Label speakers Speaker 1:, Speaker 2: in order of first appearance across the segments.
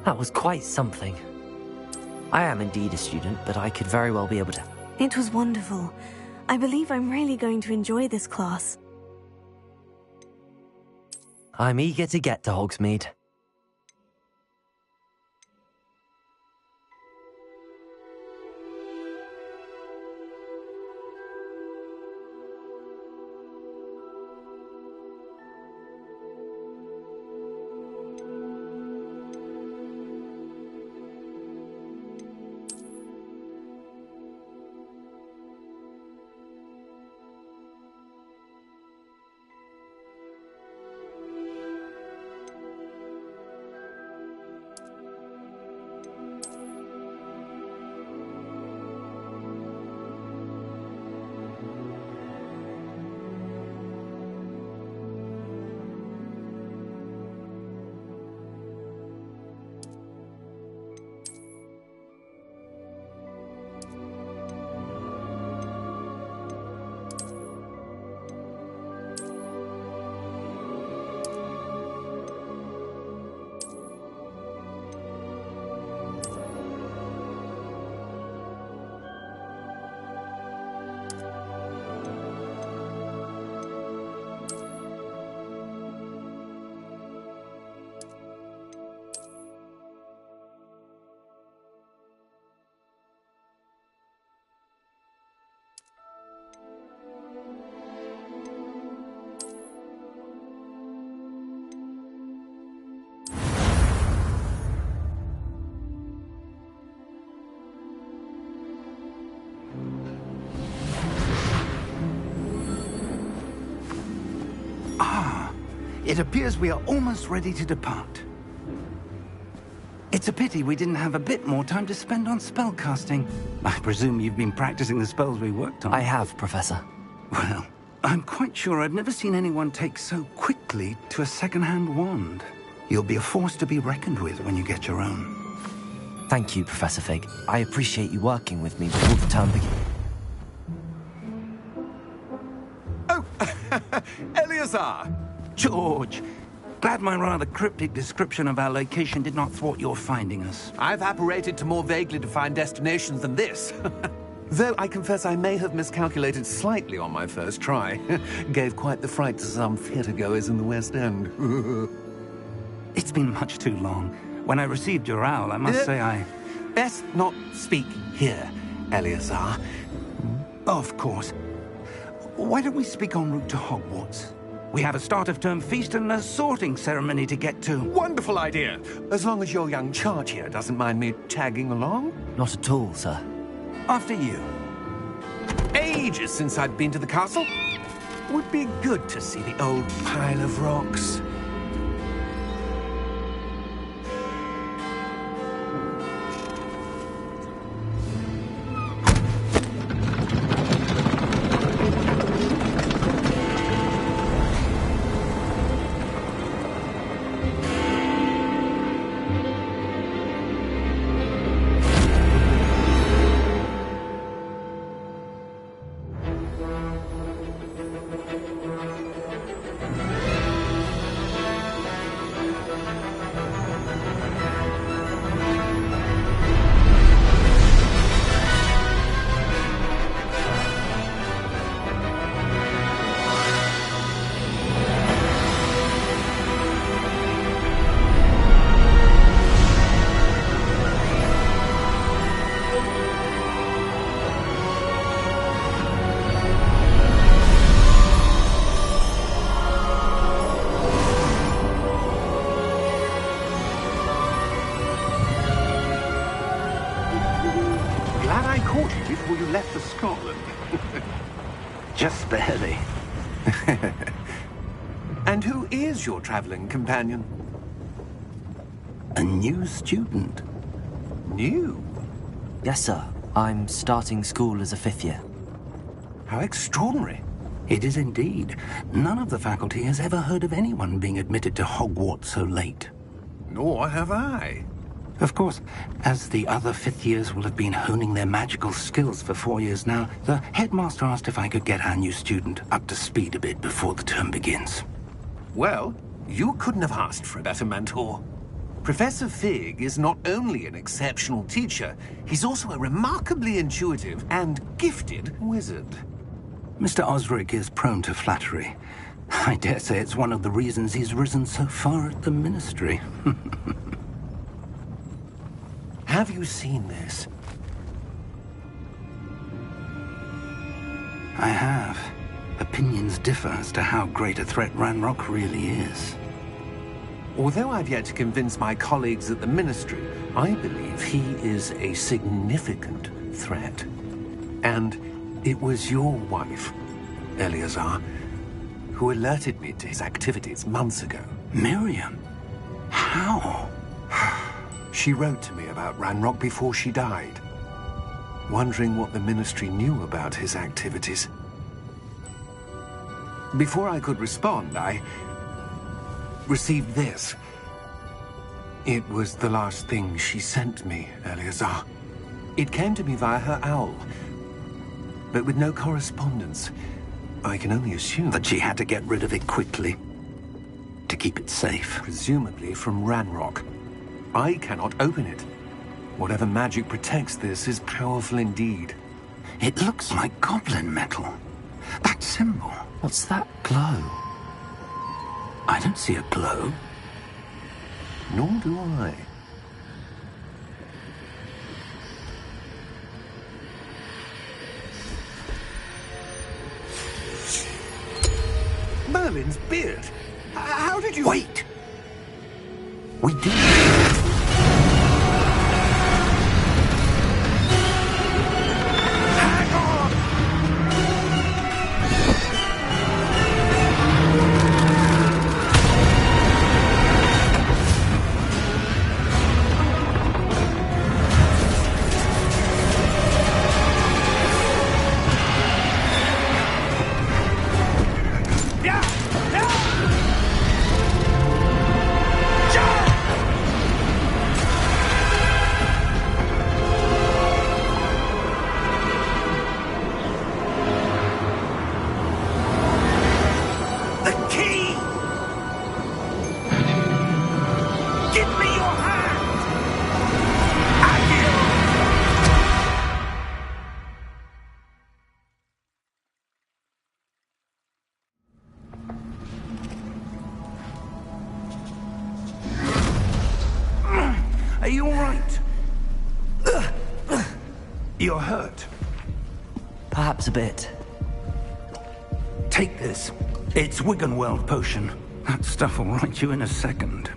Speaker 1: That was quite something. I am indeed a student, but I could very well be able to...
Speaker 2: It was wonderful. I believe I'm really going to enjoy this class.
Speaker 1: I'm eager to get to Hogsmeade.
Speaker 3: It appears we are almost ready to depart. It's a pity we didn't have a bit more time to spend on spellcasting. I presume you've been practicing the spells we worked on.
Speaker 1: I have, Professor.
Speaker 3: Well, I'm quite sure I've never seen anyone take so quickly to a second-hand wand. You'll be a force to be reckoned with when you get your own.
Speaker 1: Thank you, Professor Fig. I appreciate you working with me before the term begins.
Speaker 4: Oh, Eleazar!
Speaker 3: George, glad my rather cryptic description of our location did not thwart your finding us.
Speaker 4: I've apparated to more vaguely defined destinations than this. Though I confess I may have miscalculated slightly on my first try. Gave quite the fright to some theatre-goers in the West End.
Speaker 3: It's been much too long. When I received your owl, I must say I...
Speaker 4: Best not speak here, Eleazar.
Speaker 3: Of course. Why don't we speak en route to Hogwarts? We have a start-of-term feast and a sorting ceremony to get to.
Speaker 4: Wonderful idea! As long as your young charge here doesn't mind me tagging along.
Speaker 1: Not at all, sir.
Speaker 3: After you.
Speaker 4: Ages since I'd been to the castle. Would be good to see the old pile of rocks.
Speaker 3: Before you left for Scotland. Just barely.
Speaker 4: And who is your traveling companion?
Speaker 3: A new student.
Speaker 4: New?
Speaker 1: Yes, sir. I'm starting school as a 5th year.
Speaker 4: How extraordinary.
Speaker 3: It is indeed. None of the faculty has ever heard of anyone being admitted to Hogwarts so late.
Speaker 4: Nor have I.
Speaker 3: Of course, as the other 5th years will have been honing their magical skills for 4 years now, the headmaster asked if I could get our new student up to speed a bit before the term begins.
Speaker 4: Well, you couldn't have asked for a better mentor. Professor Fig is not only an exceptional teacher, he's also a remarkably intuitive and gifted wizard.
Speaker 3: Mr. Osric is prone to flattery. I dare say it's one of the reasons he's risen so far at the Ministry.
Speaker 4: Have you seen this?
Speaker 3: I have. Opinions differ as to how great a threat Ranrock really is.
Speaker 4: Although I've yet to convince my colleagues at the Ministry, I believe he is a significant threat. And it was your wife, Eleazar, who alerted me to his activities months ago.
Speaker 3: Miriam? How?
Speaker 4: She wrote to me about Ranrock before she died, wondering what the Ministry knew about his activities. Before I could respond, I received this. It was the last thing she sent me, Eleazar. It came to me via her owl, but with no correspondence. I can only assume
Speaker 3: That she had to get rid of it quickly, to keep it safe.
Speaker 4: presumably from Ranrock. I cannot open it. Whatever magic protects this is powerful indeed.
Speaker 3: It looks like goblin metal. That symbol.
Speaker 1: What's that glow?
Speaker 3: I don't see a glow.
Speaker 4: Nor do I. Merlin's beard. How did you...
Speaker 3: Wait! We do.
Speaker 4: Hang on! The key! Give me your hand!
Speaker 3: Are you all right? You're hurt.
Speaker 1: Perhaps a bit.
Speaker 3: Take this. It's Wiggenweld potion. That stuff will right you in a second.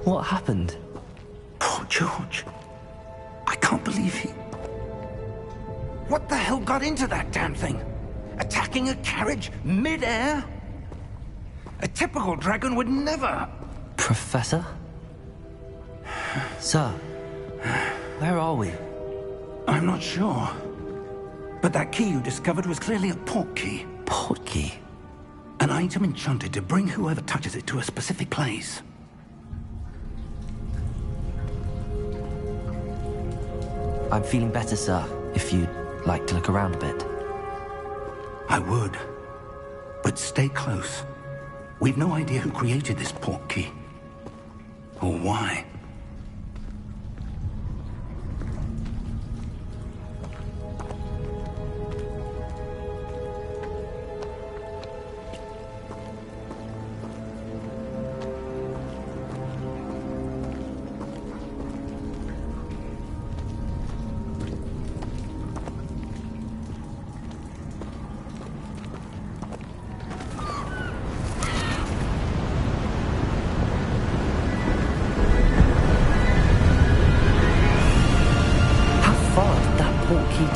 Speaker 1: What happened?
Speaker 3: Poor George. I can't believe he... What the hell got into that damn thing? Attacking a carriage mid-air? A typical dragon would never...
Speaker 1: Professor? Sir, where are we?
Speaker 3: I'm not sure. But that key you discovered was clearly a port key.
Speaker 1: Port key?
Speaker 3: An item enchanted to bring whoever touches it to a specific place.
Speaker 1: I'm feeling better, sir, if you'd like to look around a bit.
Speaker 3: I would. But stay close. We've no idea who created this port key. Or why.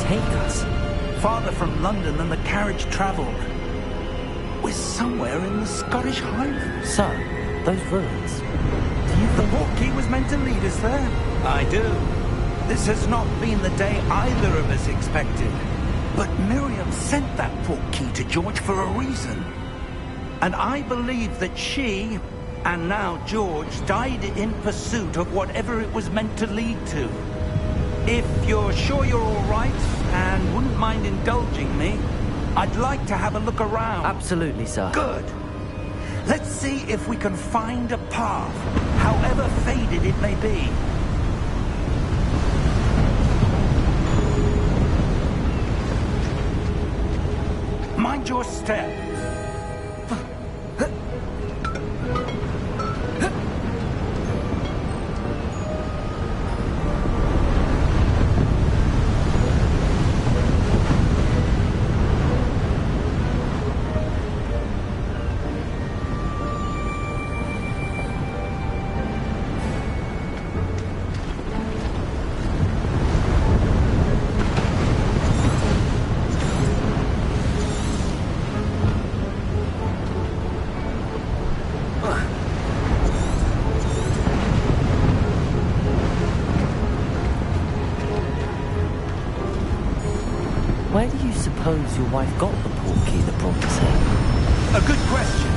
Speaker 1: Take us?
Speaker 3: Farther from London than the carriage travelled. We're somewhere in the Scottish Highlands.
Speaker 1: Sir, those ruins.
Speaker 3: The port key was meant to lead us there. I do. This has not been the day either of us expected. But Miriam sent that port key to George for a reason. And I believe that she, and now George, died in pursuit of whatever it was meant to lead to. If you're sure you're all right and wouldn't mind indulging me, I'd like to have a look around.
Speaker 1: Absolutely, sir.
Speaker 3: Good. Let's see if we can find a path, however faded it may be. Mind your step.
Speaker 1: Where do you suppose your wife got the portkey that brought us here?
Speaker 3: A good question.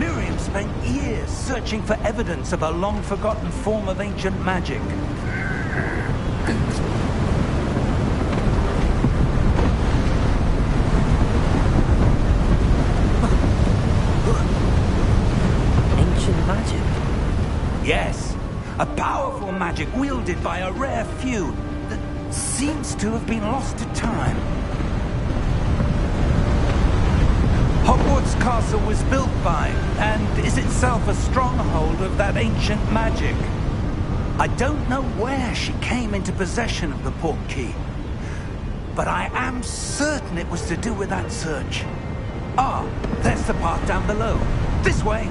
Speaker 3: Miriam spent years searching for evidence of a long-forgotten form of ancient magic.
Speaker 1: Ancient magic?
Speaker 3: Yes, a powerful magic wielded by a rare few that seems to have been lost to time. Hogwarts Castle was built by, and is itself a stronghold of that ancient magic. I don't know where she came into possession of the portkey, but I am certain it was to do with that search. Ah, there's the path down below. This way.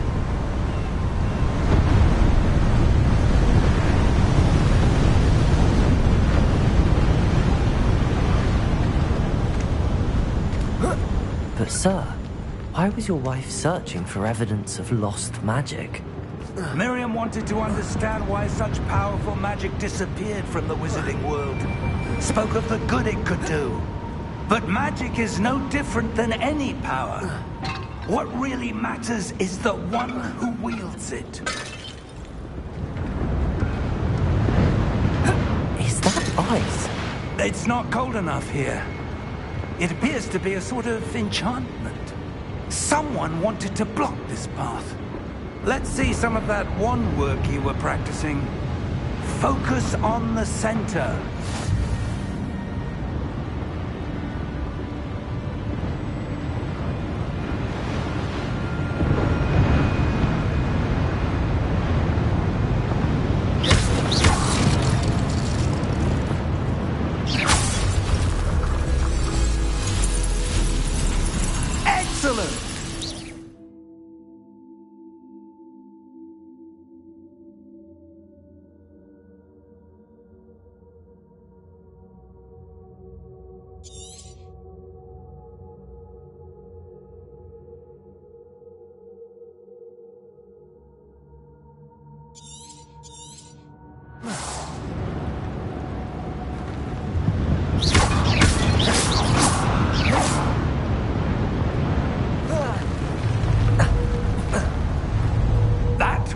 Speaker 1: But sir, why was your wife searching for evidence of lost magic?
Speaker 3: Miriam wanted to understand why such powerful magic disappeared from the wizarding world. Spoke of the good it could do. But magic is no different than any power. What really matters is the one who wields it.
Speaker 1: Is that ice?
Speaker 3: It's not cold enough here. It appears to be a sort of enchantment. Someone wanted to block this path. Let's see some of that wand work you were practicing. Focus on the center. Excellent!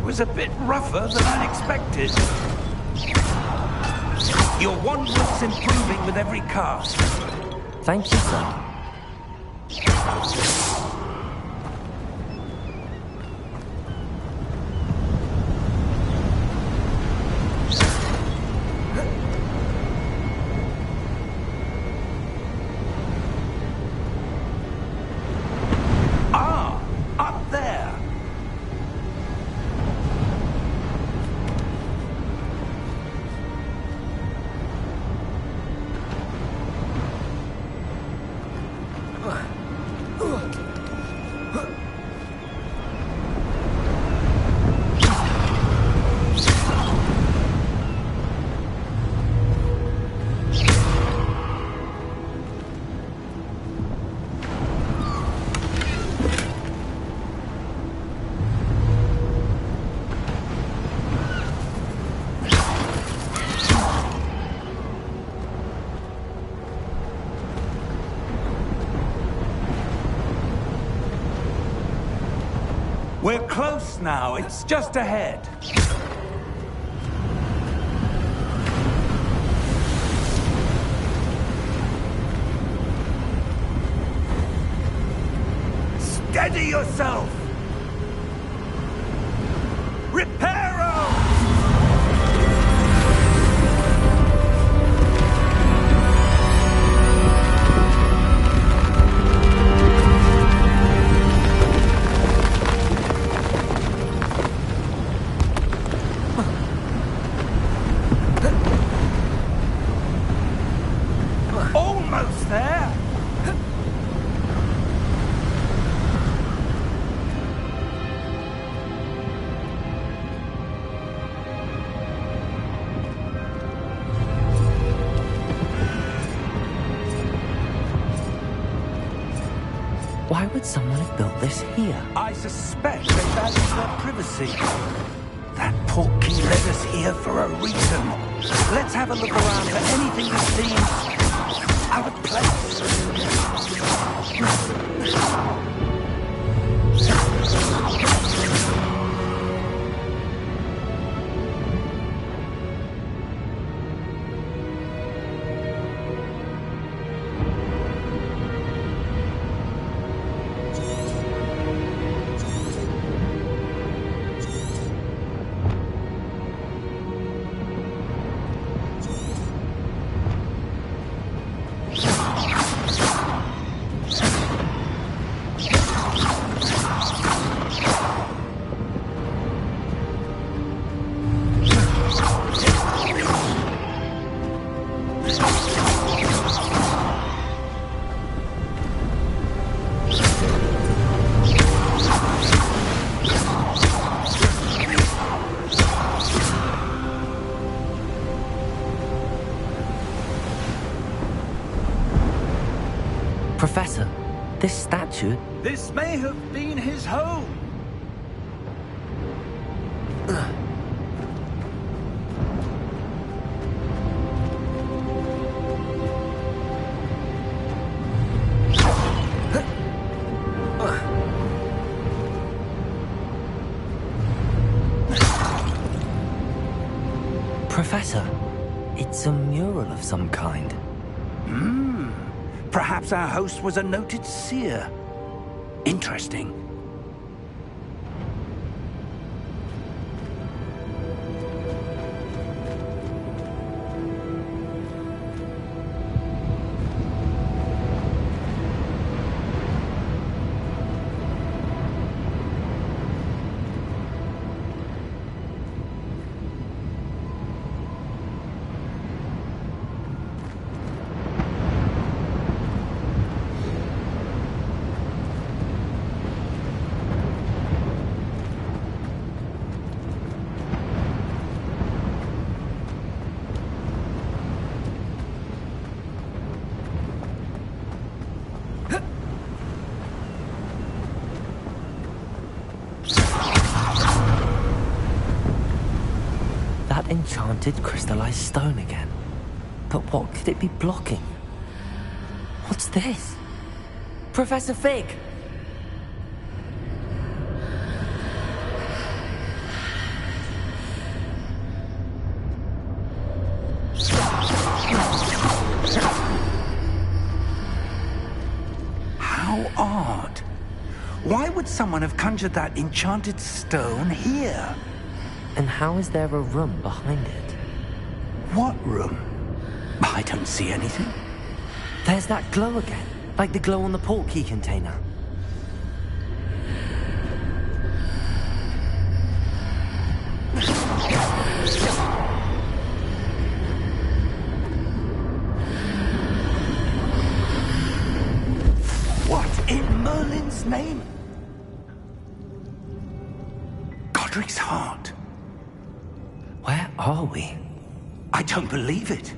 Speaker 3: Was a bit rougher than I'd expected. Your wand looks improving with every cast.
Speaker 1: Thank you, sir.
Speaker 3: Ah, up there. We're close now. It's just ahead. Steady yourself! Reparo! Almost there!
Speaker 1: Why would someone have built this here?
Speaker 3: I suspect they value their privacy. That portkey led us here for a reason. Let's have a look around for anything that seems out of place.
Speaker 1: Professor, this statue...
Speaker 3: This may have been his home.
Speaker 1: Professor, it's a mural of some kind.
Speaker 3: Perhaps our host was a noted seer. Interesting.
Speaker 1: Enchanted crystallized stone again. But what could it be blocking? What's this? Professor Fig!
Speaker 3: How odd. Why would someone have conjured that enchanted stone here?
Speaker 1: And how is there a room behind it?
Speaker 3: What room? I don't see anything.
Speaker 1: There's that glow again, like the glow on the portkey container.
Speaker 3: What in Merlin's name? Godric's heart.
Speaker 1: Where are we?
Speaker 3: I don't believe it.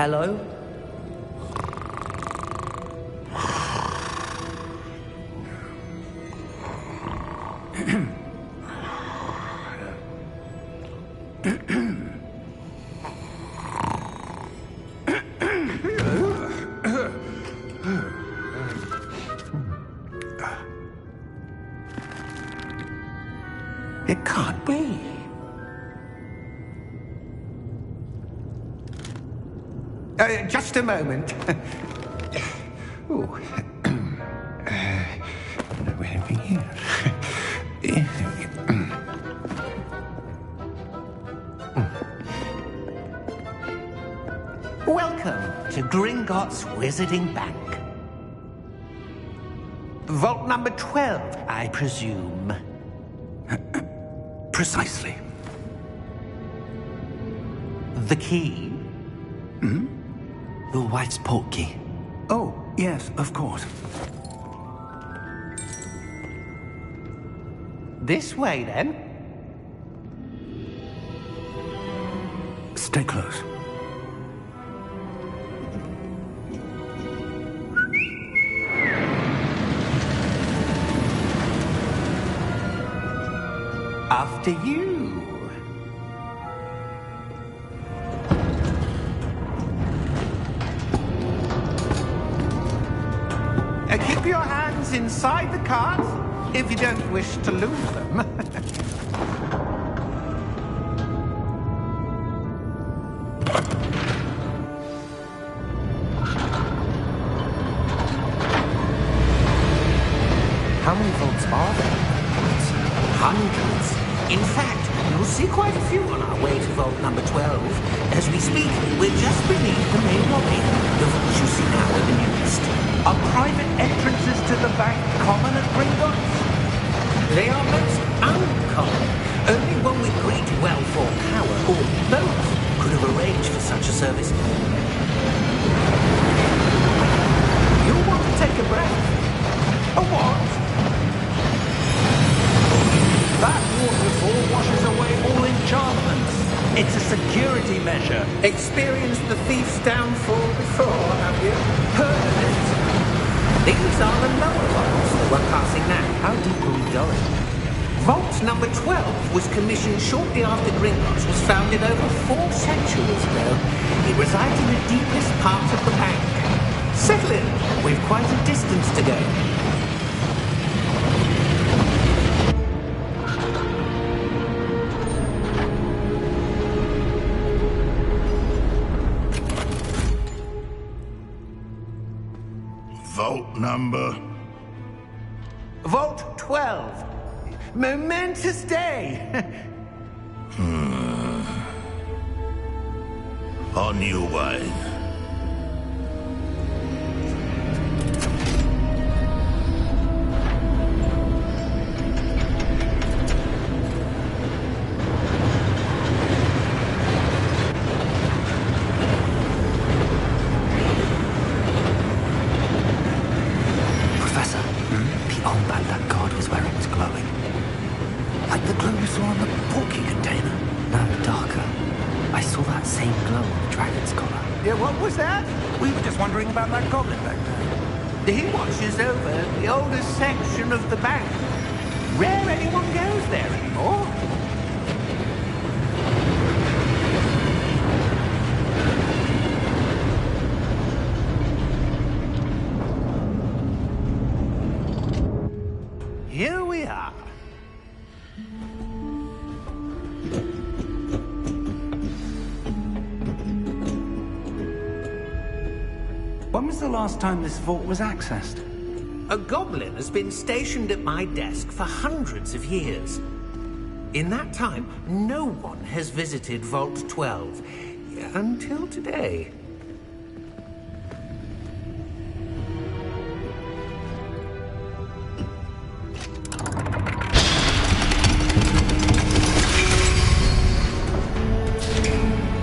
Speaker 1: Hello?
Speaker 3: It can't be. Just a moment. Ooh. Where are we here?
Speaker 4: Welcome to Gringotts Wizarding Bank. Vault number 12, I presume.
Speaker 3: Precisely.
Speaker 4: The key?
Speaker 1: Your wife's portkey.
Speaker 3: Oh, yes, of course.
Speaker 4: This way, then.
Speaker 3: Stay close.
Speaker 4: After you. Keep your hands inside the cart if you don't wish to lose them.
Speaker 1: How many vaults are there?
Speaker 4: Hundreds. In fact, you'll see quite a few on our way to vault number 12. As we speak, we're just beneath the main lobby. The vaults you see now are the newest.
Speaker 3: Are private entrances to the bank common at Gringotts?
Speaker 4: They are most uncommon. Only one with great wealth or power, or both, could have arranged for such a service.
Speaker 3: You'll want to take a breath. A what? That waterfall washes away all enchantments. It's a security measure.
Speaker 4: Experienced the thief's downfall before, have you? Heard of it? These are the lower vaults that we're passing now.
Speaker 1: How deep are we going?
Speaker 4: Vault number 12 was commissioned shortly after Gringotts was founded over 4 centuries ago. It resides in the deepest part of the bank. Settle in. We've quite a distance to go.
Speaker 5: Vault number?
Speaker 4: Vault 12. Momentous day.
Speaker 5: On your way.
Speaker 1: Professor, the armband that guard was wearing was glowing.
Speaker 3: Like the glow you saw on the portkey container.
Speaker 1: No, darker. I saw that same glow on the dragon's collar.
Speaker 3: Yeah, what was that? We were just wondering about that goblin back there.
Speaker 4: He watches over the oldest section of the bank. Rare anyone goes there anymore. Here we are.
Speaker 3: When was the last time this vault was accessed?
Speaker 4: A goblin has been stationed at my desk for hundreds of years. In that time, no one has visited Vault 12 until today.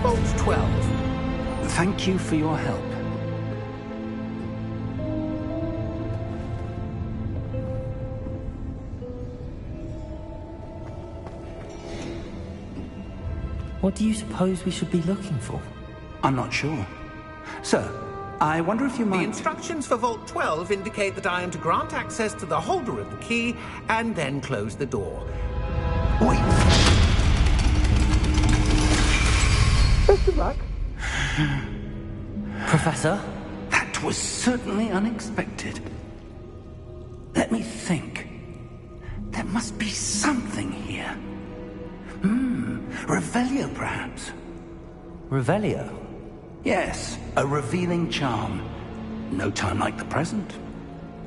Speaker 4: Vault 12.
Speaker 3: Thank you for your help.
Speaker 1: What do you suppose we should be looking for?
Speaker 3: I'm not sure. Sir, I wonder if you
Speaker 4: The
Speaker 3: might...
Speaker 4: instructions for Vault 12 indicate that I am to grant access to the holder of the key and then close the door.
Speaker 3: Wait.
Speaker 4: Best of luck.
Speaker 1: Professor?
Speaker 3: That was certainly unexpected. Let me think. There must be something here. Revelio, perhaps.
Speaker 1: Revelio?
Speaker 3: Yes, a revealing charm. No time like the present.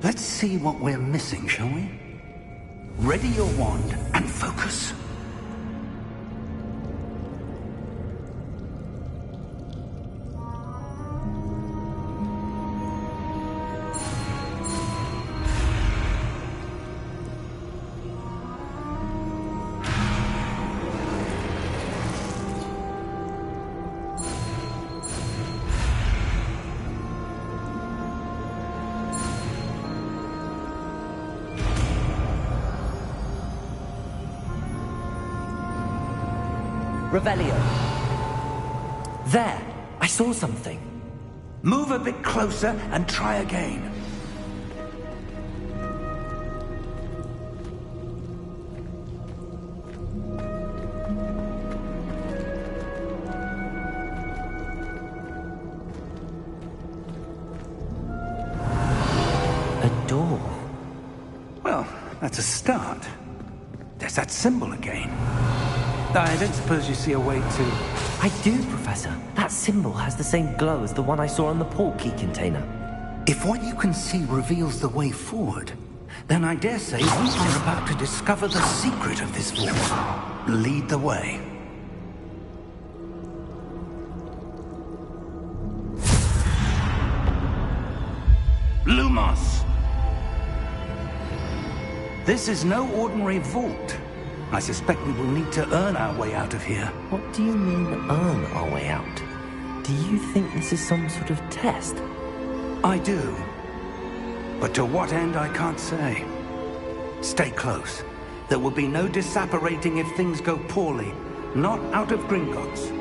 Speaker 3: Let's see what we're missing, shall we? Ready your wand and focus.
Speaker 1: Revelio. There! I saw something.
Speaker 3: Move a bit closer and try again.
Speaker 1: A door.
Speaker 3: Well, that's a start. There's that symbol again. I don't suppose you see a way to...
Speaker 1: I do, Professor. That symbol has the same glow as the one I saw on the port key container.
Speaker 3: If what you can see reveals the way forward, then I dare say we are about to discover the secret of this vault. Lead the way. Lumos! This is no ordinary vault. I suspect we will need to earn our way out of here.
Speaker 1: What do you mean, earn our way out? Do you think this is some sort of test?
Speaker 3: I do. But to what end, I can't say. Stay close. There will be no disapparating if things go poorly. Not out of Gringotts.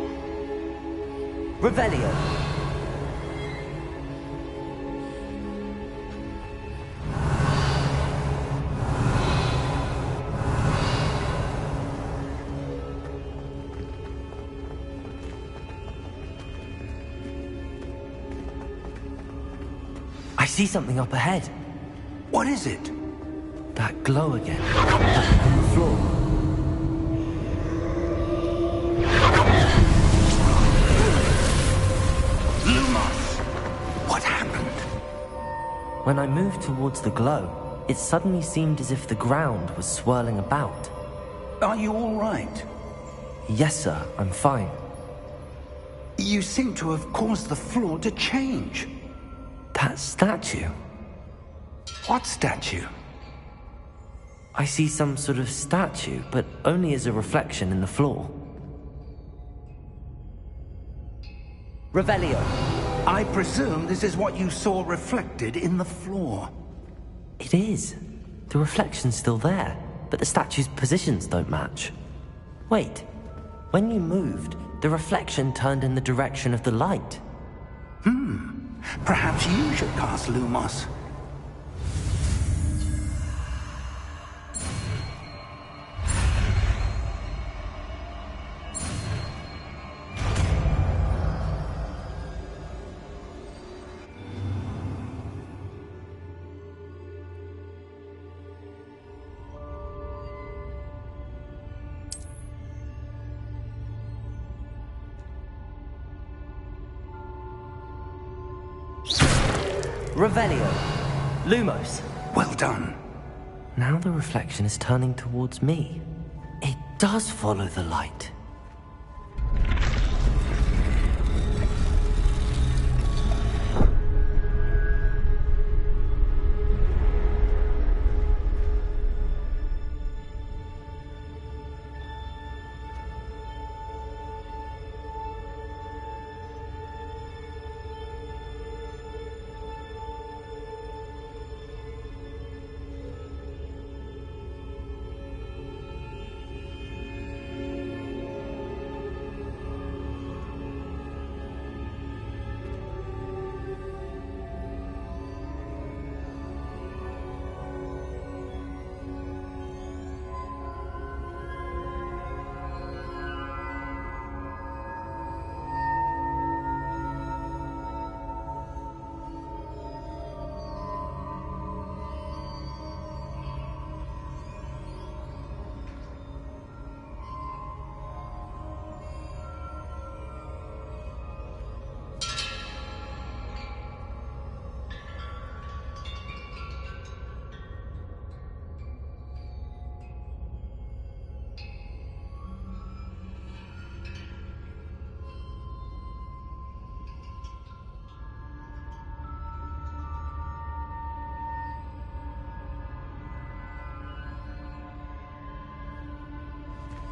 Speaker 1: Revelio. I see something up ahead.
Speaker 3: What is it?
Speaker 1: That glow again. Back on the floor.
Speaker 3: Lumos! What happened?
Speaker 1: When I moved towards the glow, it suddenly seemed as if the ground was swirling about.
Speaker 3: Are you all right?
Speaker 1: Yes, sir, I'm fine.
Speaker 3: You seem to have caused the floor to change.
Speaker 1: That statue.
Speaker 3: What statue?
Speaker 1: I see some sort of statue, but only as a reflection in the floor. Revelio.
Speaker 3: I presume this is what you saw reflected in the floor.
Speaker 1: It is. The reflection's still there, but the statue's positions don't match. Wait. When you moved, the reflection turned in the direction of the light.
Speaker 3: Perhaps you should cast Lumos.
Speaker 1: Revelio. Lumos.
Speaker 3: Well done.
Speaker 1: Now the reflection is turning towards me. It does follow the light.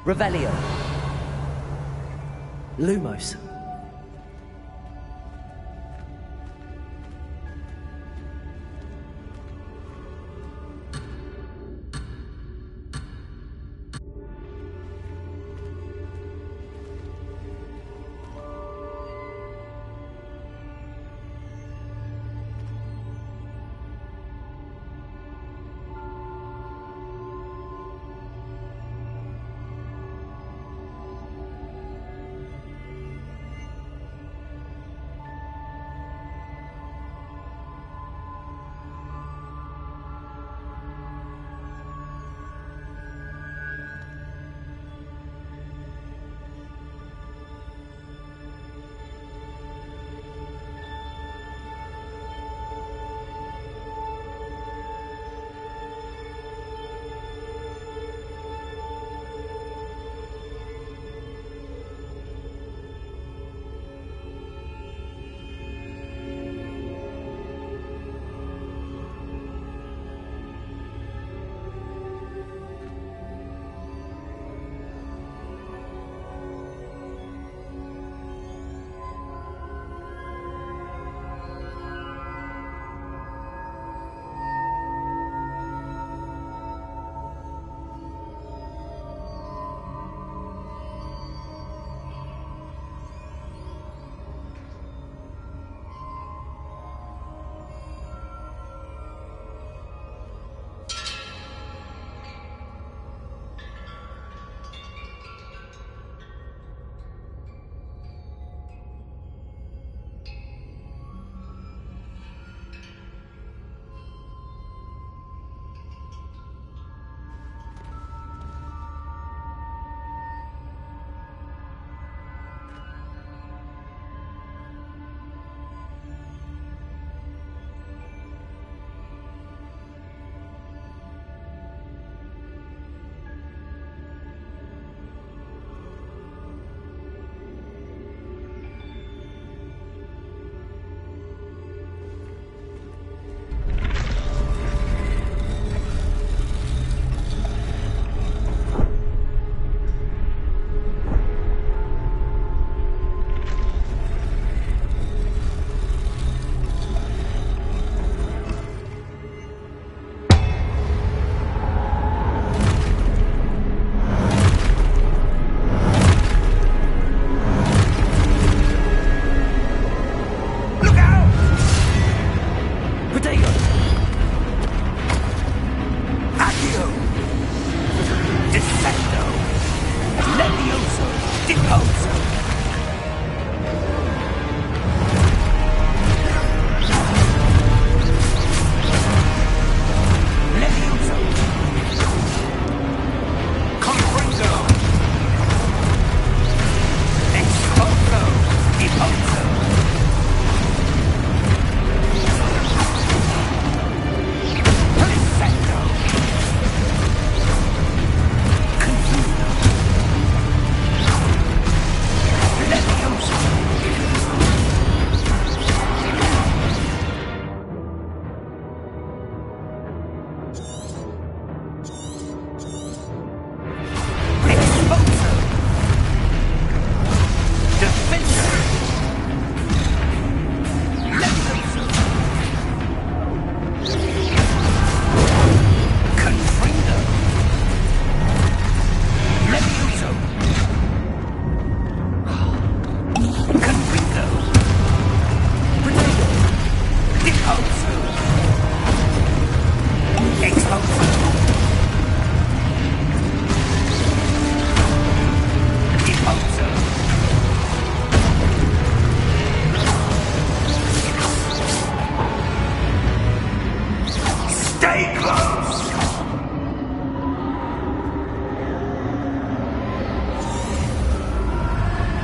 Speaker 1: Revelio. Lumos.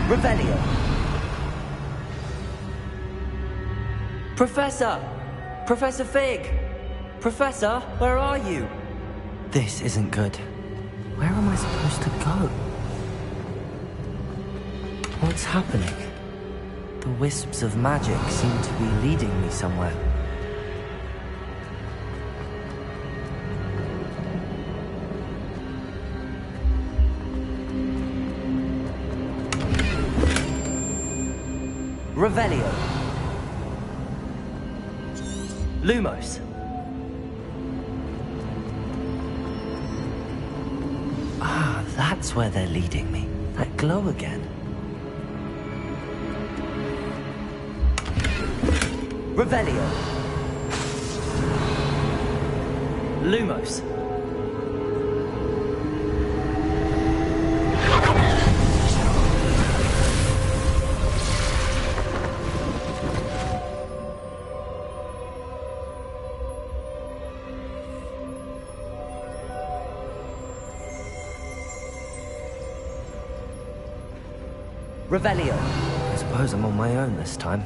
Speaker 1: Revelio. Professor! Professor Fig! Professor, where are you? This isn't good. Where am I supposed to go? What's happening? The wisps of magic seem to be leading me somewhere. Revelio. Lumos. Ah, that's where they're leading me. That glow again. Revelio. Lumos. Revelio. I suppose I'm on my own this time.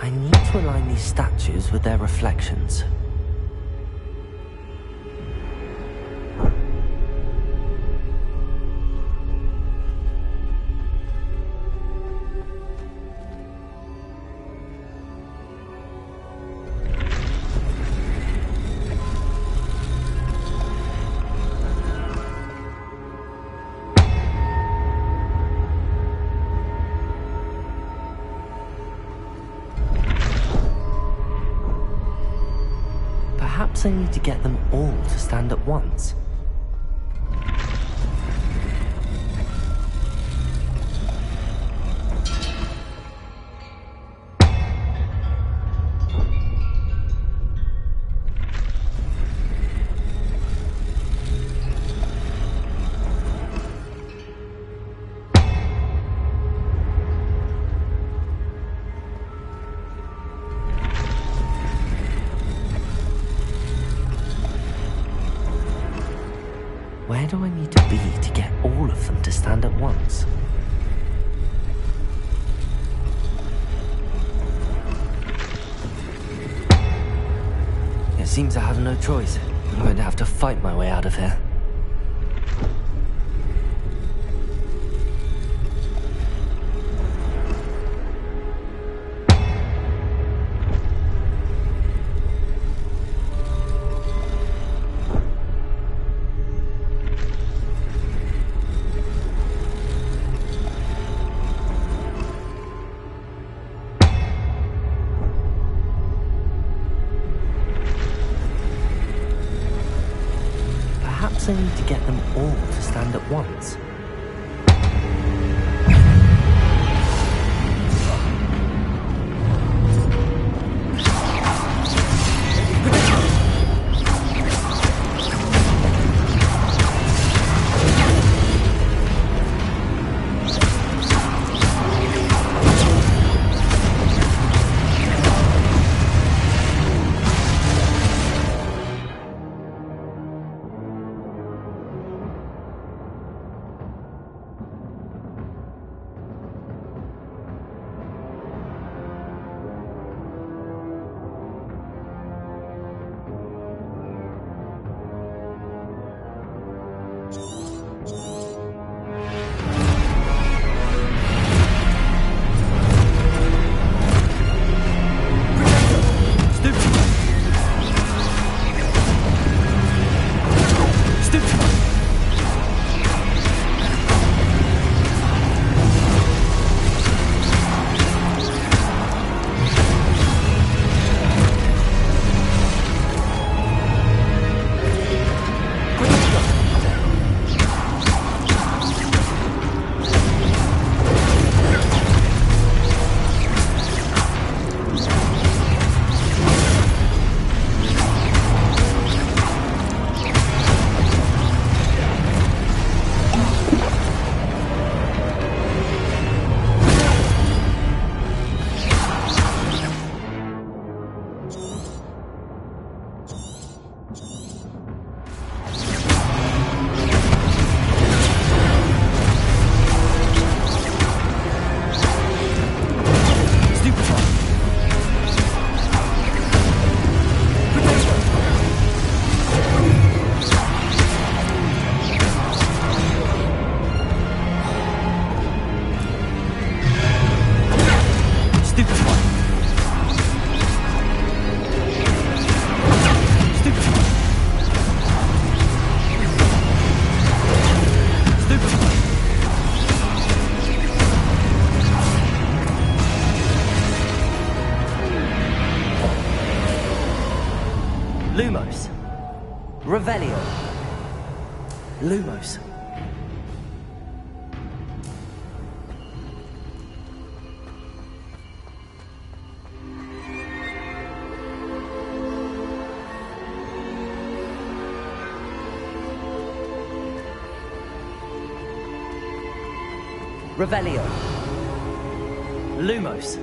Speaker 1: I need to align these statues with their reflections. Perhaps I need to get them all to stand at once. Where do I need to be to get all of them to stand at once? It seems I have no choice. I'm going to have to fight my way out of here. Perhaps I need to get them all to stand at once. Lumos. Revelio. Lumos. Revelio. Lumos.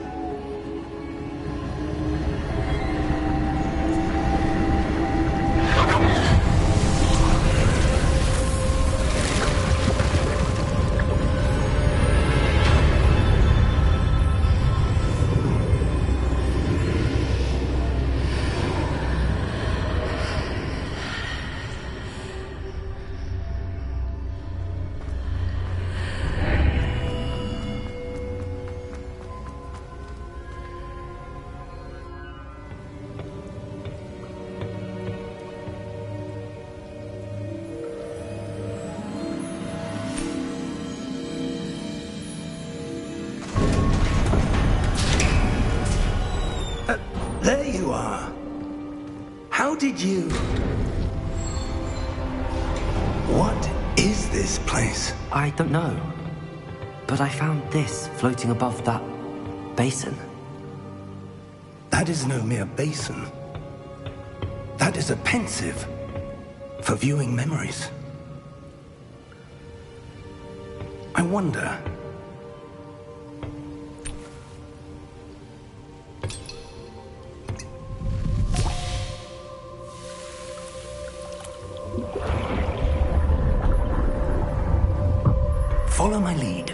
Speaker 3: There you are. How did you... What is this place?
Speaker 1: I don't know. But I found this floating above that basin.
Speaker 3: That is no mere basin. That is a pensive for viewing memories. I wonder... Follow my lead.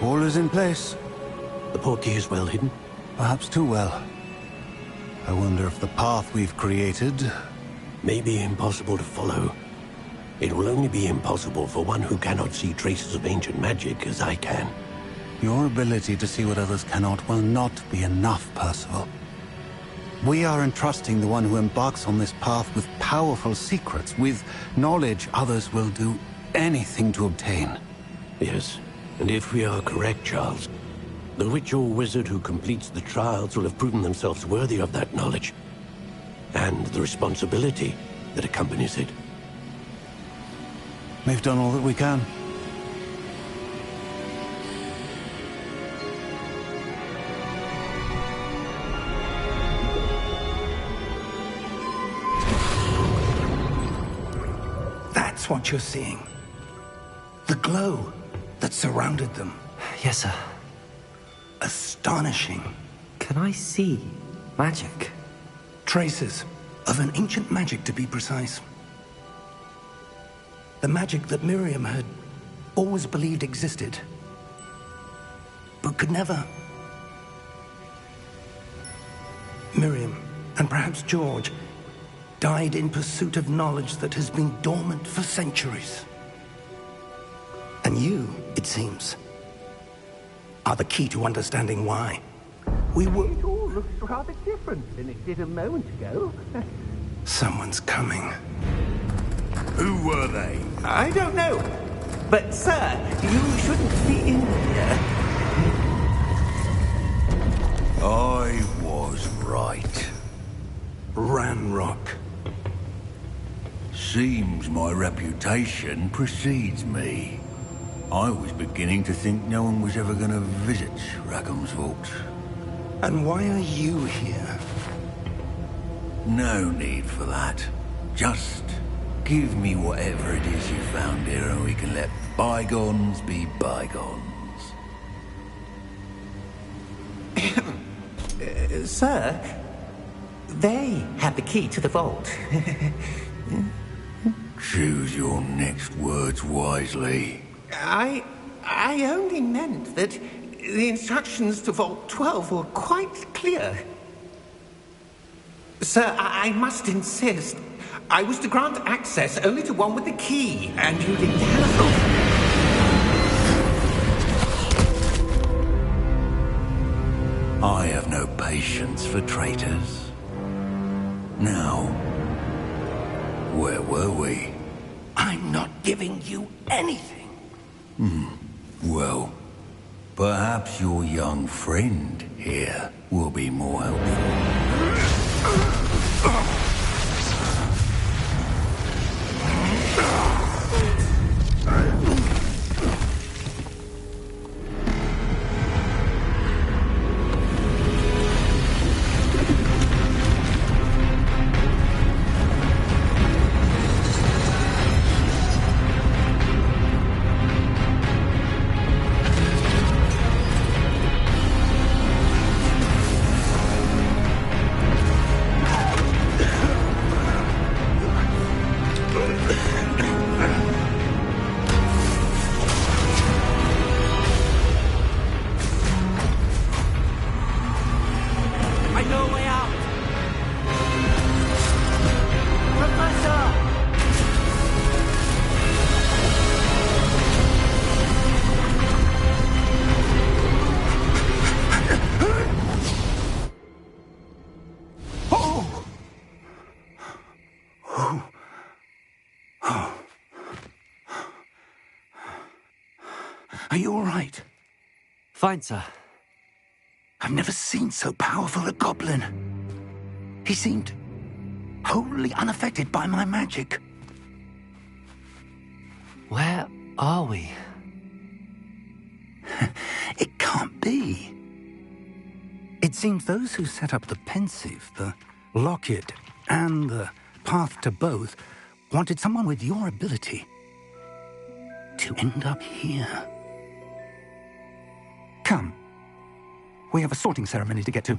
Speaker 6: All is in place.
Speaker 7: The portkey is well hidden?
Speaker 6: Perhaps too well. I wonder if the path we've created...
Speaker 7: May be impossible to follow. It will only be impossible for one who cannot see traces of ancient magic as I can.
Speaker 6: Your ability to see what others cannot will not be enough, Percival. We are entrusting the one who embarks on this path with powerful secrets, with knowledge others will do anything to obtain.
Speaker 7: Yes, and if we are correct, Charles, the witch or wizard who completes the trials will have proven themselves worthy of that knowledge, and the responsibility that accompanies it.
Speaker 6: We've done all that we can.
Speaker 3: That's what you're seeing. The glow that surrounded them.
Speaker 1: Yes, sir.
Speaker 3: Astonishing.
Speaker 1: Can I see magic?
Speaker 3: Traces of an ancient magic, to be precise. The magic that Miriam had always believed existed, but could never. Miriam, and perhaps George, died in pursuit of knowledge that has been dormant for centuries. And you, it seems, are the key to understanding why.
Speaker 8: It all looks rather different than it did a moment ago.
Speaker 3: Someone's coming.
Speaker 5: Who were they?
Speaker 8: I don't know. But, sir, you shouldn't be in here.
Speaker 5: I was right.
Speaker 3: Ranrock.
Speaker 5: Seems my reputation precedes me. I was beginning to think no one was ever going to visit Rackham's vault.
Speaker 3: And why are you here?
Speaker 5: No need for that. Just give me whatever it is you found here and we can let bygones be bygones.
Speaker 8: Sir, they have the key to the vault.
Speaker 5: Choose your next words wisely.
Speaker 8: I only meant that the instructions to Vault 12 were quite clear. Sir, I must insist. I was to grant access only to one with the key, and you didn't telephone.
Speaker 5: I have no patience for traitors. Now, where were we?
Speaker 3: I'm not giving you anything.
Speaker 5: Well, perhaps your young friend here will be more helpful.
Speaker 3: Are you all right?
Speaker 1: Fine, sir.
Speaker 3: I've never seen so powerful a goblin. He seemed wholly unaffected by my magic.
Speaker 1: Where are we?
Speaker 3: It can't be. It seems those who set up the pensive, the locket, and the path to both wanted someone with your ability to end up here. Come. We have a sorting ceremony to get to.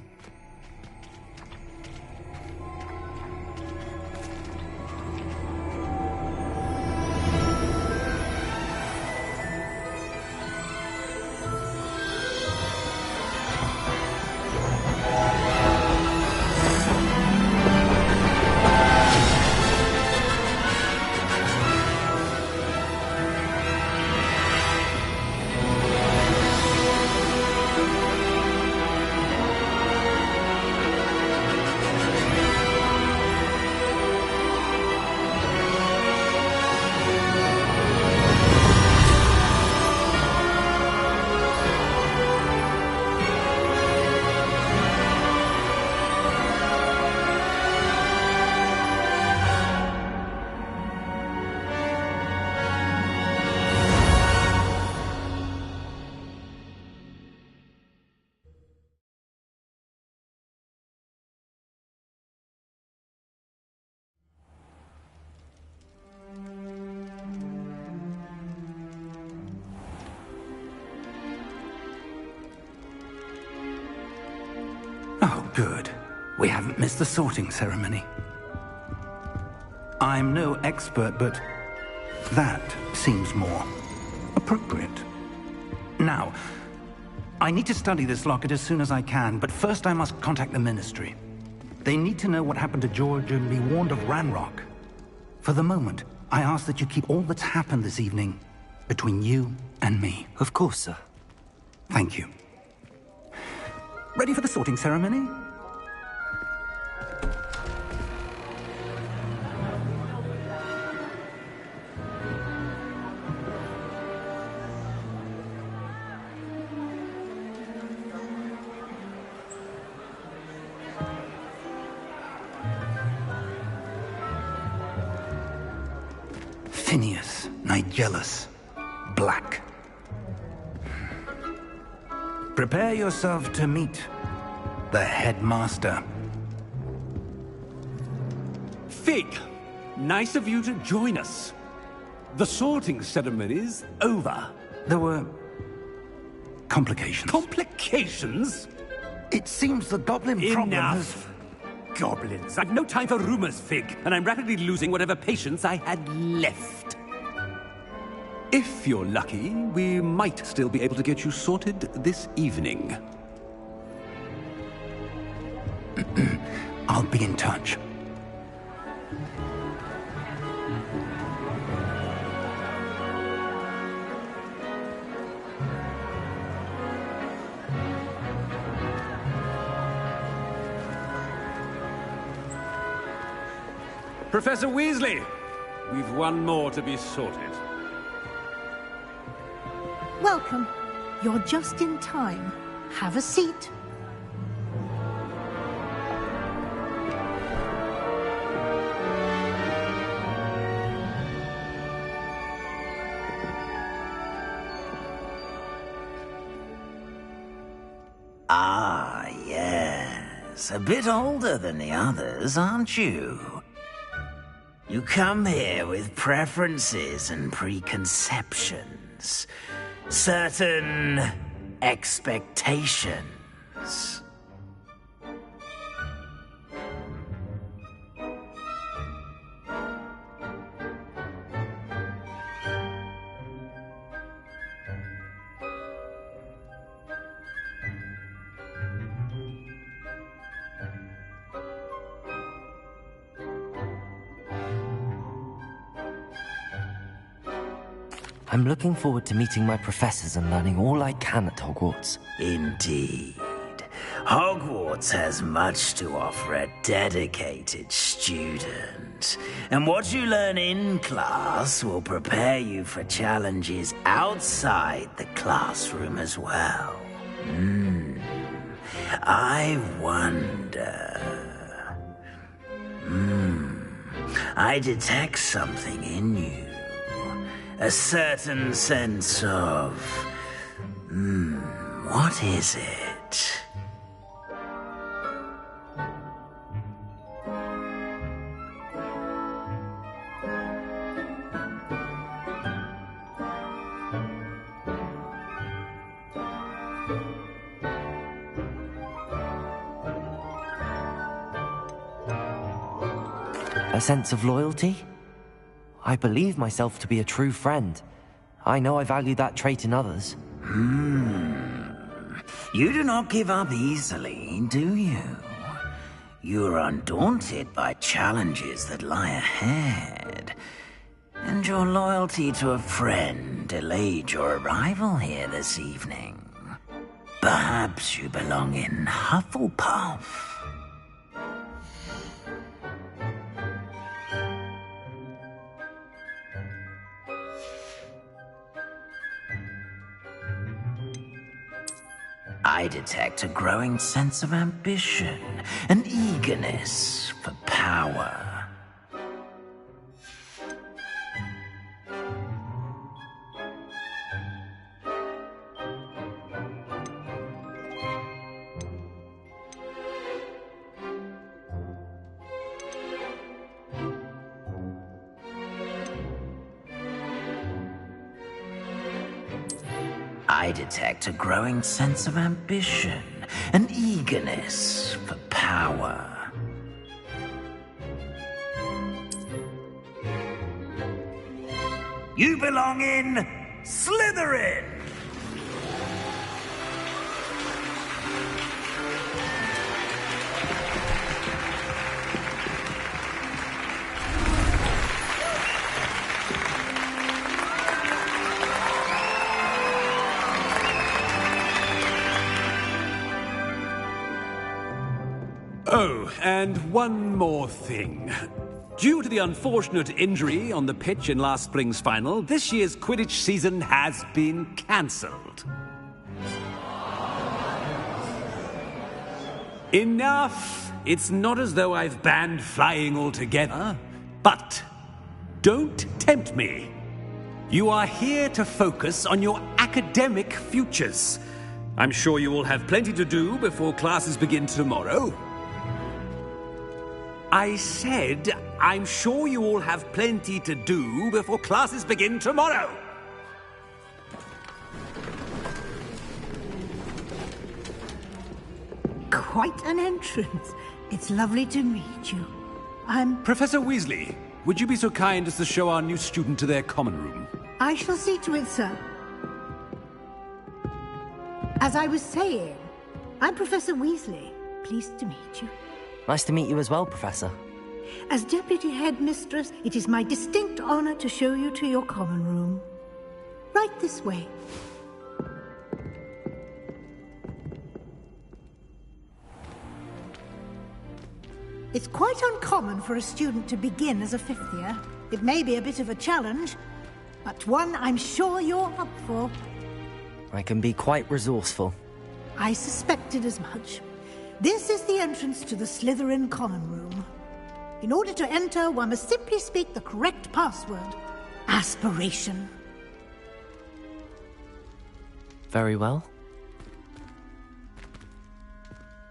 Speaker 3: Oh, good. We haven't missed the sorting ceremony. I'm no expert, but that seems more appropriate. Now, I need to study this locket as soon as I can, but first I must contact the Ministry. They need to know what happened to George and be warned of Ranrock. For the moment, I ask that you keep all that's happened this evening between you and me.
Speaker 1: Of course, sir.
Speaker 3: Thank you. Ready for the sorting ceremony? Phineas, Nigellus, Black. Prepare yourself to meet the headmaster.
Speaker 9: Fig, nice of you to join us. The sorting ceremony's over.
Speaker 3: There were complications.
Speaker 9: Complications?
Speaker 3: It seems the goblin problem has...
Speaker 9: Enough. Goblins. I've no time for rumors, Fig, and I'm rapidly losing whatever patience I had left. If you're lucky, we might still be able to get you sorted this evening.
Speaker 3: I'll be in touch.
Speaker 9: Professor Weasley, we've one more to be sorted.
Speaker 10: Welcome. You're just in time. Have a seat.
Speaker 11: Ah, yes. A bit older than the others, aren't you? You come here with preferences and preconceptions. Certain expectations.
Speaker 1: I'm looking forward to meeting my professors and learning all I can at Hogwarts.
Speaker 11: Indeed. Hogwarts has much to offer a dedicated student. And what you learn in class will prepare you for challenges outside the classroom as well. I wonder... I detect something in you. A certain sense of... what is it?
Speaker 1: A sense of loyalty? I believe myself to be a true friend. I know I value that trait in others.
Speaker 11: You do not give up easily, do you? You are undaunted by challenges that lie ahead. And your loyalty to a friend delayed your arrival here this evening. Perhaps you belong in Hufflepuff. I detect a growing sense of ambition, an eagerness for power. I detect a growing sense of ambition, an eagerness for power. You belong in Slytherin!
Speaker 9: Oh, and one more thing. Due to the unfortunate injury on the pitch in last spring's final, this year's Quidditch season has been cancelled. Enough! It's not as though I've banned flying altogether. But don't tempt me. You are here to focus on your academic futures. I'm sure you will have plenty to do before classes begin tomorrow. I said, I'm sure you all have plenty to do before classes begin tomorrow.
Speaker 10: Quite an entrance. It's lovely to meet you. I'm...
Speaker 9: Professor Weasley, would you be so kind as to show our new student to their common room?
Speaker 10: I shall see to it, sir. As I was saying, I'm Professor Weasley. Pleased to meet you.
Speaker 1: Nice to meet you as well, Professor.
Speaker 10: As Deputy Headmistress, it is my distinct honor to show you to your common room. Right this way. It's quite uncommon for a student to begin as a fifth year. It may be a bit of a challenge, but one I'm sure you're up for.
Speaker 1: I can be quite resourceful.
Speaker 10: I suspected as much. This is the entrance to the Slytherin Common Room. In order to enter, one must simply speak the correct password. Aspiration.
Speaker 1: Very well.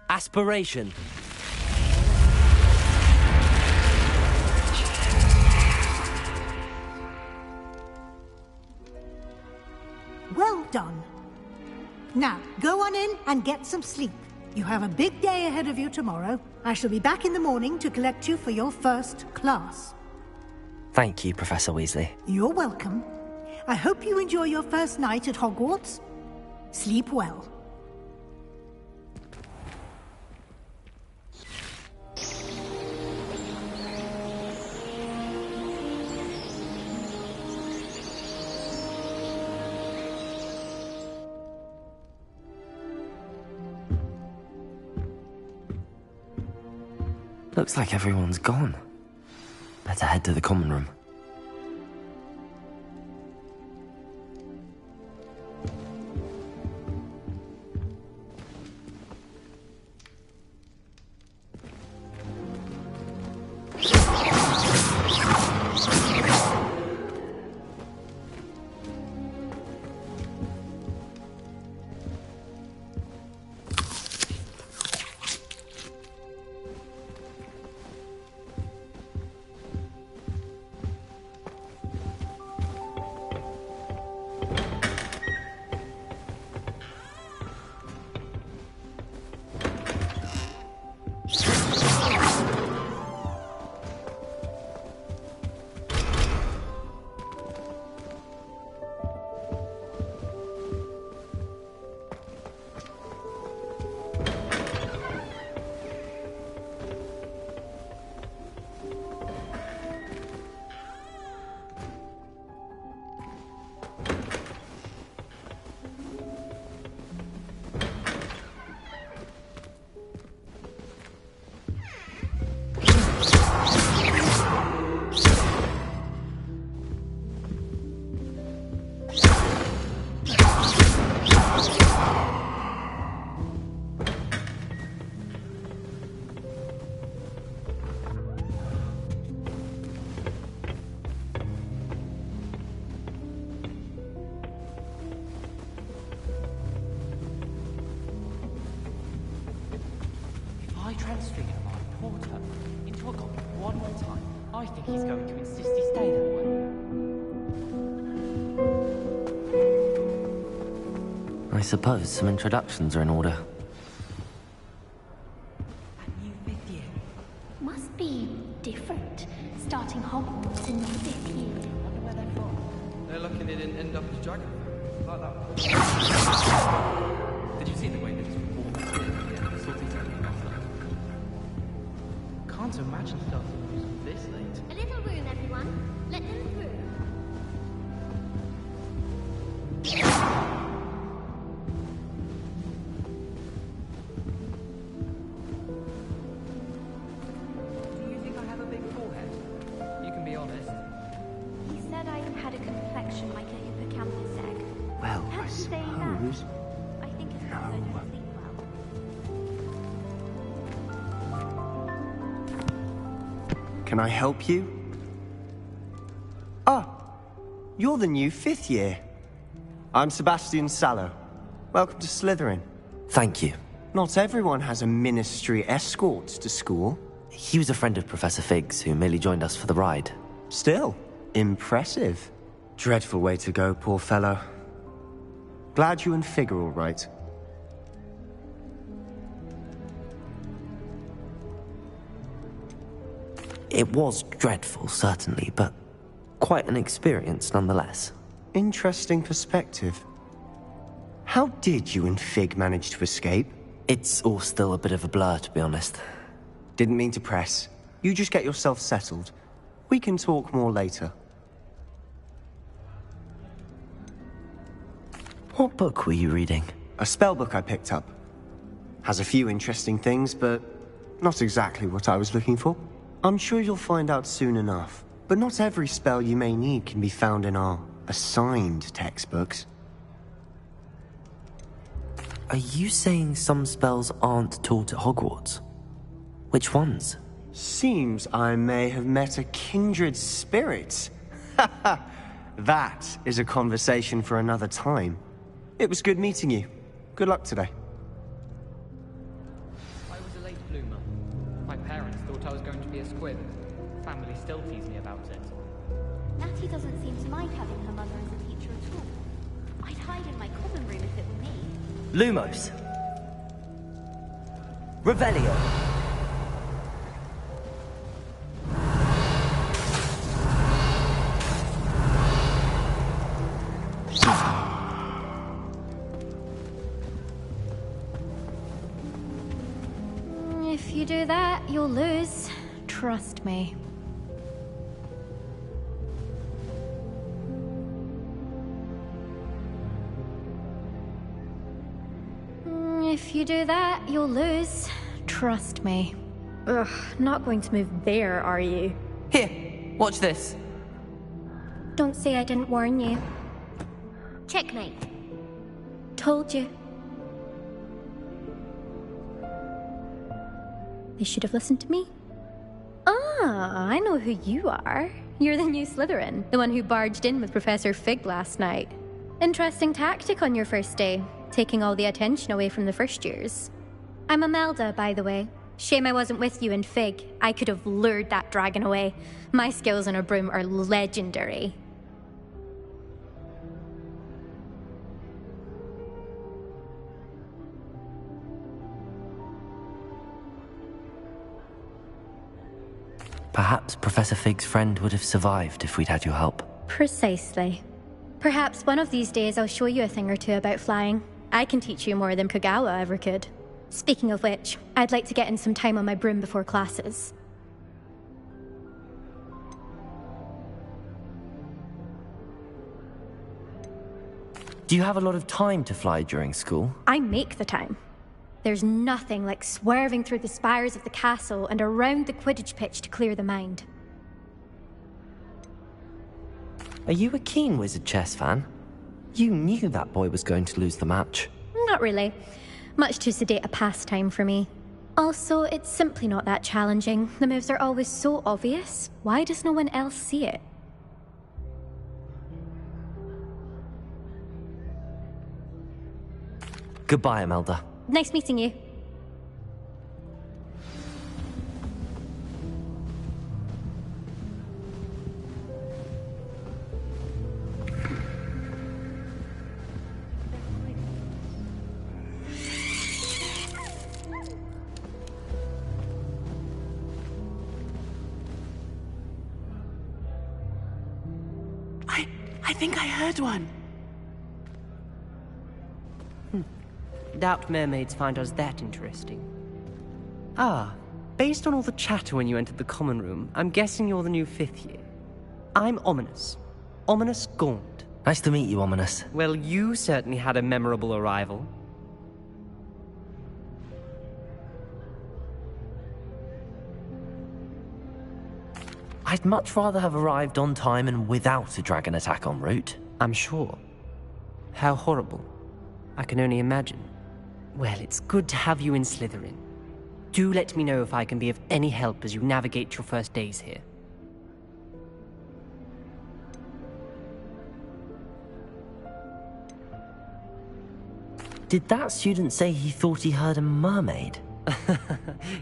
Speaker 1: Aspiration.
Speaker 10: Well done. Now, go on in and get some sleep. You have a big day ahead of you tomorrow. I shall be back in the morning to collect you for your first class.
Speaker 1: Thank you, Professor Weasley.
Speaker 10: You're welcome. I hope you enjoy your first night at Hogwarts. Sleep well.
Speaker 1: Looks like everyone's gone. Better head to the common room.
Speaker 12: Transfigure Lord Porter into a goblin one more time, I think he's going to insist he stay that way.
Speaker 1: I suppose some introductions are in order.
Speaker 12: A new fifth year.
Speaker 13: Must be different, starting Hogwarts in the fifth year.
Speaker 12: Wonder where they're from.
Speaker 14: They're lucky they didn't end up as dragon. Like that.
Speaker 12: Did you see the way that it's reported? Yeah, sorting something out. Can't imagine starting news this late.
Speaker 13: A little room, everyone. Let them through.
Speaker 12: Do you think I have a big forehead? You can be honest.
Speaker 13: He said I had a complexion like a hippocampus egg.
Speaker 1: Well,
Speaker 13: Can't say that. I think it's because I don't sleep well.
Speaker 15: Can I help you? Ah, you're the new fifth year. I'm Sebastian Sallow. Welcome to Slytherin.
Speaker 1: Thank you.
Speaker 15: Not everyone has a ministry escort to school.
Speaker 1: He was a friend of Professor Fig's who merely joined us for the ride.
Speaker 15: Still, impressive. Dreadful way to go, poor fellow. Glad you and Fig are all right.
Speaker 1: It was dreadful, certainly, but quite an experience nonetheless.
Speaker 15: Interesting perspective. How did you and Fig manage to escape?
Speaker 1: It's all still a bit of a blur, to be honest.
Speaker 15: Didn't mean to press. You just get yourself settled. We can talk more later.
Speaker 1: What book were you reading?
Speaker 15: A spell book I picked up. Has a few interesting things, but Not exactly what I was looking for. I'm sure you'll find out soon enough. But not every spell you may need can be found in our assigned textbooks.
Speaker 1: Are you saying some spells aren't taught at Hogwarts? Which ones?
Speaker 15: Seems I may have met a kindred spirit. That is a conversation for another time. It was good meeting you. Good luck today.
Speaker 12: I was a late bloomer. My parents thought I was going to be a squib. Family still tease me about it.
Speaker 13: Natty doesn't seem to mind having her mother as a teacher at all. I'd hide in my common room if it were me.
Speaker 1: Lumos. Revelio.
Speaker 16: If you do that, you'll lose. Trust me. If you do that, you'll lose. Trust me. Ugh, not going to move there, are you?
Speaker 1: Here, watch this.
Speaker 16: Don't say I didn't warn you.
Speaker 13: Checkmate.
Speaker 16: Told you. They should have listened to me. Ah, I know who you are. You're the new Slytherin, the one who barged in with Professor Fig last night. Interesting tactic on your first day, taking all the attention away from the first years. I'm Imelda, by the way. Shame I wasn't with you in Fig. I could have lured that dragon away. My skills on a broom are legendary.
Speaker 1: Perhaps Professor Fig's friend would have survived if we'd had your help.
Speaker 16: Precisely. Perhaps one of these days I'll show you a thing or two about flying. I can teach you more than Kagawa ever could. Speaking of which, I'd like to get in some time on my broom before classes.
Speaker 1: Do you have a lot of time to fly during school?
Speaker 16: I make the time. There's nothing like swerving through the spires of the castle and around the Quidditch pitch to clear the mind.
Speaker 1: Are you a keen Wizard chess fan? You knew that boy was going to lose the match.
Speaker 16: Not really. Much too sedate a pastime for me. Also, it's simply not that challenging. The moves are always so obvious. Why does no one else see it?
Speaker 1: Goodbye, Imelda.
Speaker 16: Nice meeting you.
Speaker 17: I think I heard one.
Speaker 18: Doubt mermaids find us that interesting. Ah, based on all the chatter when you entered the common room, I'm guessing you're the new 5th year. I'm Ominous. Ominous Gaunt.
Speaker 1: Nice to meet you, Ominous.
Speaker 18: Well, you certainly had a memorable arrival.
Speaker 1: I'd much rather have arrived on time and without a dragon attack en route.
Speaker 18: I'm sure. How horrible. I can only imagine. Well, it's good to have you in Slytherin. Do let me know if I can be of any help as you navigate your first days here.
Speaker 1: Did that student say he thought he heard a mermaid?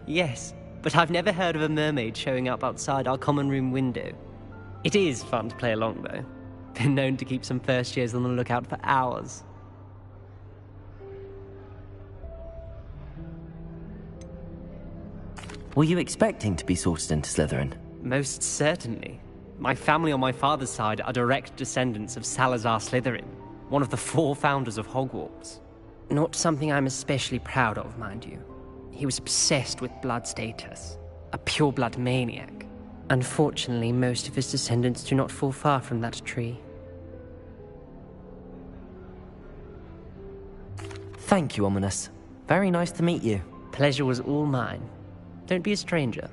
Speaker 18: Yes, but I've never heard of a mermaid showing up outside our common room window. It is fun to play along, though. Been known to keep some first years on the lookout for hours.
Speaker 1: Were you expecting to be sorted into Slytherin?
Speaker 18: Most certainly. My family on my father's side are direct descendants of Salazar Slytherin, one of the 4 founders of Hogwarts. Not something I'm especially proud of, mind you. He was obsessed with blood status, a pure-blood maniac. Unfortunately, most of his descendants do not fall far from that tree.
Speaker 1: Thank you, Ominous. Very nice to meet you.
Speaker 18: Pleasure was all mine. Don't be a stranger.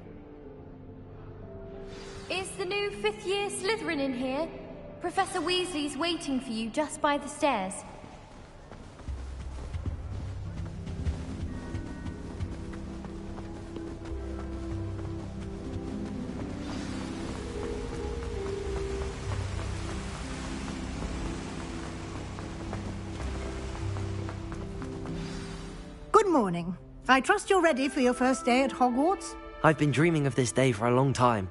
Speaker 19: Is the new fifth-year Slytherin in here? Professor Weasley's waiting for you just by the stairs.
Speaker 10: Good morning. I trust you're ready for your first day at Hogwarts?
Speaker 1: I've been dreaming of this day for a long time.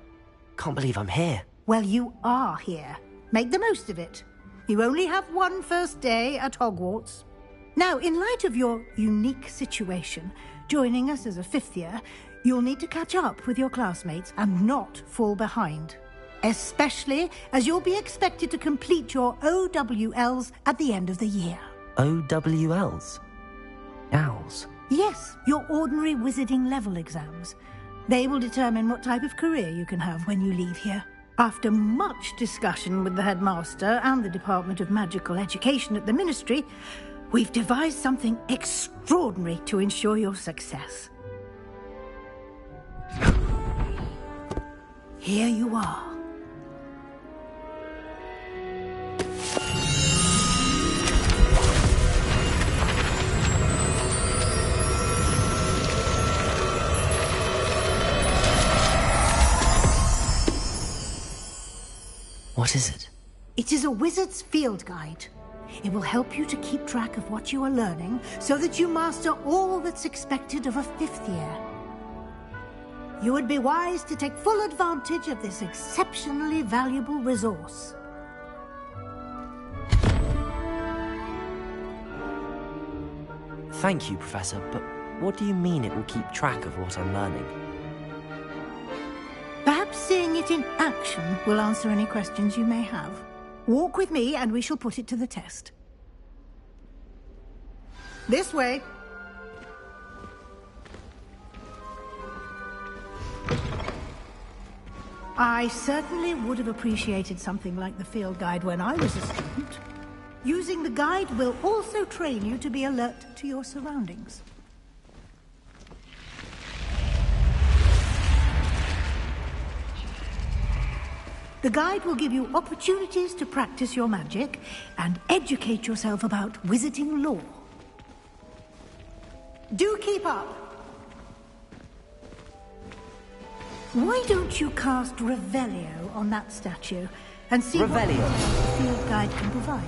Speaker 1: Can't believe I'm here.
Speaker 10: Well, you are here. Make the most of it. You only have one first day at Hogwarts. Now, in light of your unique situation, joining us as a fifth year, you'll need to catch up with your classmates and not fall behind. Especially as you'll be expected to complete your OWLs at the end of the year.
Speaker 1: OWLs? Owls?
Speaker 10: Yes, your ordinary wizarding level exams. They will determine what type of career you can have when you leave here. After much discussion with the headmaster and the Department of Magical Education at the Ministry, we've devised something extraordinary to ensure your success. Here you are.
Speaker 1: What is it?
Speaker 10: It is a wizard's field guide. It will help you to keep track of what you are learning so that you master all that's expected of a fifth year. You would be wise to take full advantage of this exceptionally valuable resource.
Speaker 1: Thank you, Professor, but what do you mean it will keep track of what I'm learning?
Speaker 10: Perhaps seeing it in action will answer any questions you may have. Walk with me and we shall put it to the test. This way. I certainly would have appreciated something like the field guide when I was a student. Using the guide will also train you to be alert to your surroundings. The guide will give you opportunities to practice your magic and educate yourself about wizarding lore. Do keep up! Why don't you cast Revelio on that statue and see what the field guide can provide?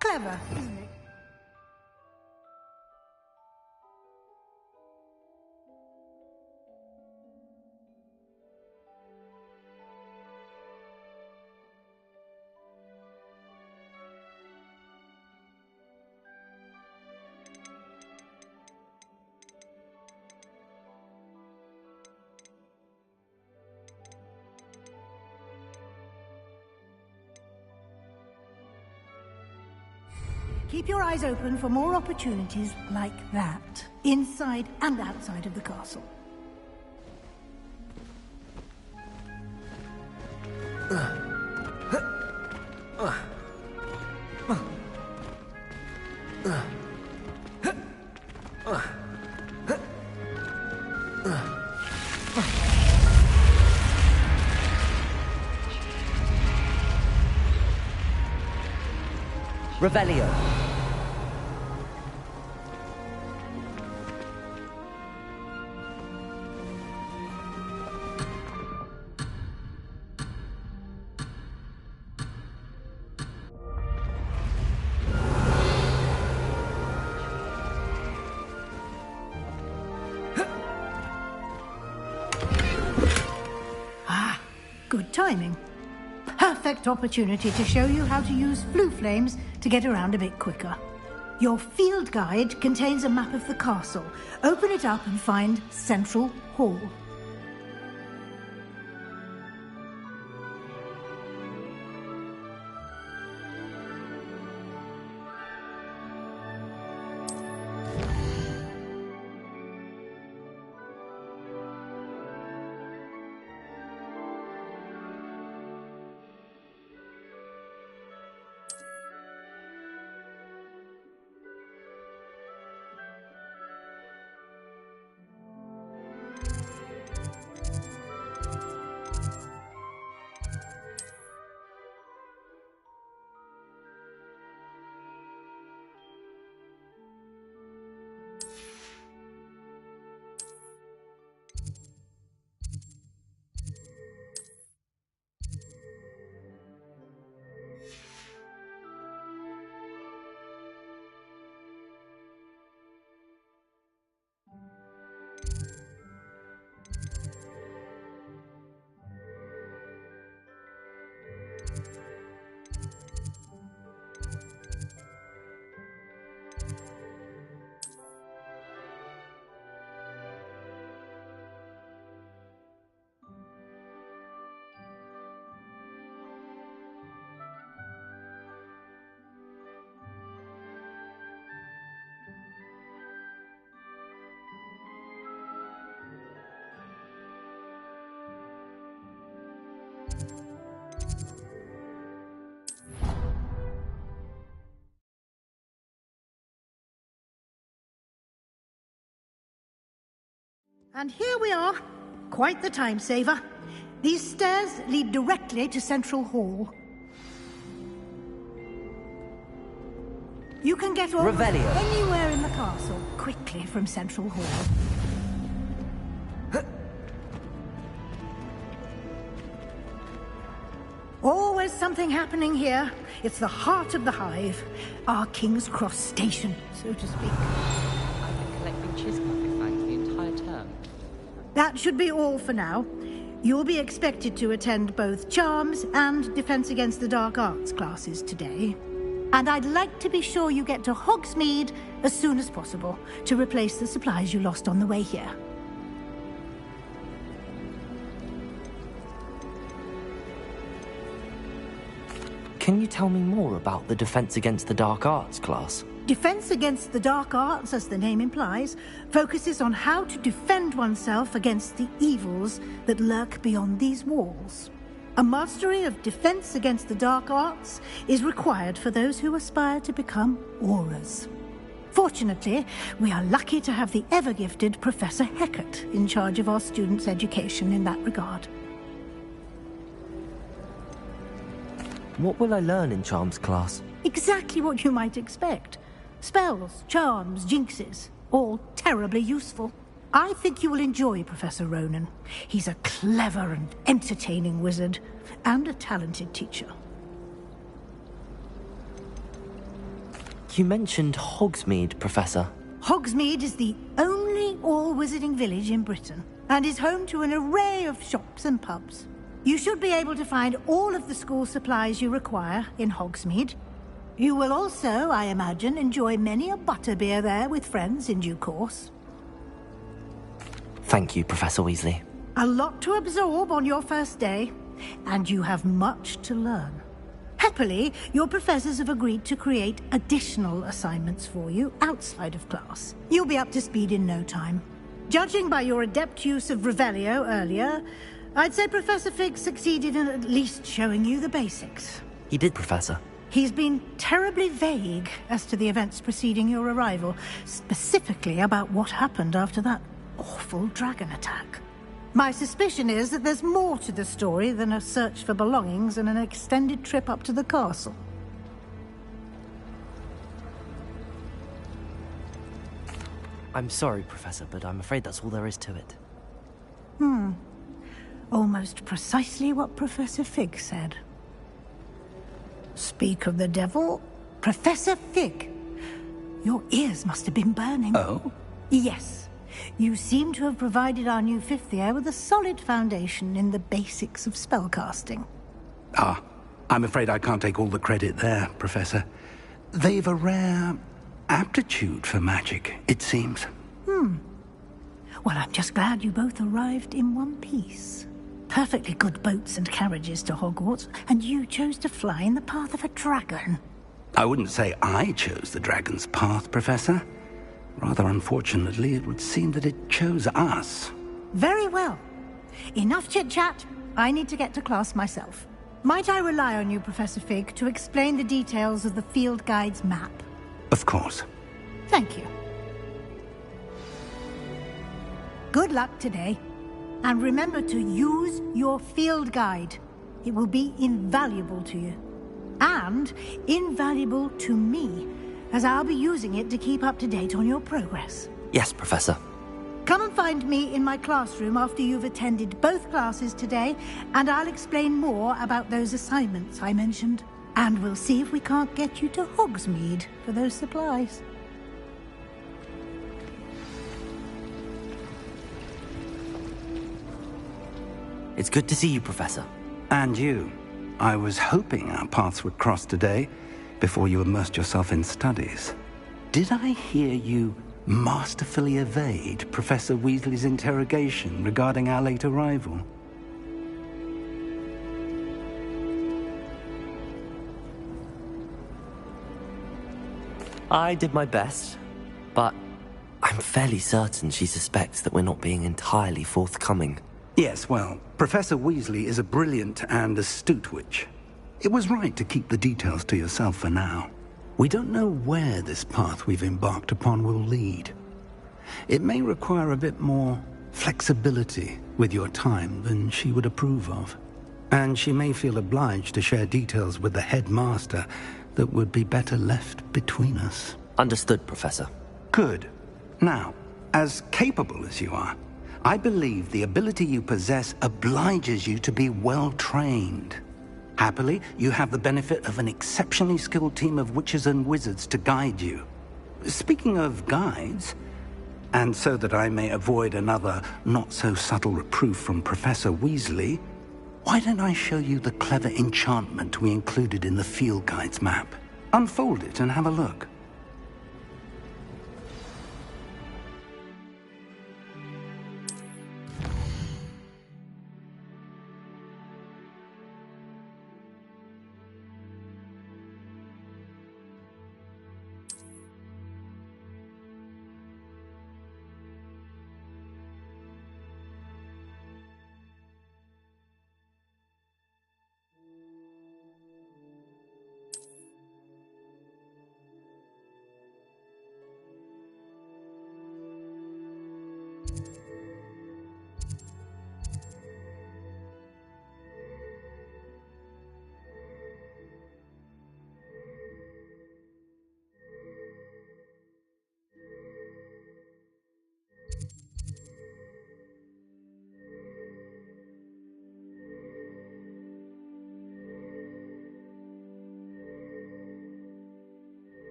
Speaker 10: Clever, isn't it? Keep your eyes open for more opportunities like that. inside and outside of the castle.
Speaker 1: Revelio.
Speaker 10: Ah, good timing. Perfect opportunity to show you how to use flue flames to get around a bit quicker. Your field guide contains a map of the castle. Open it up and find Central Hall. And here we are. Quite the time saver. These stairs lead directly to Central Hall. You can get almost
Speaker 1: Revelio.
Speaker 10: anywhere in the castle quickly from Central Hall. Always something happening here. It's the heart of the hive. Our King's Cross station, so to speak.
Speaker 12: I've been collecting chismoppy fangs the entire term.
Speaker 10: That should be all for now. You'll be expected to attend both Charms and Defense Against the Dark Arts classes today. And I'd like to be sure you get to Hogsmeade as soon as possible to replace the supplies you lost on the way here.
Speaker 1: Can you tell me more about the Defense Against the Dark Arts class?
Speaker 10: Defense Against the Dark Arts, as the name implies, focuses on how to defend oneself against the evils that lurk beyond these walls. A mastery of Defense Against the Dark Arts is required for those who aspire to become Aurors. Fortunately, we are lucky to have the ever-gifted Professor Hecat in charge of our students' education in that regard.
Speaker 1: What will I learn in Charms class?
Speaker 10: Exactly what you might expect. Spells, charms, jinxes, all terribly useful. I think you will enjoy Professor Ronan. He's a clever and entertaining wizard, and a talented teacher.
Speaker 1: You mentioned Hogsmeade, Professor.
Speaker 10: Hogsmeade is the only all-wizarding village in Britain, and is home to an array of shops and pubs. You should be able to find all of the school supplies you require in Hogsmeade. You will also, I imagine, enjoy many a butterbeer there with friends in due course.
Speaker 1: Thank you, Professor Weasley.
Speaker 10: A lot to absorb on your first day, and you have much to learn. Heck, Happily, your professors have agreed to create additional assignments for you outside of class. You'll be up to speed in no time. Judging by your adept use of Revelio earlier, I'd say Professor Fig succeeded in at least showing you the basics.
Speaker 1: He did, Professor.
Speaker 10: He's been terribly vague as to the events preceding your arrival, specifically about what happened after that awful dragon attack. My suspicion is that there's more to the story than a search for belongings and an extended trip up to the castle.
Speaker 1: I'm sorry, Professor, but I'm afraid that's all there is to it.
Speaker 10: Almost precisely what Professor Fig said. Speak of the devil, Professor Fig. Your ears must have been burning.
Speaker 3: Oh?
Speaker 10: Yes. You seem to have provided our new fifth year with a solid foundation in the basics of spellcasting.
Speaker 3: Ah, I'm afraid I can't take all the credit there, Professor. They've a rare aptitude for magic, it seems.
Speaker 10: Well, I'm just glad you both arrived in one piece. Perfectly good boats and carriages to Hogwarts, and you chose to fly in the path of a dragon.
Speaker 3: I wouldn't say I chose the dragon's path, Professor. Rather unfortunately, it would seem that it chose us.
Speaker 10: Very well. Enough chit-chat. I need to get to class myself. Might I rely on you, Professor Fig, to explain the details of the field guide's map?
Speaker 3: Of course.
Speaker 10: Thank you. Good luck today. And remember to use your field guide. It will be invaluable to you. And invaluable to me, as I'll be using it to keep up to date on your progress.
Speaker 1: Yes, Professor.
Speaker 10: Come and find me in my classroom after you've attended both classes today, and I'll explain more about those assignments I mentioned. And we'll see if we can't get you to Hogsmeade for those supplies.
Speaker 1: It's good to see you, Professor.
Speaker 3: And you. I was hoping our paths would cross today, before you immersed yourself in studies. Did I hear you masterfully evade Professor Weasley's interrogation regarding our late arrival?
Speaker 1: I did my best, but I'm fairly certain she suspects that we're not being entirely forthcoming.
Speaker 3: Yes, well, Professor Weasley is a brilliant and astute witch. It was right to keep the details to yourself for now. We don't know where this path we've embarked upon will lead. It may require a bit more flexibility with your time than she would approve of. And she may feel obliged to share details with the headmaster that would be better left between us.
Speaker 1: Understood, Professor.
Speaker 3: Good. Now, as capable as you are, I believe the ability you possess obliges you to be well-trained. Happily, you have the benefit of an exceptionally skilled team of witches and wizards to guide you. Speaking of guides, and so that I may avoid another not-so-subtle reproof from Professor Weasley, why don't I show you the clever enchantment we included in the field guide's map? Unfold it and have a look.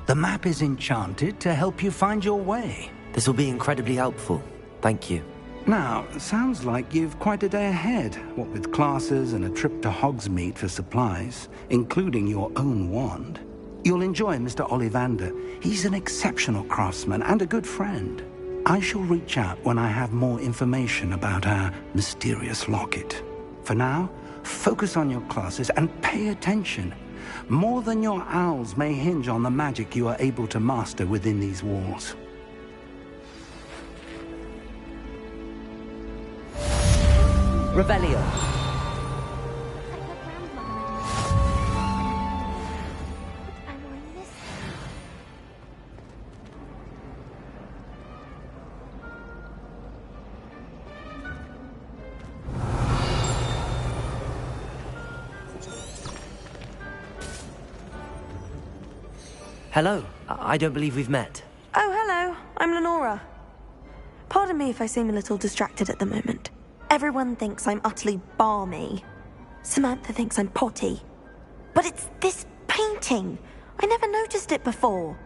Speaker 3: The map is enchanted to help you find your way.
Speaker 1: This will be incredibly helpful. Thank you.
Speaker 3: Now, sounds like you've quite a day ahead, what with classes and a trip to Hogsmeade for supplies, including your own wand. You'll enjoy Mr. Ollivander. He's an exceptional craftsman and a good friend. I shall reach out when I have more information about our mysterious locket. For now, focus on your classes and pay attention. More than your owls may hinge on the magic you are able to master within these walls.
Speaker 1: Revelio. Hello. I don't believe we've met.
Speaker 2: Oh, hello. I'm Lenora. Pardon me if I seem a little distracted at the moment. Everyone thinks I'm utterly balmy. Samantha thinks I'm potty. But it's this painting. I never noticed it before.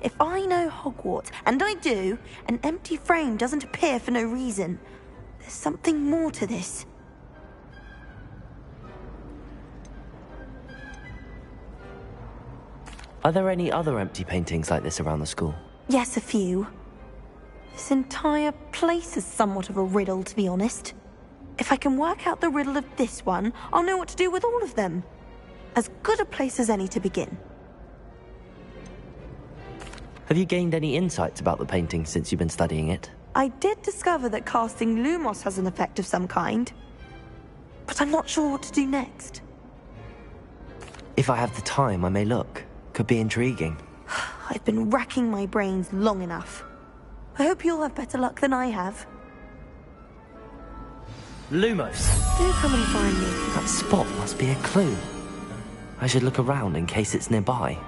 Speaker 2: If I know Hogwarts, and I do, an empty frame doesn't appear for no reason. There's something more to this.
Speaker 1: Are there any other empty paintings like this around the school?
Speaker 2: Yes, a few. This entire place is somewhat of a riddle, to be honest. If I can work out the riddle of this one, I'll know what to do with all of them. As good a place as any to begin.
Speaker 1: Have you gained any insights about the painting since you've been studying it?
Speaker 2: I did discover that casting Lumos has an effect of some kind. But I'm not sure what to do next.
Speaker 1: If I have the time, I may look. Could be intriguing.
Speaker 2: I've been racking my brains long enough. I hope you'll have better luck than I have.
Speaker 1: Lumos!
Speaker 2: Do come and find me.
Speaker 1: That spot must be a clue. I should look around in case it's nearby.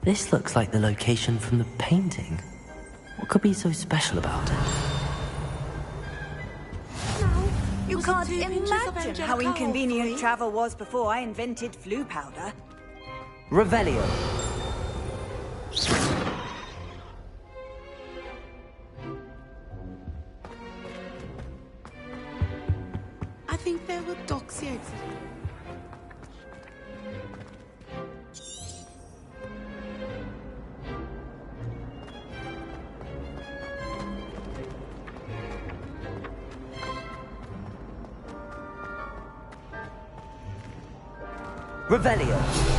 Speaker 1: This looks like the location from the painting. What could be so special about it?
Speaker 20: You can't imagine how inconvenient travel was before I invented flu powder.
Speaker 1: Revelio.
Speaker 17: I think there were dogs here.
Speaker 1: Revelio.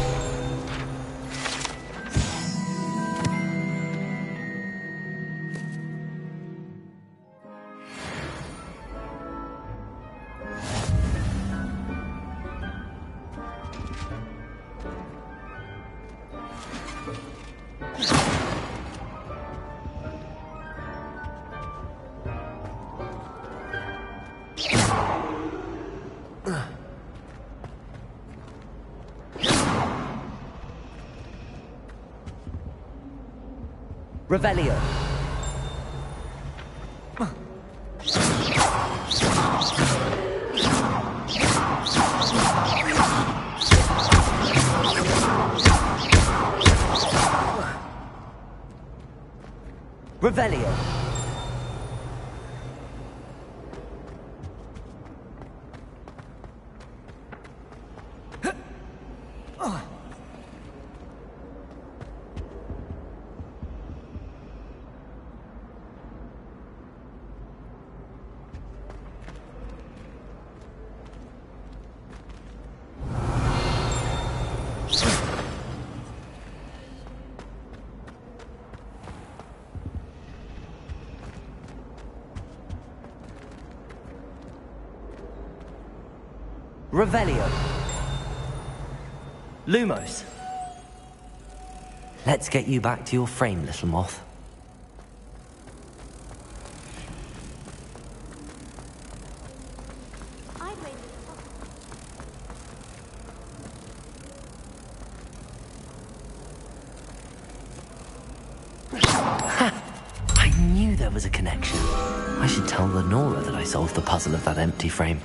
Speaker 1: Revelio. Revelio. Revelio. Lumos. Let's get you back to your frame, little moth. I knew there was a connection. I should tell Lenora that I solved the puzzle of that empty frame.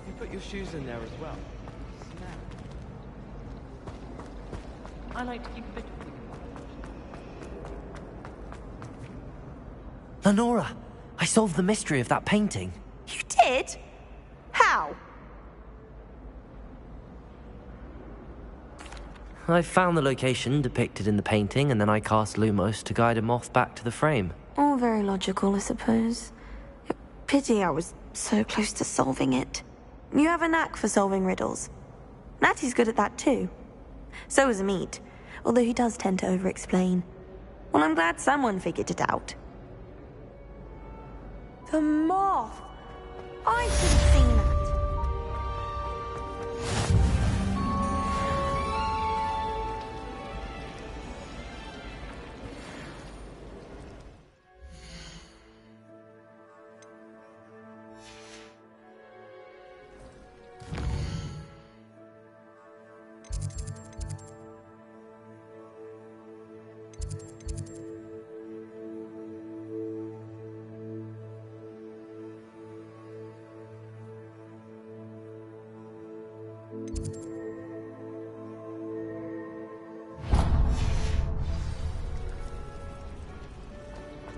Speaker 14: If you put your shoes in there as well.
Speaker 12: I like to keep a bit of thing.
Speaker 1: Lenora, I solved the mystery of that painting.
Speaker 2: You did? How?
Speaker 1: I found the location depicted in the painting, and then I cast Lumos to guide a moth back to the frame.
Speaker 2: All very logical, I suppose. Pity I was so close to solving it. You have a knack for solving riddles. Natty's good at that too. So is Amit, although he does tend to over-explain. Well, I'm glad someone figured it out. The moth! I should have seen that.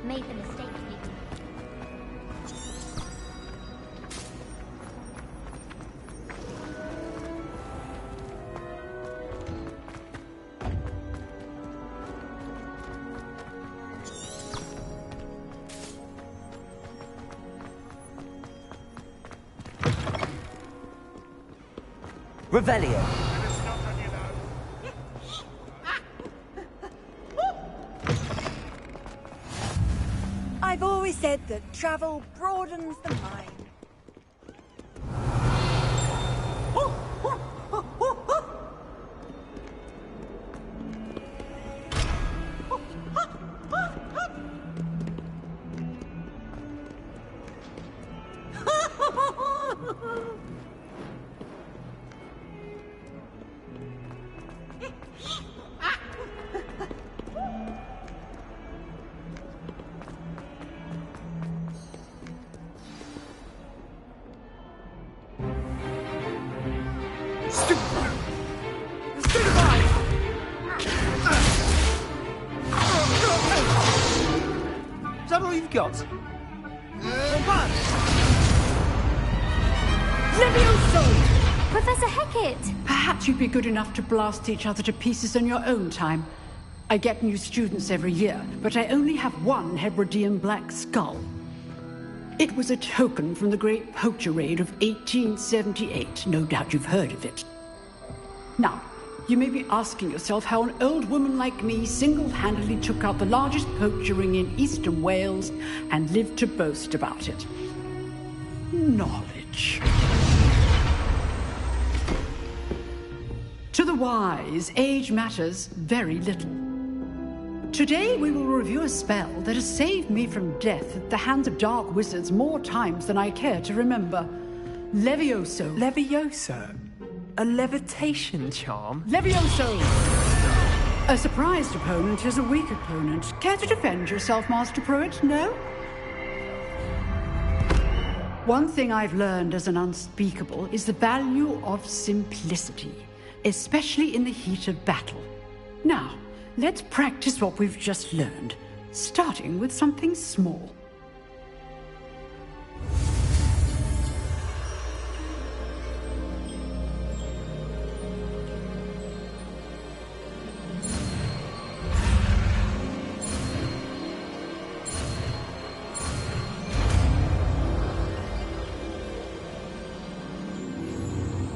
Speaker 13: Made the mistake maybe.
Speaker 1: Revelio.
Speaker 20: I've always said that travel broadens the mind.
Speaker 14: Is that all you've got?
Speaker 19: Levioso! Professor Hecat!
Speaker 21: Perhaps you'd be good enough to blast each other to pieces in your own time. I get new students every year, but I only have one Hebridean black skull. It was a token from the Great Poacher Raid of 1878. No doubt you've heard of it. Now, you may be asking yourself how an old woman like me single-handedly took out the largest poacher ring in eastern Wales and lived to boast about it. Knowledge. To the wise, age matters very little. Today we will review a spell that has saved me from death at the hands of dark wizards more times than I care to remember. Levioso.
Speaker 22: Levioso? A levitation charm?
Speaker 21: Levioso! A surprised opponent is a weak opponent. Care to defend yourself, Master Pruitt? No? One thing I've learned as an unspeakable is the value of simplicity, especially in the heat of battle. Now, let's practice what we've just learned, starting with something small.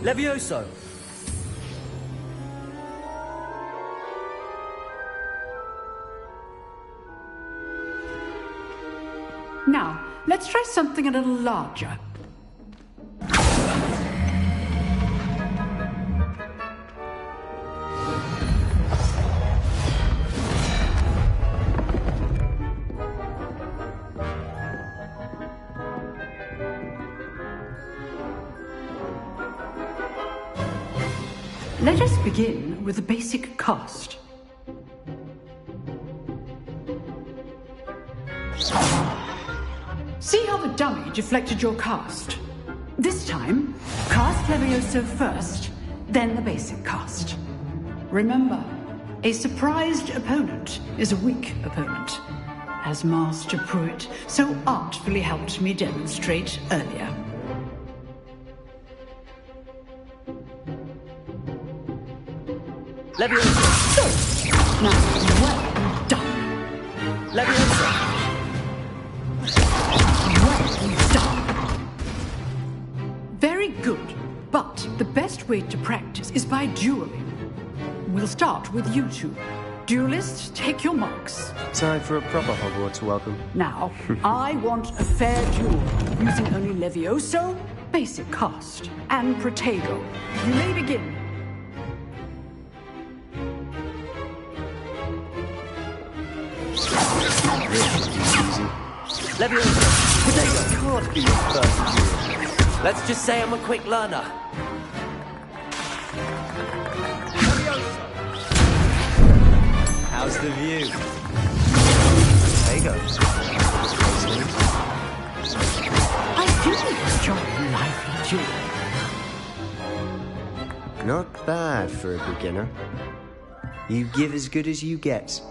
Speaker 1: Levioso!
Speaker 21: Now, let's try something a little larger. Let us begin with the basic cast. See how the dummy deflected your cast? This time, cast Levioso first, then the basic cast. Remember, a surprised opponent is a weak opponent, as Master Pruitt so artfully helped me demonstrate earlier.
Speaker 12: Leviosa!
Speaker 21: Now, well done.
Speaker 12: Leviosa!
Speaker 21: Well done. Very good, but the best way to practice is by dueling. We'll start with you two. Duelists, take your marks.
Speaker 15: Time for a proper Hogwarts welcome.
Speaker 21: Now, I want a fair duel, using only Levioso, basic cast, and Protego. You may begin.
Speaker 1: Leviosa! Protego can't be your first duel. Let's just say I'm a quick learner.
Speaker 15: How's the view? Protego.
Speaker 21: I do enjoy lively dueling.
Speaker 15: Not bad for a beginner. You give as good as you get.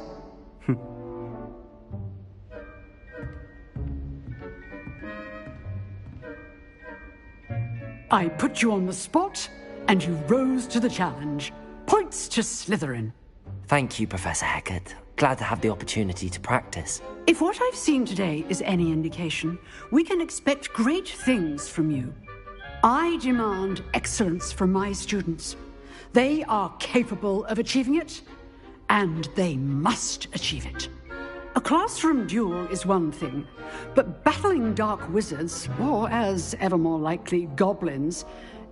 Speaker 21: I put you on the spot, and you rose to the challenge. Points to Slytherin.
Speaker 1: Thank you, Professor Hecat. Glad to have the opportunity to practice.
Speaker 21: If what I've seen today is any indication, we can expect great things from you. I demand excellence from my students. They are capable of achieving it, and they must achieve it. A classroom duel is one thing, but battling dark wizards, or as ever more likely, goblins,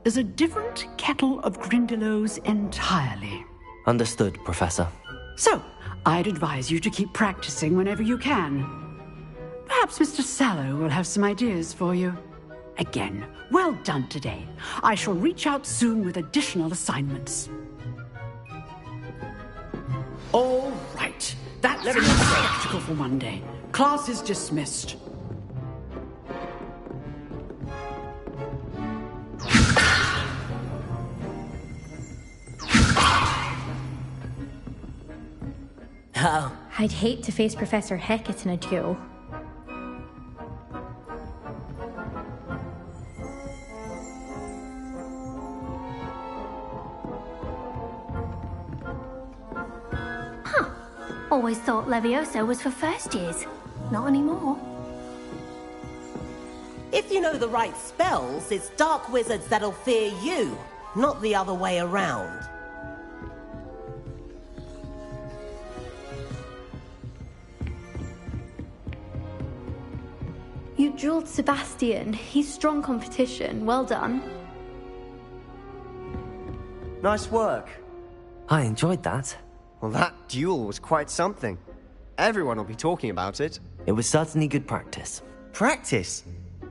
Speaker 21: is a different kettle of Grindylows entirely.
Speaker 1: Understood, Professor.
Speaker 21: So, I'd advise you to keep practicing whenever you can. Perhaps Mr. Sallow will have some ideas for you. Again, well done today. I shall reach out soon with additional assignments. All right. That's enough spectacle for one day. Class is dismissed.
Speaker 1: Oh.
Speaker 16: I'd hate to face Professor Hecat in a duel.
Speaker 13: Always thought Levioso was for first years. Not anymore.
Speaker 4: If you know the right spells, it's dark wizards that'll fear you, not the other way around.
Speaker 16: You dueled Sebastian. He's strong competition. Well done.
Speaker 15: Nice work.
Speaker 1: I enjoyed that.
Speaker 15: Well, that duel was quite something. Everyone will be talking about it.
Speaker 1: It was certainly good practice.
Speaker 15: Practice?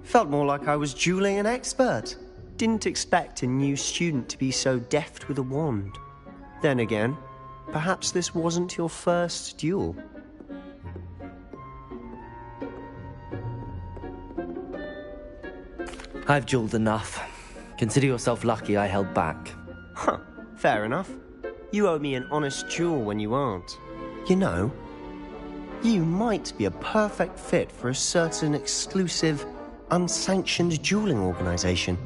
Speaker 15: Felt more like I was dueling an expert. Didn't expect a new student to be so deft with a wand. Then again, perhaps this wasn't your first duel.
Speaker 1: I've dueled enough. Consider yourself lucky I held back.
Speaker 15: Huh, fair enough. You owe me an honest duel when you aren't. You know, you might be a perfect fit for a certain exclusive, unsanctioned dueling organization.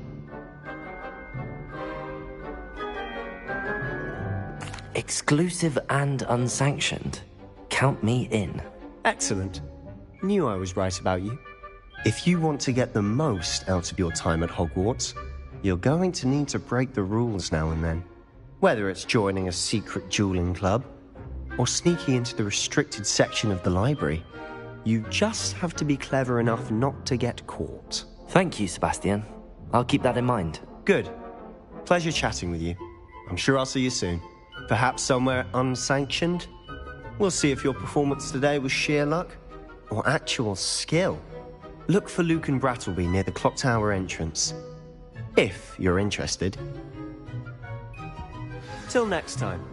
Speaker 1: Exclusive and unsanctioned? Count me in.
Speaker 15: Excellent. Knew I was right about you. If you want to get the most out of your time at Hogwarts, you're going to need to break the rules now and then. Whether it's joining a secret dueling club, or sneaking into the restricted section of the library. You just have to be clever enough not to get caught.
Speaker 1: Thank you, Sebastian. I'll keep that in mind.
Speaker 15: Good. Pleasure chatting with you. I'm sure I'll see you soon. Perhaps somewhere unsanctioned? We'll see if your performance today was sheer luck or actual skill. Look for Luke and Brattleby near the clock tower entrance. If you're interested. Till next time.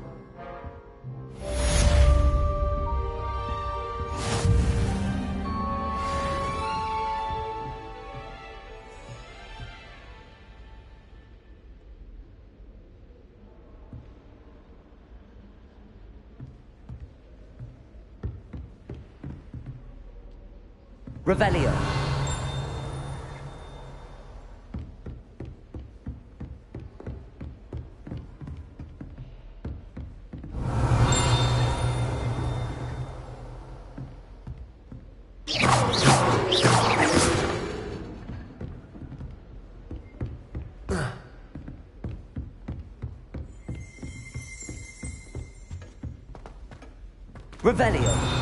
Speaker 1: Revelio. Revelio.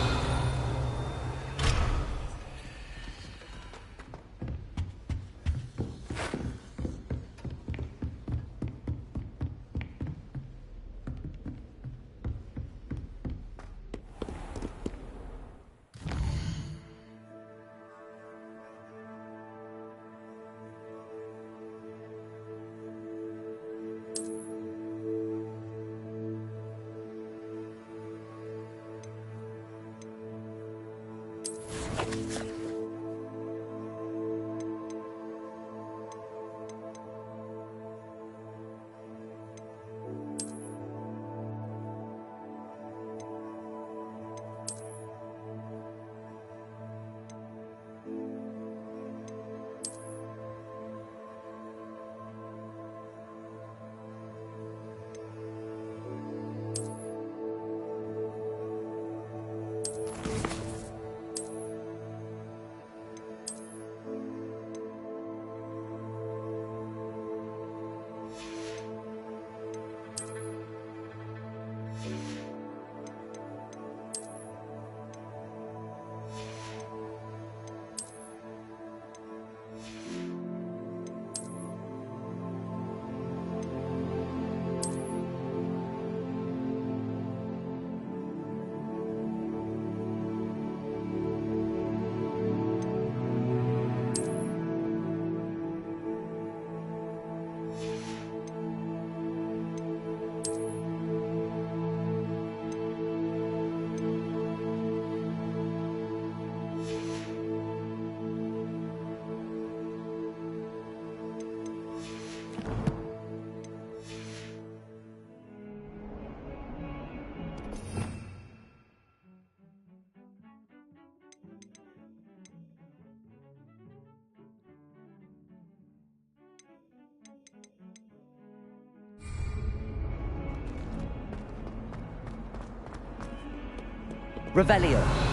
Speaker 1: Revelio.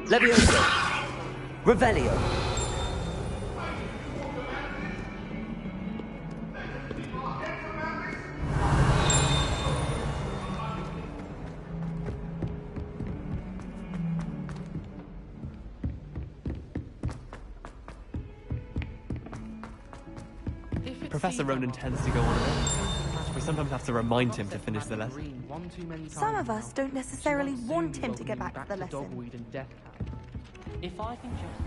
Speaker 1: Levioso. Revelio.
Speaker 22: Professor Ronan tends to go on a bit. We sometimes have to remind him to finish the lesson.
Speaker 2: Some of us don't necessarily want him to get back to the lesson.
Speaker 12: If I can just...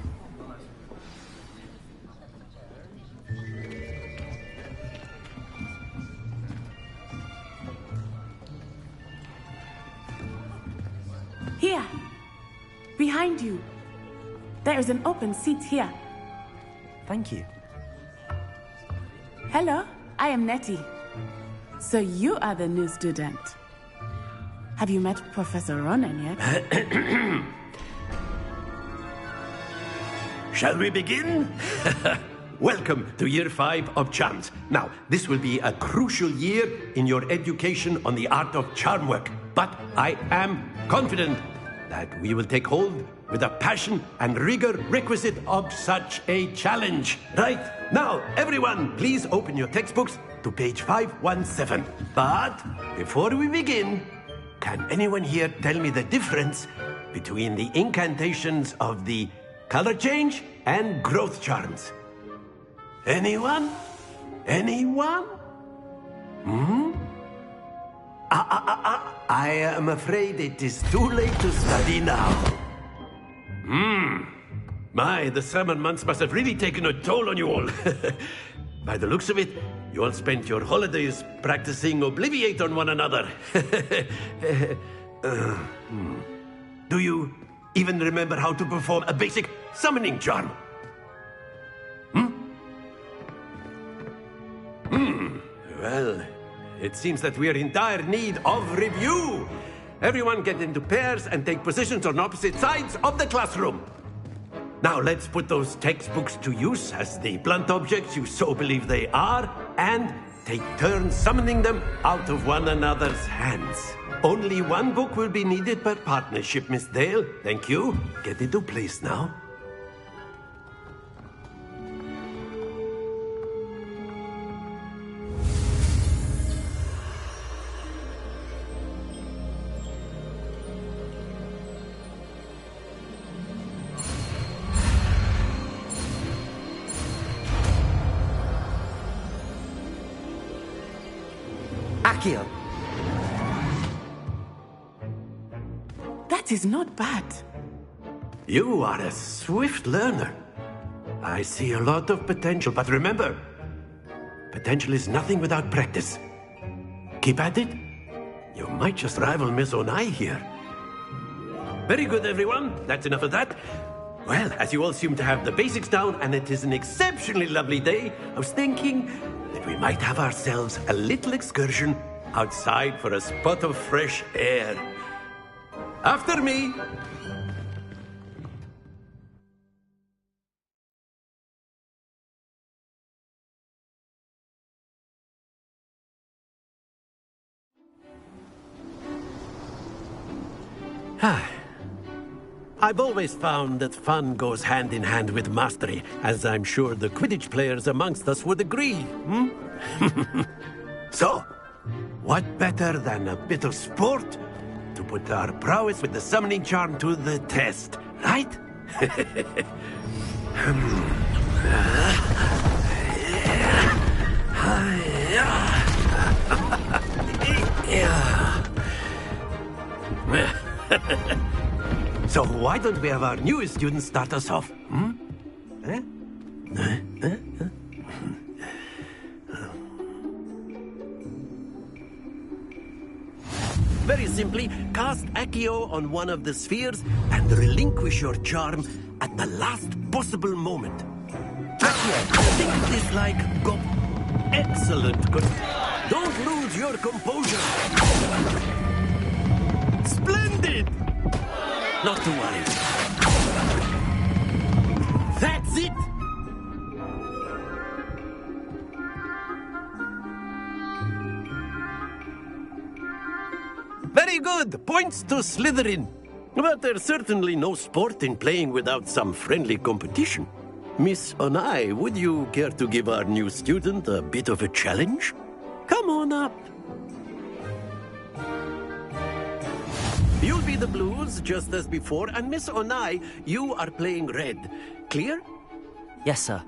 Speaker 17: Here! Behind you! There is an open seat here.
Speaker 1: Thank you.
Speaker 17: Hello, I am Nettie. So you are the new student. Have you met Professor Ronan yet?
Speaker 6: Shall we begin? Welcome to Year 5 of Charms. Now, this will be a crucial year in your education on the art of charm work. But I am confident that we will take hold with the passion and rigor requisite of such a challenge. Right, now, everyone, please open your textbooks to page 517. But before we begin, can anyone here tell me the difference between the incantations of the color change and growth charms? Anyone? Anyone? I am afraid it is too late to study now. My, the summer months must have really taken a toll on you all. By the looks of it, you all spent your holidays practicing Obliviate on one another. Do you even remember how to perform a basic summoning charm? Well, it seems that we are in dire need of review. Everyone get into pairs and take positions on opposite sides of the classroom. Now let's put those textbooks to use as the blunt objects you so believe they are, and take turns summoning them out of one another's hands. Only one book will be needed per partnership, Miss Dale. Thank you. Get into place now.
Speaker 1: Accio.
Speaker 17: That is not bad.
Speaker 6: You are a swift learner. I see a lot of potential, but remember, potential is nothing without practice. Keep at it. You might just rival Miss Onai here. Very good, everyone. That's enough of that. Well, as you all seem to have the basics down, and it is an exceptionally lovely day, I was thinking that we might have ourselves a little excursion outside for a spot of fresh air. After me. I've always found that fun goes hand in hand with mastery, as I'm sure the Quidditch players amongst us would agree. So, what better than a bit of sport to put our prowess with the summoning charm to the test, right? So why don't we have our newest student start us off? Very simply, cast Accio on one of the spheres and relinquish your charm at the last possible moment. Accio, think this like go. Excellent. Good. Don't lose your composure. Splendid! Not to worry. That's it! Very good! Points to Slytherin. But there's certainly no sport in playing without some friendly competition. Miss Onai, would you care to give our new student a bit of a challenge? Come on up. You'll be the blues, just as before, and Miss Onai, you are playing red. Clear?
Speaker 1: Yes, sir.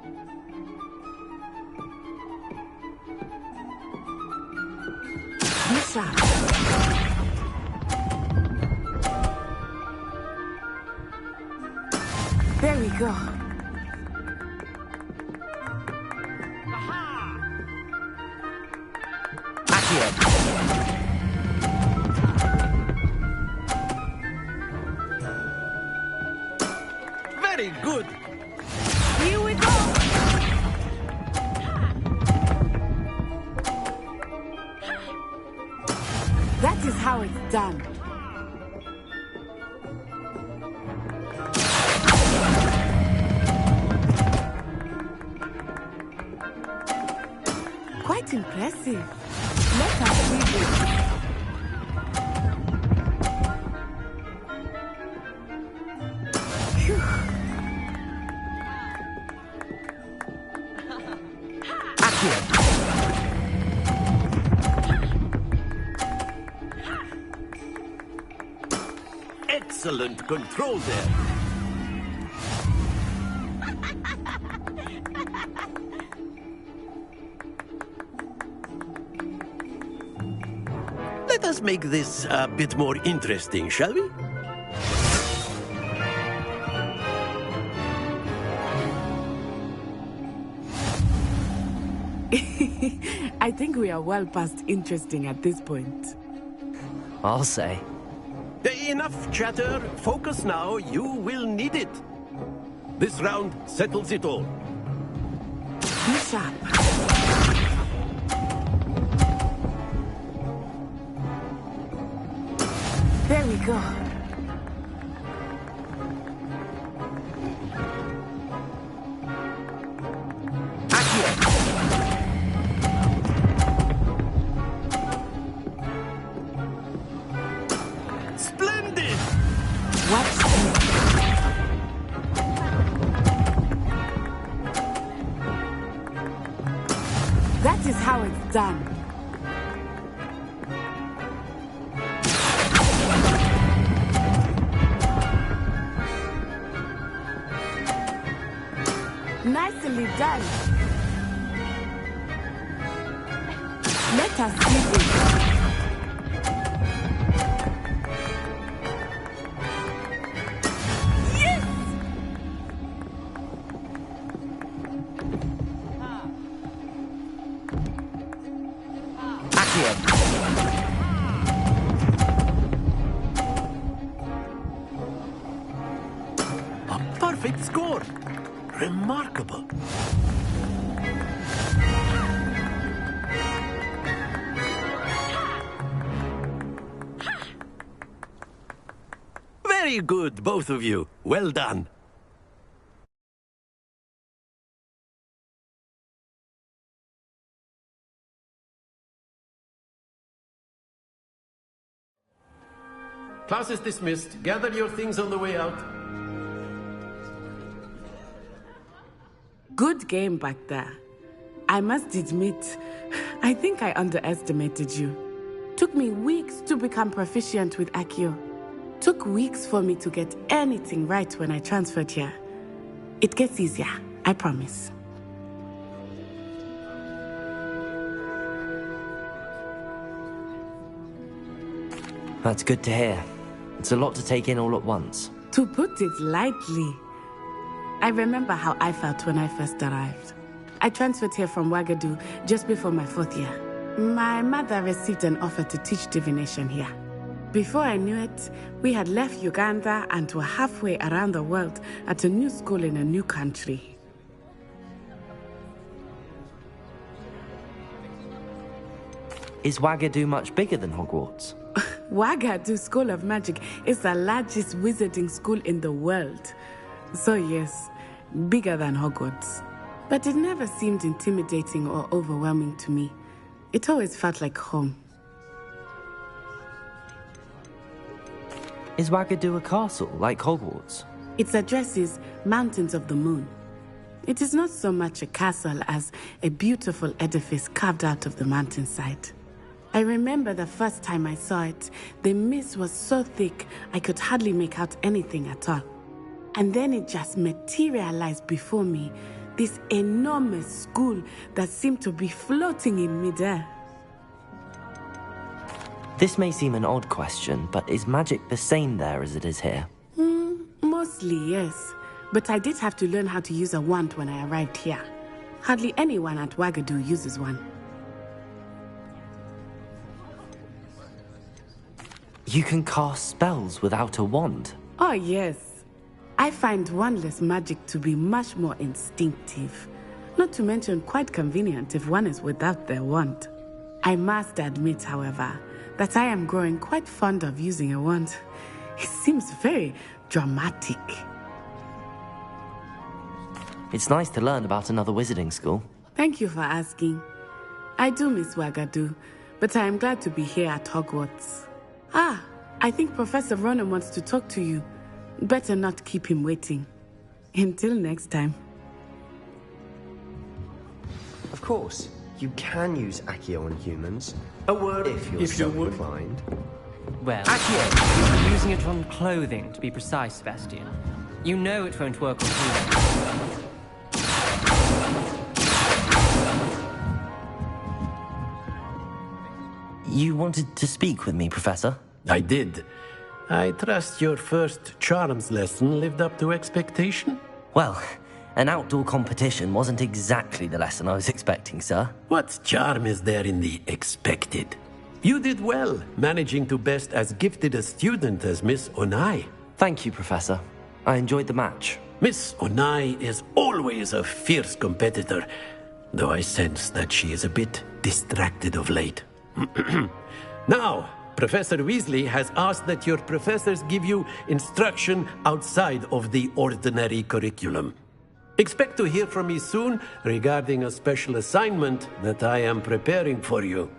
Speaker 17: Yes, sir. There we go.
Speaker 6: Very good.
Speaker 17: Here we go. That is how it's done. Quite impressive. Let us see this. Phew.
Speaker 6: Excellent control there. Let us make this a bit more interesting, shall we?
Speaker 17: I think we are well past interesting at this point.
Speaker 1: I'll say.
Speaker 6: Enough chatter. Focus now. You will need it. This round settles it all.
Speaker 17: Be sharp. There we go.
Speaker 6: Splendid!
Speaker 17: Watch this. That is how it's done. Nicely done. Let us see this.
Speaker 6: A perfect score. Remarkable. Very good, both of you. Well done. Class is dismissed. Gather your things on the way out.
Speaker 17: Good game back there. I must admit, I think I underestimated you. Took me weeks to become proficient with Accio. Took weeks for me to get anything right when I transferred here. It gets easier, I promise.
Speaker 1: That's good to hear. It's a lot to take in all at once.
Speaker 17: To put it lightly, I remember how I felt when I first arrived. I transferred here from Ouagadougou just before my 4th year. My mother received an offer to teach divination here. Before I knew it, we had left Uganda and were halfway around the world at a new school in a new country.
Speaker 1: Is Ouagadougou much bigger than Hogwarts?
Speaker 17: Ouagadougou School of Magic is the largest wizarding school in the world. So yes, bigger than Hogwarts. But it never seemed intimidating or overwhelming to me. It always felt like home.
Speaker 1: Is Ouagadougou a castle, like Hogwarts?
Speaker 17: Its address is Mountains of the Moon. It is not so much a castle as a beautiful edifice carved out of the mountainside. I remember the first time I saw it, the mist was so thick I could hardly make out anything at all. And then it just materialized before me, this enormous school that seemed to be floating in midair.
Speaker 1: This may seem an odd question, but is magic the same there as it is here?
Speaker 17: Mostly, yes. But I did have to learn how to use a wand when I arrived here. Hardly anyone at Ouagadougou uses one.
Speaker 1: You can cast spells without a wand?
Speaker 17: Oh, yes. I find wandless magic to be much more instinctive. Not to mention quite convenient if one is without their wand. I must admit, however, that I am growing quite fond of using a wand. It seems very dramatic.
Speaker 1: It's nice to learn about another wizarding school.
Speaker 17: Thank you for asking. I do miss Wagadu, but I am glad to be here at Hogwarts. I think Professor Ronan wants to talk to you. Better not keep him waiting. Until next time.
Speaker 15: Of course, you can use Accio on humans. A word if you're so inclined.
Speaker 18: Well, you're using it on clothing, to be precise, Sebastian. You know it won't work on humans.
Speaker 1: You wanted to speak with me, Professor?
Speaker 6: I did. I trust your first charms lesson lived up to expectation?
Speaker 1: Well, an outdoor competition wasn't exactly the lesson I was expecting, sir.
Speaker 6: What charm is there in the expected? You did well, managing to best as gifted a student as Miss Onai.
Speaker 1: Thank you, Professor. I enjoyed the match.
Speaker 6: Miss Onai is always a fierce competitor, though I sense that she is a bit distracted of late. Now, Professor Weasley has asked that your professors give you instruction outside of the ordinary curriculum. Expect to hear from me soon regarding a special assignment that I am preparing for you.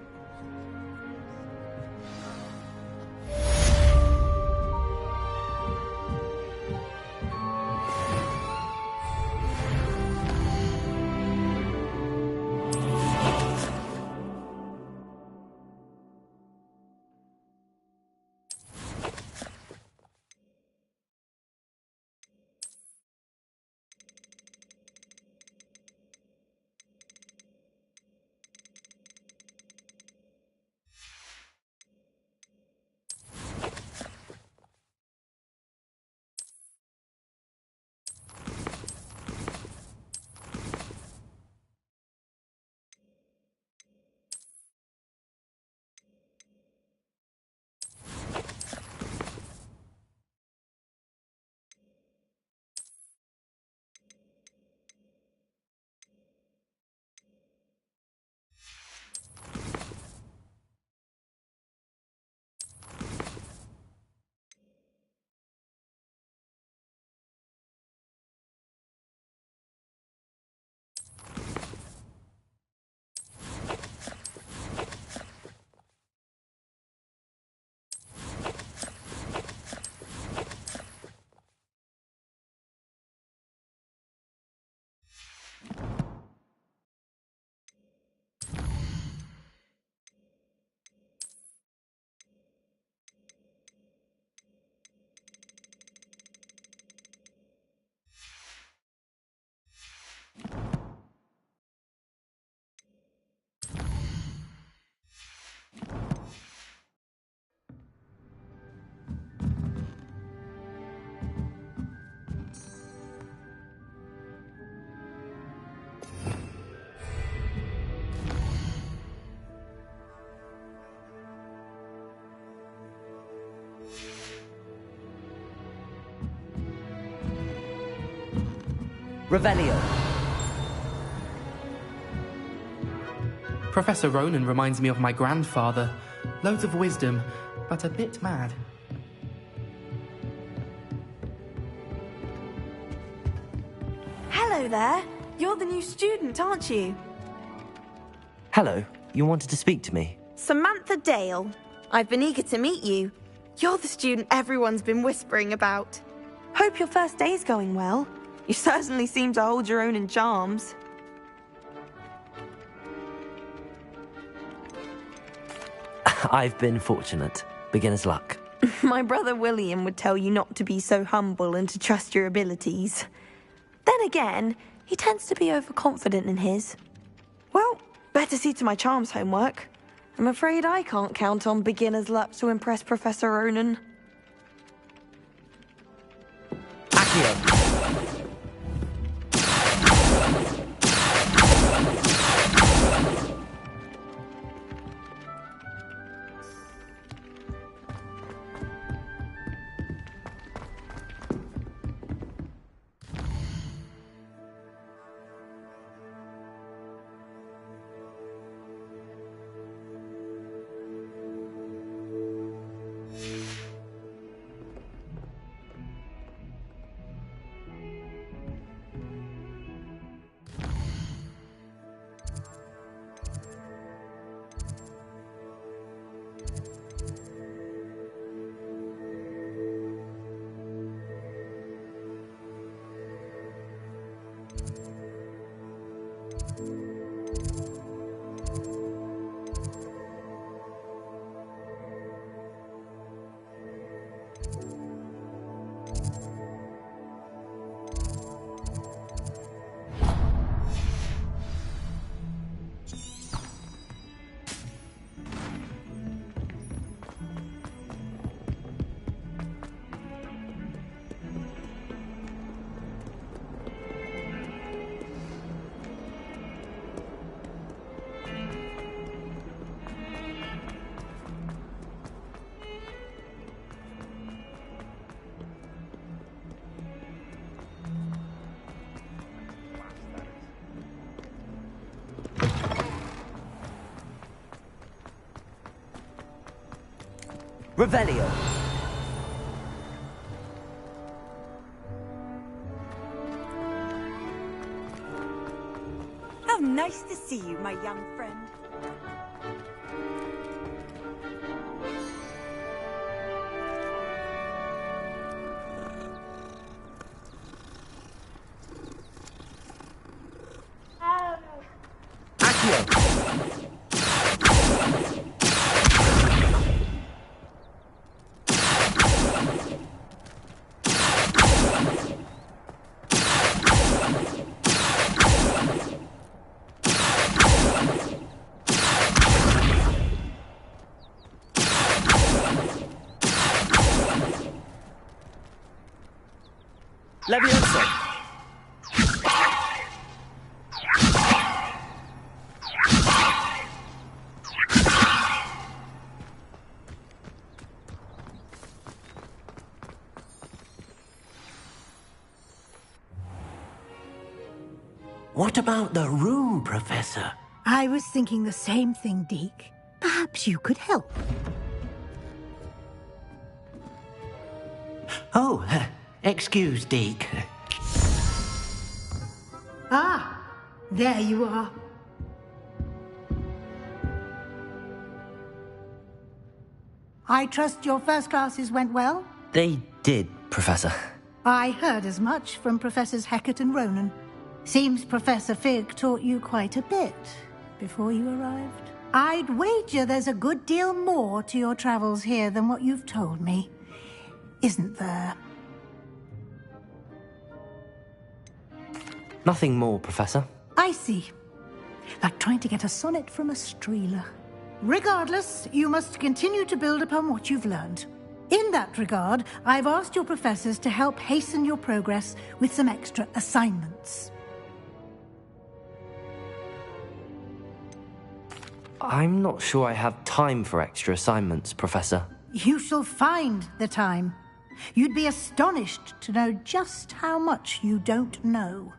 Speaker 1: Revelio.
Speaker 7: Professor Ronan reminds me of my grandfather. Loads of wisdom, but a bit mad.
Speaker 2: Hello there. You're the new student, aren't you?
Speaker 1: Hello. You wanted to speak to me?
Speaker 2: Samantha Dale. I've been eager to meet you. You're the student everyone's been whispering about. Hope your first day's going well. You certainly seem to hold your own in charms.
Speaker 1: I've been fortunate. Beginner's luck.
Speaker 2: My brother William would tell you not to be so humble and to trust your abilities. Then again, he tends to be overconfident in his. Well, better see to my charms homework. I'm afraid I can't count on beginner's luck to impress Professor Ronan.
Speaker 1: Accio. Revelio.
Speaker 20: How nice to see you, my young friend.
Speaker 1: Levioso.
Speaker 6: What about the room, Professor?
Speaker 10: I was thinking the same thing, Deke. Perhaps you could help.
Speaker 6: Oh, excuse, Deke.
Speaker 10: Ah, there you are. I trust your first classes went well?
Speaker 1: They did, Professor.
Speaker 10: I heard as much from Professors Hecat and Ronan. Seems Professor Fig taught you quite a bit before you arrived. I'd wager there's a good deal more to your travels here than what you've told me. Isn't there?
Speaker 1: Nothing more, Professor.
Speaker 10: I see. Like trying to get a sonnet from a streeler. Regardless, you must continue to build upon what you've learned. In that regard, I've asked your professors to help hasten your progress with some extra assignments.
Speaker 1: I'm not sure I have time for extra assignments, Professor.
Speaker 10: You shall find the time. You'd be astonished to know just how much you don't know.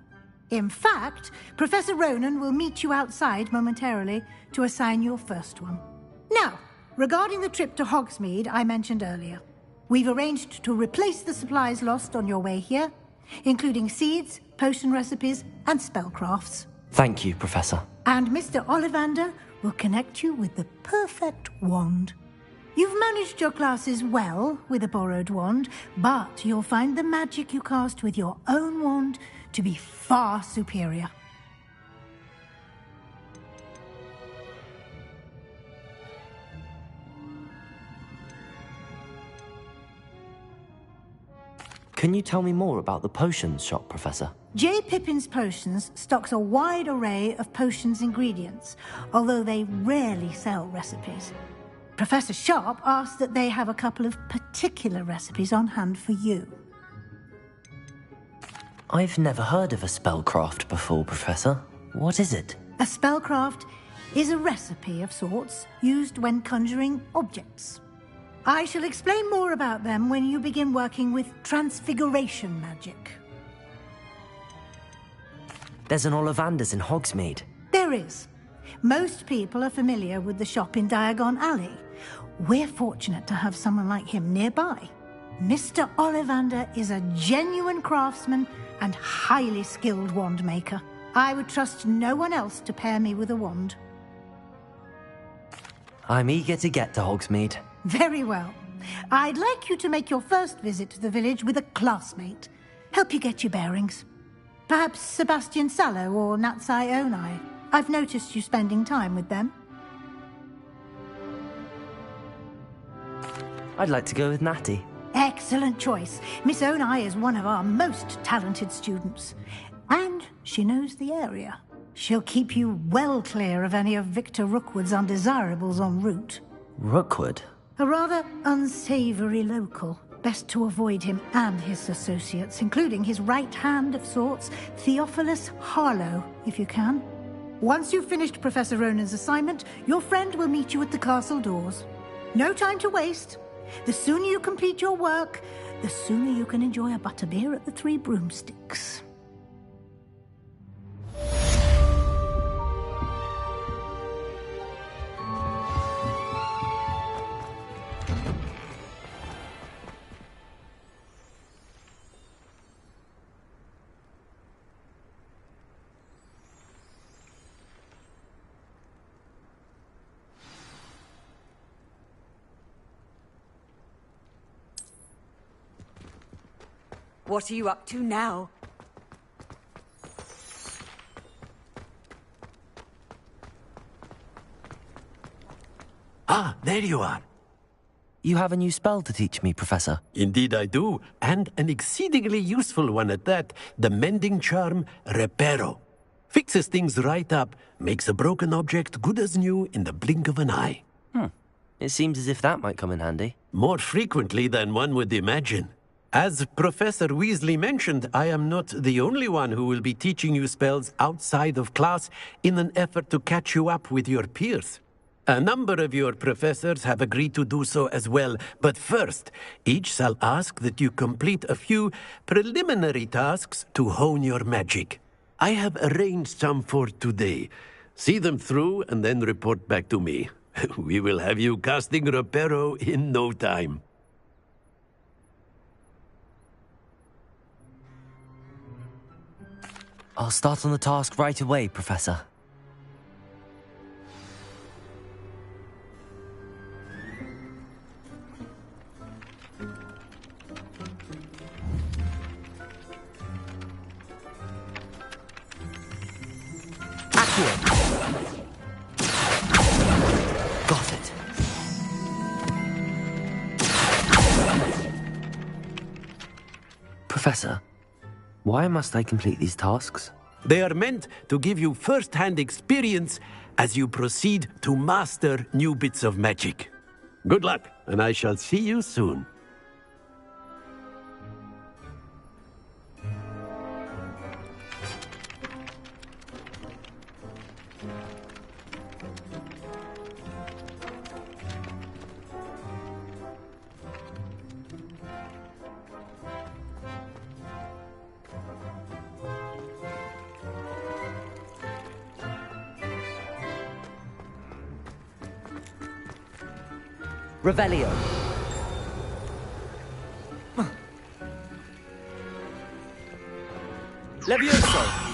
Speaker 10: In fact, Professor Ronan will meet you outside momentarily to assign your first one. Now, regarding the trip to Hogsmeade I mentioned earlier, we've arranged to replace the supplies lost on your way here, including seeds, potion recipes, and spellcrafts.
Speaker 1: Thank you, Professor.
Speaker 10: And Mr. Ollivander will connect you with the perfect wand. You've managed your classes well with a borrowed wand, but you'll find the magic you cast with your own wand to be far superior.
Speaker 1: Can you tell me more about the potions shop, Professor?
Speaker 10: J. Pippin's Potions stocks a wide array of potions ingredients, although they rarely sell recipes. Professor Sharp asked that they have a couple of particular recipes on hand for you.
Speaker 1: I've never heard of a spellcraft before, Professor. What is it?
Speaker 10: A spellcraft is a recipe of sorts used when conjuring objects. I shall explain more about them when you begin working with transfiguration magic.
Speaker 1: There's an Ollivander's in Hogsmeade.
Speaker 10: There is. Most people are familiar with the shop in Diagon Alley. We're fortunate to have someone like him nearby. Mr. Ollivander is a genuine craftsman and highly skilled wand maker. I would trust no one else to pair me with a wand.
Speaker 1: I'm eager to get to Hogsmeade.
Speaker 10: Very well. I'd like you to make your first visit to the village with a classmate. Help you get your bearings. Perhaps Sebastian Sallow or Natsai Onai. I've noticed you spending time with them.
Speaker 1: I'd like to go with Natty.
Speaker 10: Excellent choice. Miss Onai is one of our most talented students. And she knows the area. She'll keep you well clear of any of Victor Rookwood's undesirables en route.
Speaker 1: Rookwood?
Speaker 10: A rather unsavory local. Best to avoid him and his associates, including his right hand of sorts, Theophilus Harlow, if you can. Once you've finished Professor Ronan's assignment, your friend will meet you at the castle doors. No time to waste. The sooner you complete your work, the sooner you can enjoy a butterbeer at the Three Broomsticks.
Speaker 20: What are you up to now?
Speaker 6: Ah, there you are.
Speaker 1: You have a new spell to teach me, Professor.
Speaker 6: Indeed I do, and an exceedingly useful one at that. The mending charm, Reparo. Fixes things right up, makes a broken object good as new in the blink of an eye.
Speaker 1: It seems as if that might come in handy.
Speaker 6: More frequently than one would imagine. As Professor Weasley mentioned, I am not the only one who will be teaching you spells outside of class in an effort to catch you up with your peers. A number of your professors have agreed to do so as well, but first, each shall ask that you complete a few preliminary tasks to hone your magic. I have arranged some for today. See them through and then report back to me. We will have you casting Reparo in no time.
Speaker 1: I'll start on the task right away, Professor. Got it. Professor, why must I complete these tasks?
Speaker 6: They are meant to give you first-hand experience as you proceed to master new bits of magic. Good luck, and I shall see you soon.
Speaker 1: Revelio. Levioso.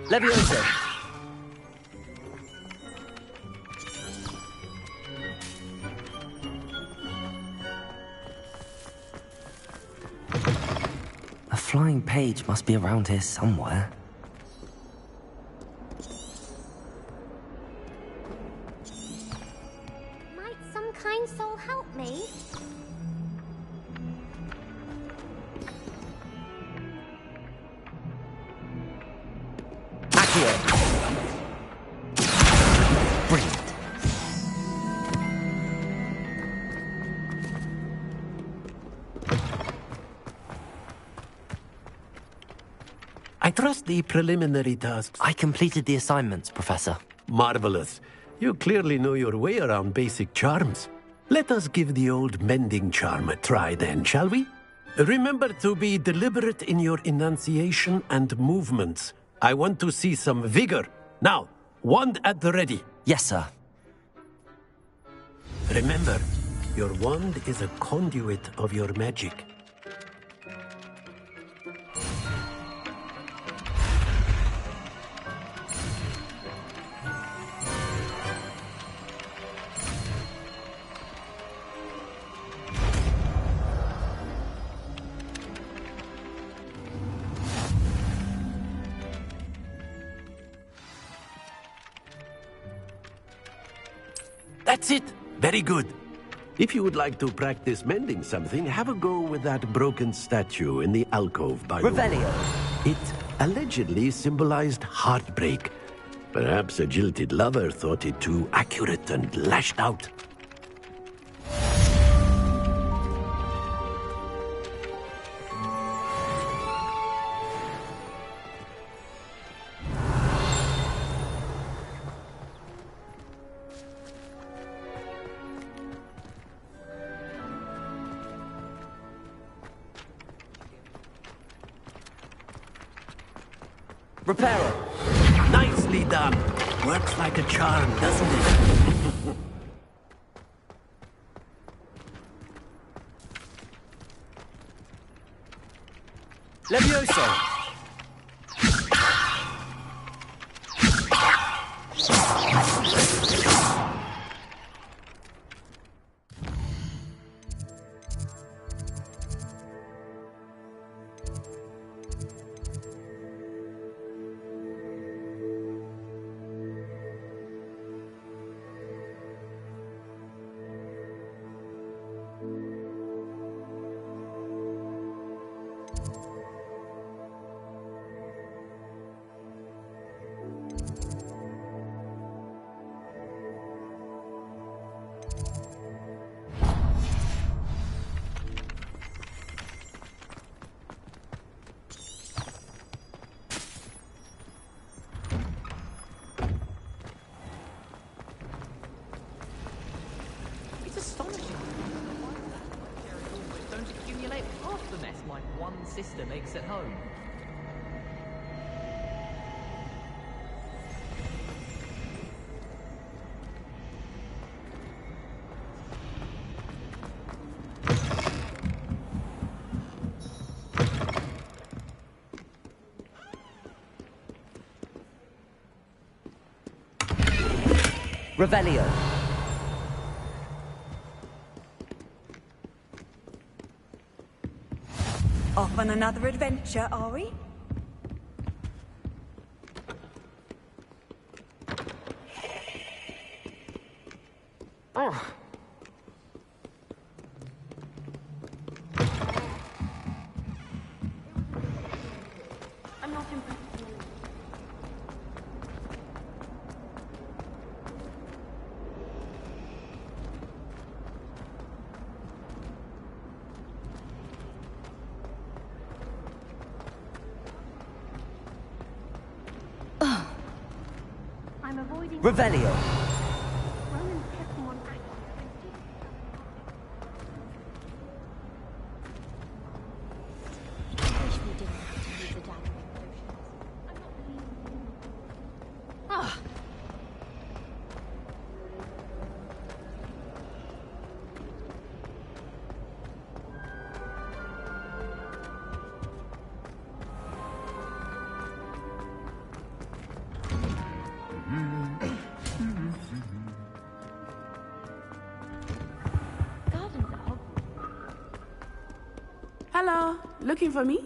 Speaker 1: Levioso. A flying page must be around here somewhere.
Speaker 13: Might some kind soul help me?
Speaker 1: Brilliant.
Speaker 6: I trust the preliminary tasks.
Speaker 1: I completed the assignments, Professor.
Speaker 6: Marvelous. You clearly know your way around basic charms. Let us give the old mending charm a try then, shall we? Remember to be deliberate in your enunciation and movements. I want to see some vigor. Now, wand at the ready.
Speaker 1: Yes, sir.
Speaker 6: Remember, your wand is a conduit of your magic. That's it. Very good. If you would like to practice mending something, have a go with that broken statue in the alcove by the
Speaker 1: Revelio.
Speaker 6: wall. It allegedly symbolized heartbreak. Perhaps a jilted lover thought it too accurate and lashed out.
Speaker 1: Reparo!
Speaker 6: Nicely done. Works like a charm, doesn't it?
Speaker 1: Levioso!
Speaker 12: It's astonishing. Don't accumulate half the mess my one sister makes at home.
Speaker 1: Revelio.
Speaker 20: Off on another adventure, are we?
Speaker 1: Oh.
Speaker 13: I'm not impressed. I'm avoiding
Speaker 1: Revelio.
Speaker 13: Roman's testing on active. I wish we didn't have to use the dabbling potions. I'm not believing you. Ah!
Speaker 17: Hello, looking for me?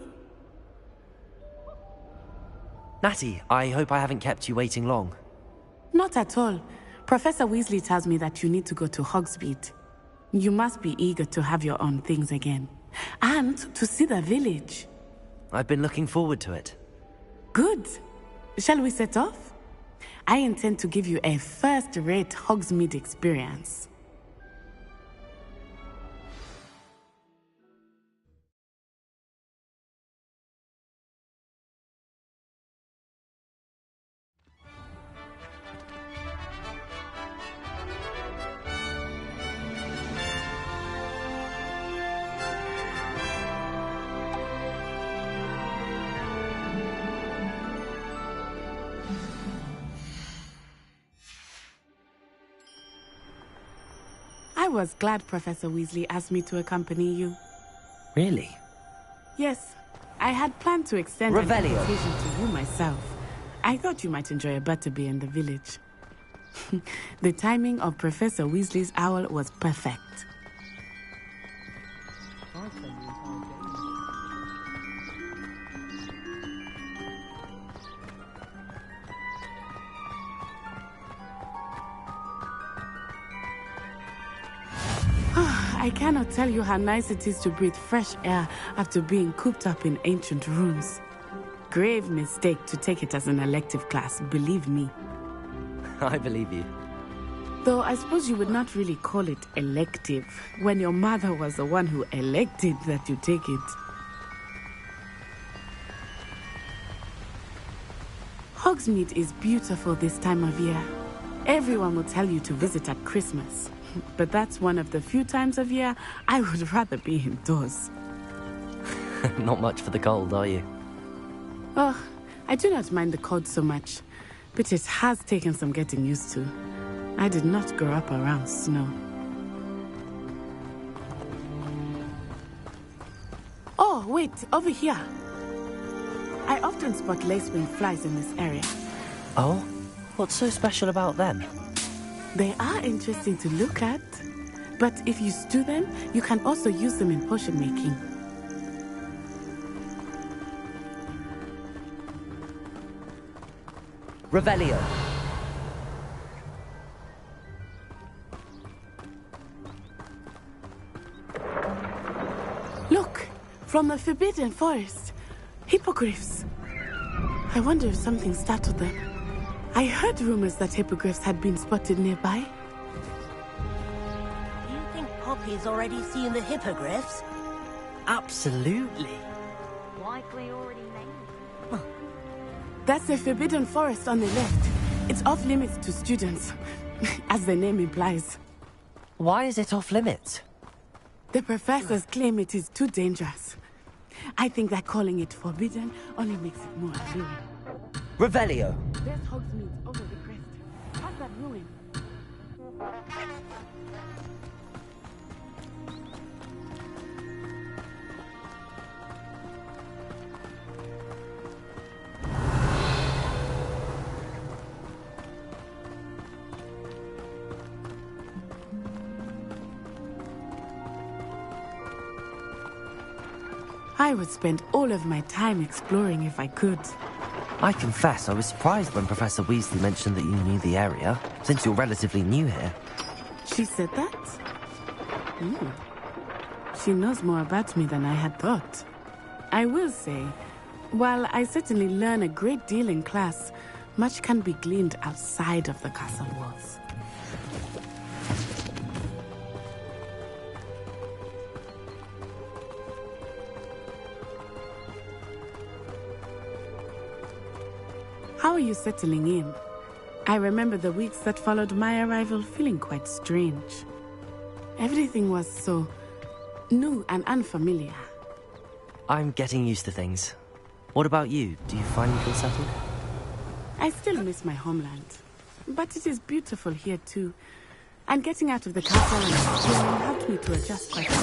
Speaker 1: Natty, I hope I haven't kept you waiting long.
Speaker 17: Not at all. Professor Weasley tells me that you need to go to Hogsmeade. You must be eager to have your own things again. And to see the village.
Speaker 1: I've been looking forward to it.
Speaker 17: Good. Shall we set off? I intend to give you a first-rate Hogsmeade experience. I was glad Professor Weasley asked me to accompany you.
Speaker 1: Really?
Speaker 17: Yes, I had planned to extend an invitation to you myself. I thought you might enjoy a butterbeer in the village. The timing of Professor Weasley's owl was perfect. I cannot tell you how nice it is to breathe fresh air after being cooped up in ancient rooms. Grave mistake to take it as an elective class, believe me.
Speaker 1: I believe you.
Speaker 17: Though I suppose you would not really call it elective when your mother was the one who elected that you take it. Hogsmeade is beautiful this time of year. Everyone will tell you to visit at Christmas. But that's one of the few times of year I would rather be indoors.
Speaker 1: Not much for the cold, are you?
Speaker 17: Oh, I do not mind the cold so much, but it has taken some getting used to. I did not grow up around snow. Oh, wait, over here. I often spot lacewing flies in this area.
Speaker 1: Oh? What's so special about them?
Speaker 17: They are interesting to look at, but if you stew them, you can also use them in potion making.
Speaker 1: Revelio.
Speaker 17: Look, from the Forbidden Forest. Hippogriffs. I wonder if something startled them. I heard rumors that hippogriffs had been spotted nearby.
Speaker 5: You think Poppy's already seen the hippogriffs?
Speaker 1: Absolutely.
Speaker 13: Likely already named.
Speaker 17: That's the Forbidden Forest on the left. It's off limits to students, as the name implies.
Speaker 1: Why is it off limits?
Speaker 17: The professors claim it is too dangerous. I think that calling it forbidden only makes it more appealing.
Speaker 1: Revelio.
Speaker 17: There's Hogsmeade over the crest. Past that ruin. I would spend all of my time exploring if I could.
Speaker 1: I confess I was surprised when Professor Weasley mentioned that you knew the area, since you're relatively new here.
Speaker 17: She said that? She knows more about me than I had thought. I will say, while I certainly learn a great deal in class, much can be gleaned outside of the castle walls. How are you settling in? I remember the weeks that followed my arrival feeling quite strange. Everything was so new and unfamiliar.
Speaker 1: I'm getting used to things. What about you? Do you finally feel settled?
Speaker 17: I still miss my homeland, but it is beautiful here too. And getting out of the castle and exploring helped me to adjust quite a bit.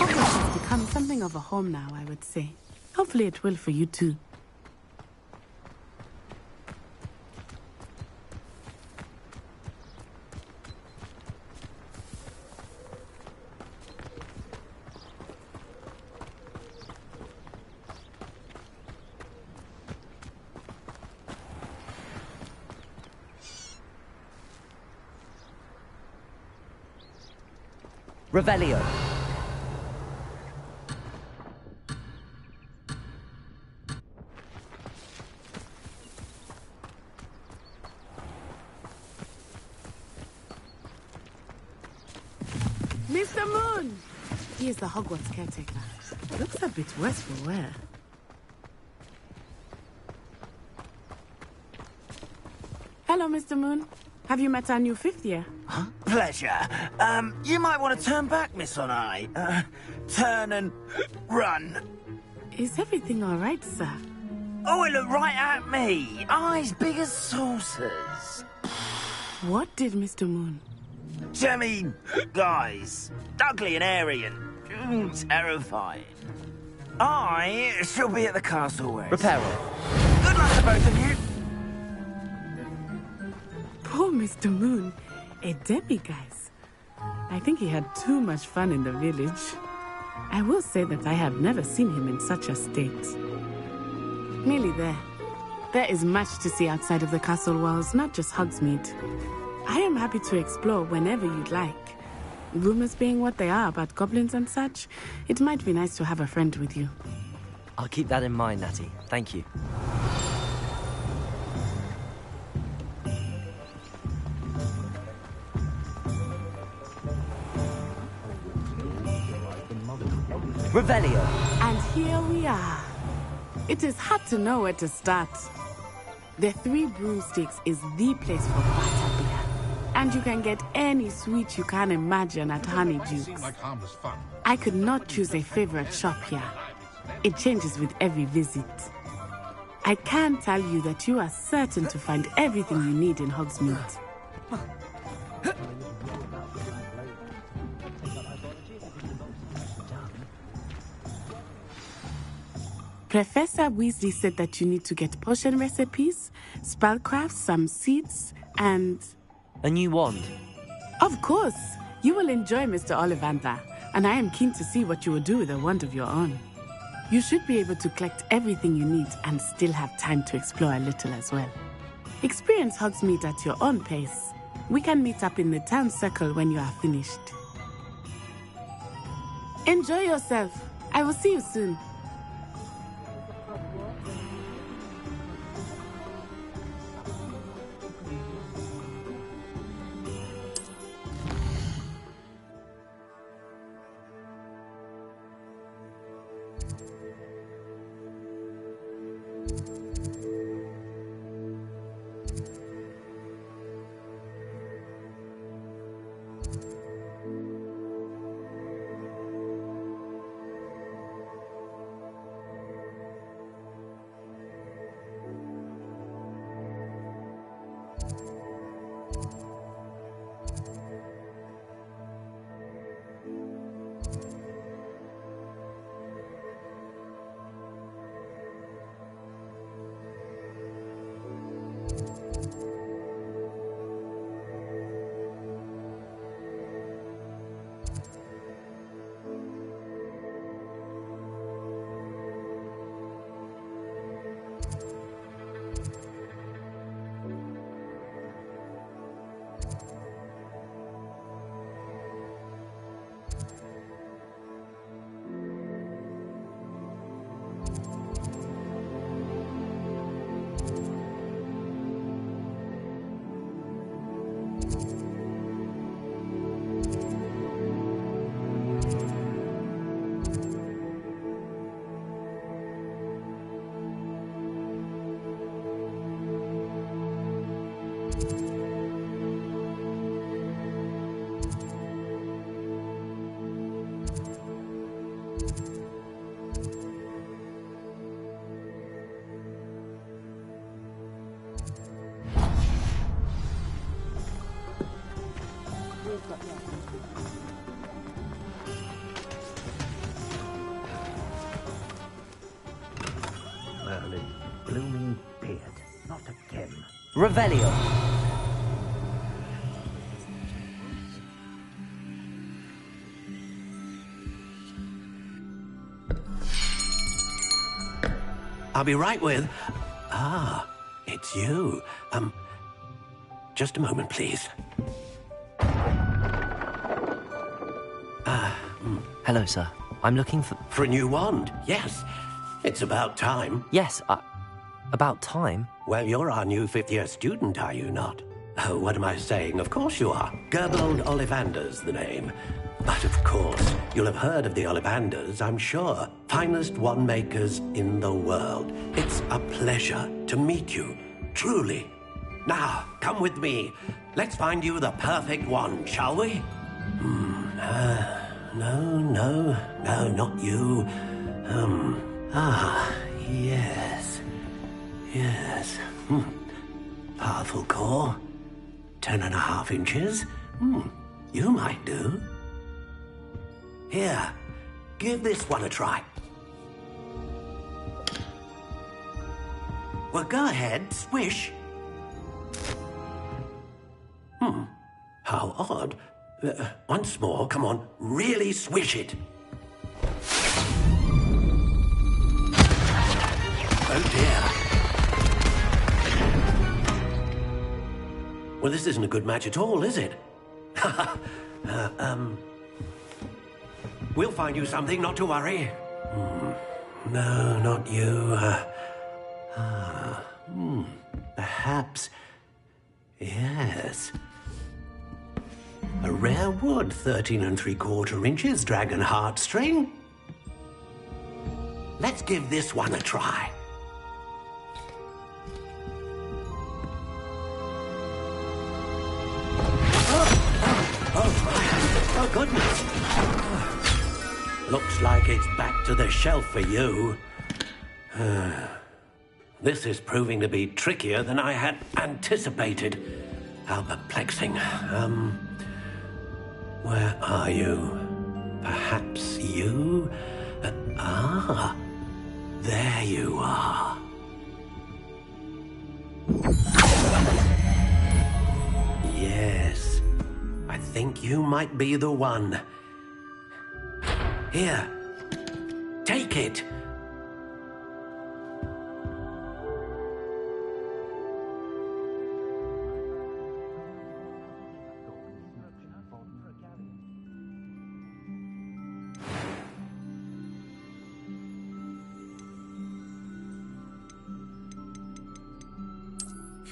Speaker 17: Hogwarts has become something of a home now, I would say. Hopefully it will for you too.
Speaker 1: Revelio.
Speaker 17: Mr. Moon! He is the Hogwarts caretaker. Looks a bit worse for wear. Hello, Mr. Moon. Have you met our new fifth year?
Speaker 11: Pleasure. You might want to turn back, Miss Onai. Turn and run.
Speaker 17: Is everything all right, sir?
Speaker 11: Oh, it looked right at me. Eyes big as saucers.
Speaker 17: What did Mr. Moon?
Speaker 11: I mean, guys, ugly and airy and terrifying. I shall be at the castle where...
Speaker 1: Reparo.
Speaker 11: Good luck to both of you.
Speaker 17: Poor Mr. Moon, a demiguise. I think he had too much fun in the village. I will say that I have never seen him in such a state. Nearly there. There is much to see outside of the castle walls, not just Hogsmeade. I am happy to explore whenever you'd like. Rumors being what they are about goblins and such, it might be nice to have a friend with you.
Speaker 1: I'll keep that in mind, Natty. Thank you. Revelio.
Speaker 17: And here we are. It is hard to know where to start. The Three Broomsticks is the place for butterbeer. And you can get any sweet you can imagine at Honeydukes. I could not choose a favorite shop here. It changes with every visit. I can tell you that you are certain to find everything you need in Hogsmeade. Professor Weasley said that you need to get potion recipes, spellcrafts, some seeds, and...
Speaker 1: A new wand?
Speaker 17: Of course! You will enjoy Mr. Ollivander, and I am keen to see what you will do with a wand of your own. You should be able to collect everything you need and still have time to explore a little as well. Experience Hogsmeade at your own pace. We can meet up in the town circle when you are finished. Enjoy yourself. I will see you soon.
Speaker 3: Merlin, blooming beard, not again.
Speaker 1: Revelio.
Speaker 6: I'll be right with... Ah, it's you. Just a moment, please.
Speaker 1: Hello, sir. I'm looking for...
Speaker 6: For a new wand, yes. It's about time.
Speaker 1: Yes, about time?
Speaker 6: Well, you're our new fifth-year student, are you not? Oh, what am I saying? Of course you are. Gerbold Ollivander's the name. But of course, you'll have heard of the Ollivanders, I'm sure. Finest wand makers in the world. It's a pleasure to meet you, truly. Now, come with me. Let's find you the perfect wand, shall we? No, not you. Yes. Powerful core. 10.5 inches. You might do. Here, give this one a try. Well, go ahead, swish. How odd. Once more, come on, really swish it. Oh dear. Well, this isn't a good match at all, is it? We'll find you something, not to worry. No, not you. Perhaps... Yes. A rare wood, 13 3/4 inches, dragon heartstring. Let's give this one a try. Oh, goodness. Looks like it's back to the shelf for you. This is proving to be trickier than I had anticipated. How perplexing. Where are you? Perhaps you? There you are. Yes, I think you might be the one. Here, take it.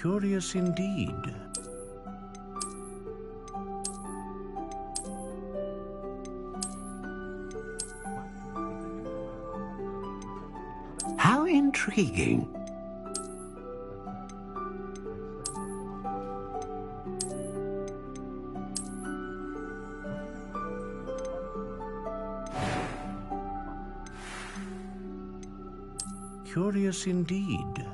Speaker 8: Curious indeed.
Speaker 6: How intriguing.
Speaker 8: Curious indeed.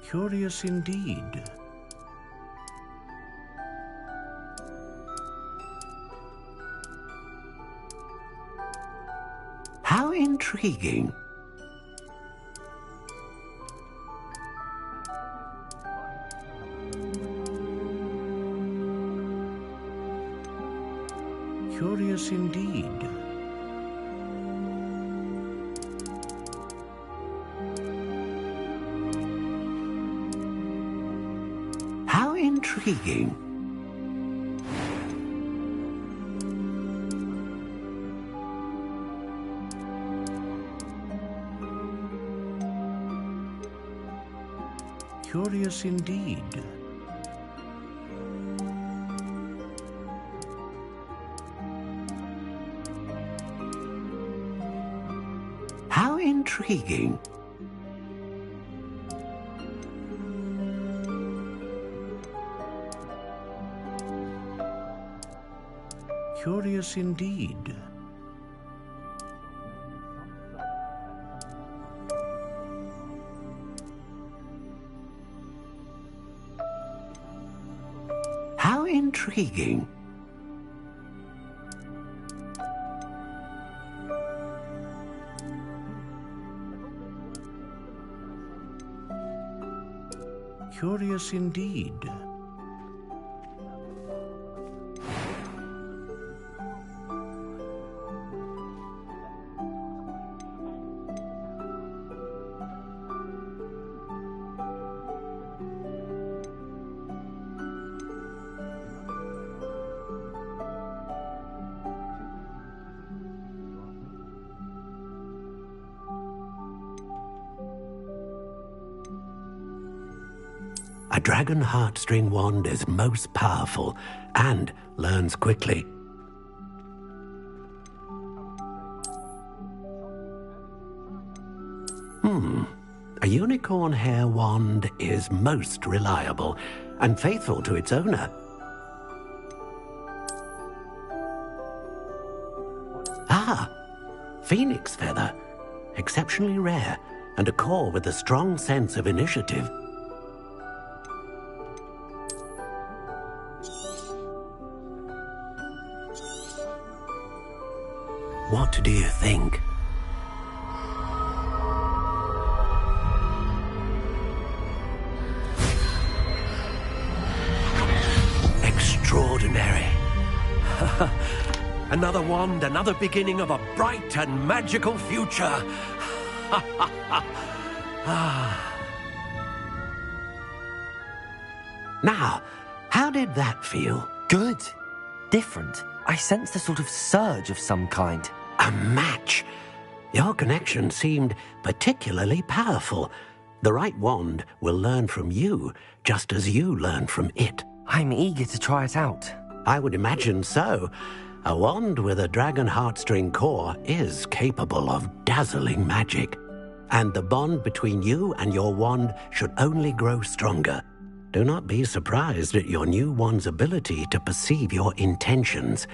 Speaker 6: How intriguing.
Speaker 8: Curious indeed.
Speaker 6: How intriguing.
Speaker 8: Curious indeed.
Speaker 6: How intriguing.
Speaker 8: Curious indeed.
Speaker 6: How intriguing.
Speaker 8: Curious indeed.
Speaker 6: How intriguing.
Speaker 8: Curious indeed.
Speaker 6: A dragon heartstring wand is most powerful and learns quickly. A unicorn hair wand is most reliable and faithful to its owner. Phoenix feather. Exceptionally rare and a core with a strong sense of initiative. What do you think? Extraordinary. Another wand, another beginning of a bright and magical future. Now, how did that feel?
Speaker 1: Good. Different. I sensed a sort of surge of some kind.
Speaker 6: A match. Your connection seemed particularly powerful. The right wand will learn from you, just as you learn from it.
Speaker 1: I'm eager to try it out.
Speaker 6: I would imagine so. A wand with a dragon heartstring core is capable of dazzling magic. And the bond between you and your wand should only grow stronger. Do not be surprised at your new wand's ability to perceive your intentions,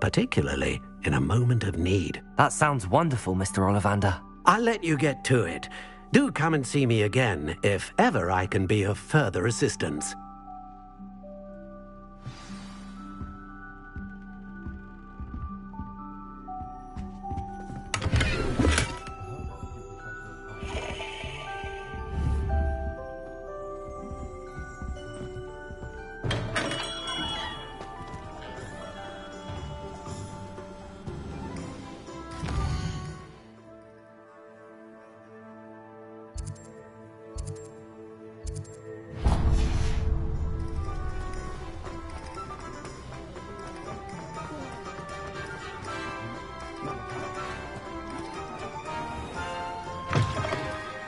Speaker 6: particularly in a moment of need.
Speaker 1: That sounds wonderful, Mr. Ollivander.
Speaker 6: I'll let you get to it. Do come and see me again if ever I can be of further assistance.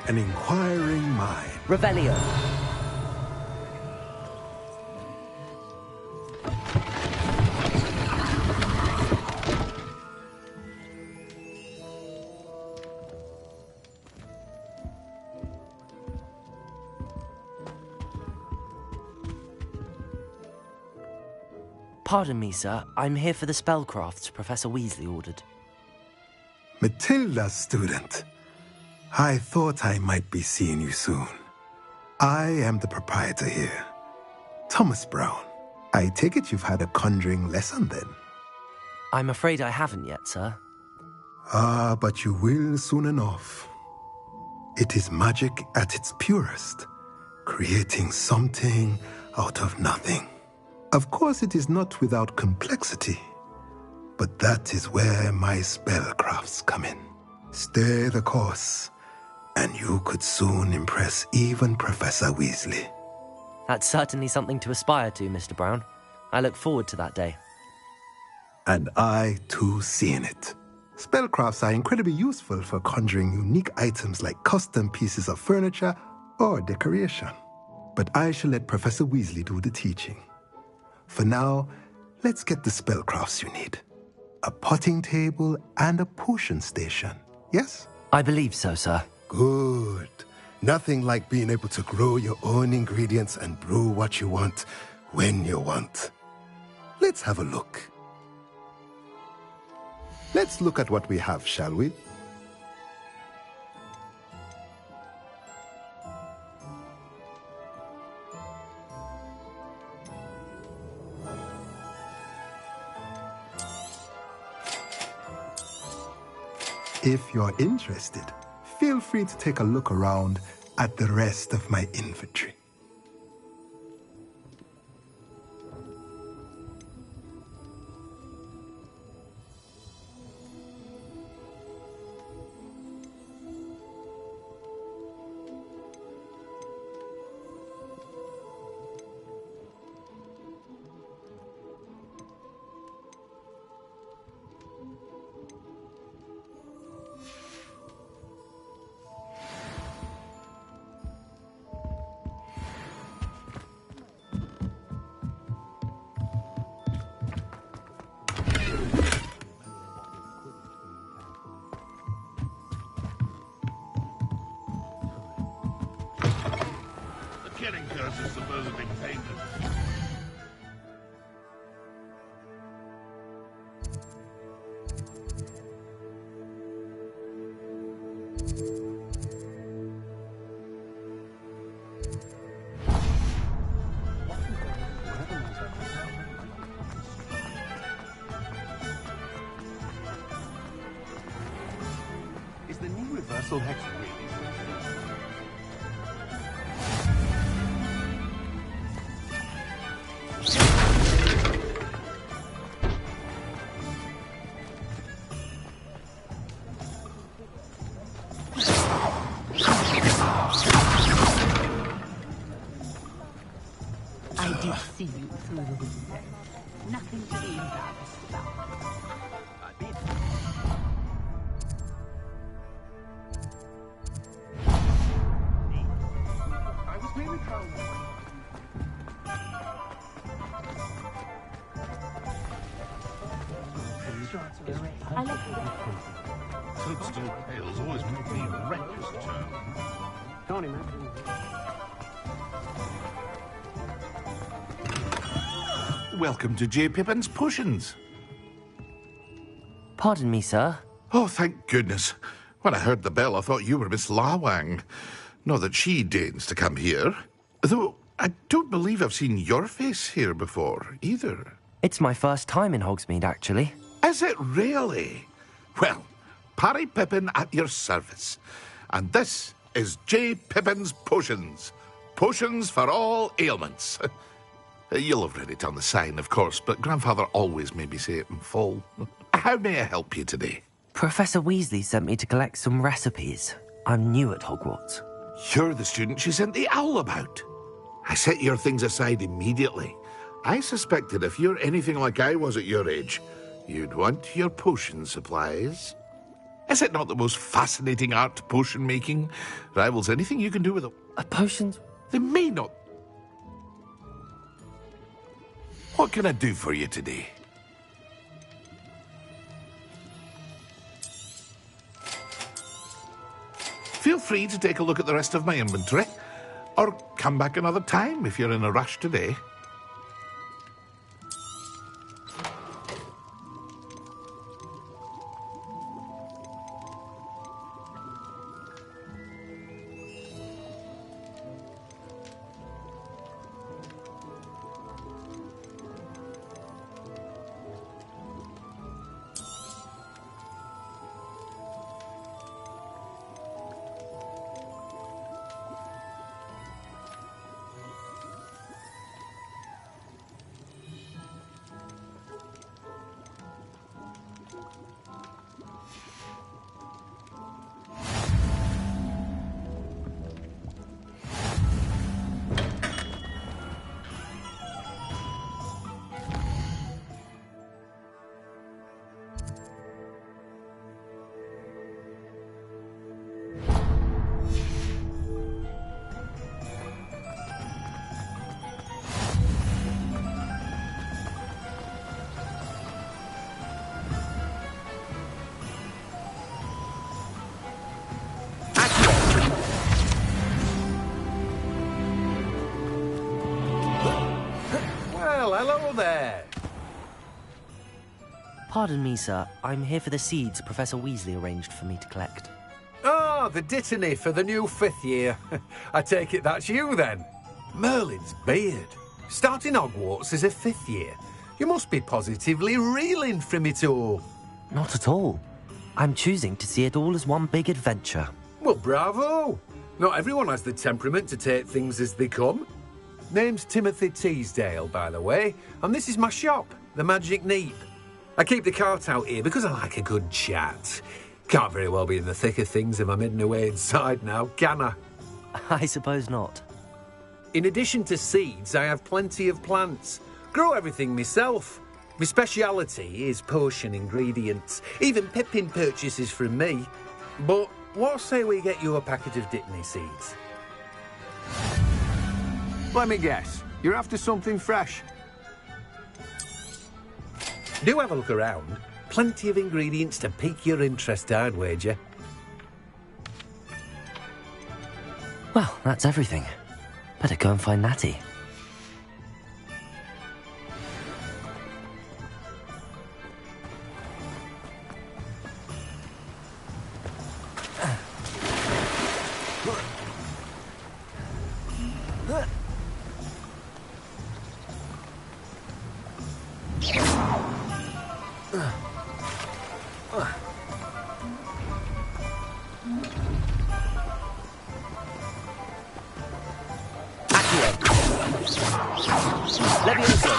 Speaker 9: An inquiring mind.
Speaker 1: Revelio. Pardon me, sir. I'm here for the spellcrafts Professor Weasley ordered.
Speaker 9: Matilda's student. I thought I might be seeing you soon. I am the proprietor here, Thomas Brown. I take it you've had a conjuring lesson then?
Speaker 1: I'm afraid I haven't yet, sir.
Speaker 9: Ah, but you will soon enough. It is magic at its purest, creating something out of nothing. Of course, it is not without complexity, but that is where my spellcrafts come in. Stay the course, and you could soon impress even Professor Weasley.
Speaker 1: That's certainly something to aspire to, Mr. Brown. I look forward to that day.
Speaker 9: And I, too, seeing it. Spellcrafts are incredibly useful for conjuring unique items like custom pieces of furniture or decoration. But I shall let Professor Weasley do the teaching. For now, let's get the spellcrafts you need. A potting table and a potion station, yes?
Speaker 1: I believe so, sir.
Speaker 9: Good. Nothing like being able to grow your own ingredients and brew what you want when you want. Let's have a look. Let's look at what we have, shall we? If you're interested, feel free to take a look around at the rest of my inventory.
Speaker 14: Killing curse is supposedly painless.
Speaker 9: Is the new reversal hex really?
Speaker 23: I did see you through the window. Nothing to be embarrassed about.
Speaker 14: Toadstool ales always make me reckless, Joe.
Speaker 15: Can't imagine.
Speaker 14: Welcome to J. Pippin's Potions.
Speaker 1: Pardon me, sir.
Speaker 14: Oh, thank goodness. When I heard the bell, I thought you were Miss Lawang. Not that she deigns to come here. Though I don't believe I've seen your face here before, either.
Speaker 1: It's my first time in Hogsmeade, actually.
Speaker 14: Is it really? Well, Parry Pippin at your service. And this is J. Pippin's Potions. Potions for all ailments. You'll have read it on the sign, of course, but Grandfather always made me say it in full. How may I help you today?
Speaker 1: Professor Weasley sent me to collect some recipes. I'm new at Hogwarts.
Speaker 14: You're the student she sent the owl about. I set your things aside immediately. I suspected if you're anything like I was at your age, you'd want your potion supplies. Is it not the most fascinating art, potion making? Rivals anything you can do with a
Speaker 1: potions?
Speaker 14: They may not. What can I do for you today? Feel free to take a look at the rest of my inventory, or come back another time if you're in a rush today.
Speaker 4: Hello there.
Speaker 1: Pardon me, sir. I'm here for the seeds Professor Weasley arranged for me to collect.
Speaker 4: Ah, the dittany for the new 5th year. I take it that's you, then. Merlin's beard. Starting Hogwarts as a 5th year. You must be positively reeling from it all.
Speaker 1: Not at all. I'm choosing to see it all as one big adventure.
Speaker 4: Well, bravo. Not everyone has the temperament to take things as they come. Name's Timothy Teasdale, by the way, and this is my shop, the Magic Neep. I keep the cart out here because I like a good chat. Can't very well be in the thick of things if I'm hidden away inside now, can I?
Speaker 1: I suppose not.
Speaker 4: In addition to seeds, I have plenty of plants. Grow everything myself. My speciality is potion ingredients. Even Pippin purchases from me. But what say we get you a packet of Dittany seeds?
Speaker 19: Let me guess. You're after something fresh.
Speaker 4: Do have a look around. Plenty of ingredients to pique your interest, I'd wager.
Speaker 1: Well, that's everything. Better go and find Natty. Leviosa.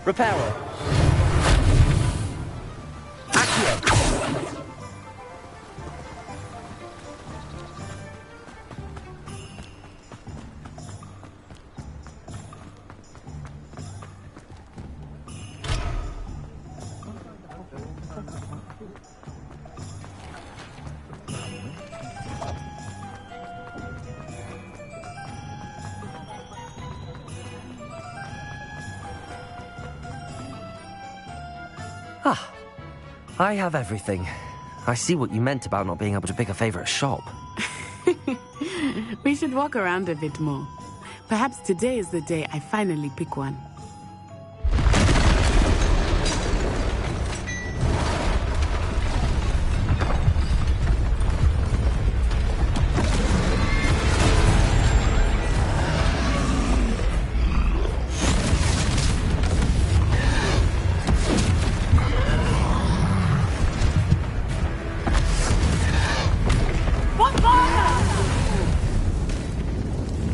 Speaker 1: Reparo. Accio. Ah, I have everything. I see what you meant about not being able to pick a favorite shop.
Speaker 17: We should walk around a bit more. Perhaps today is the day I finally pick one.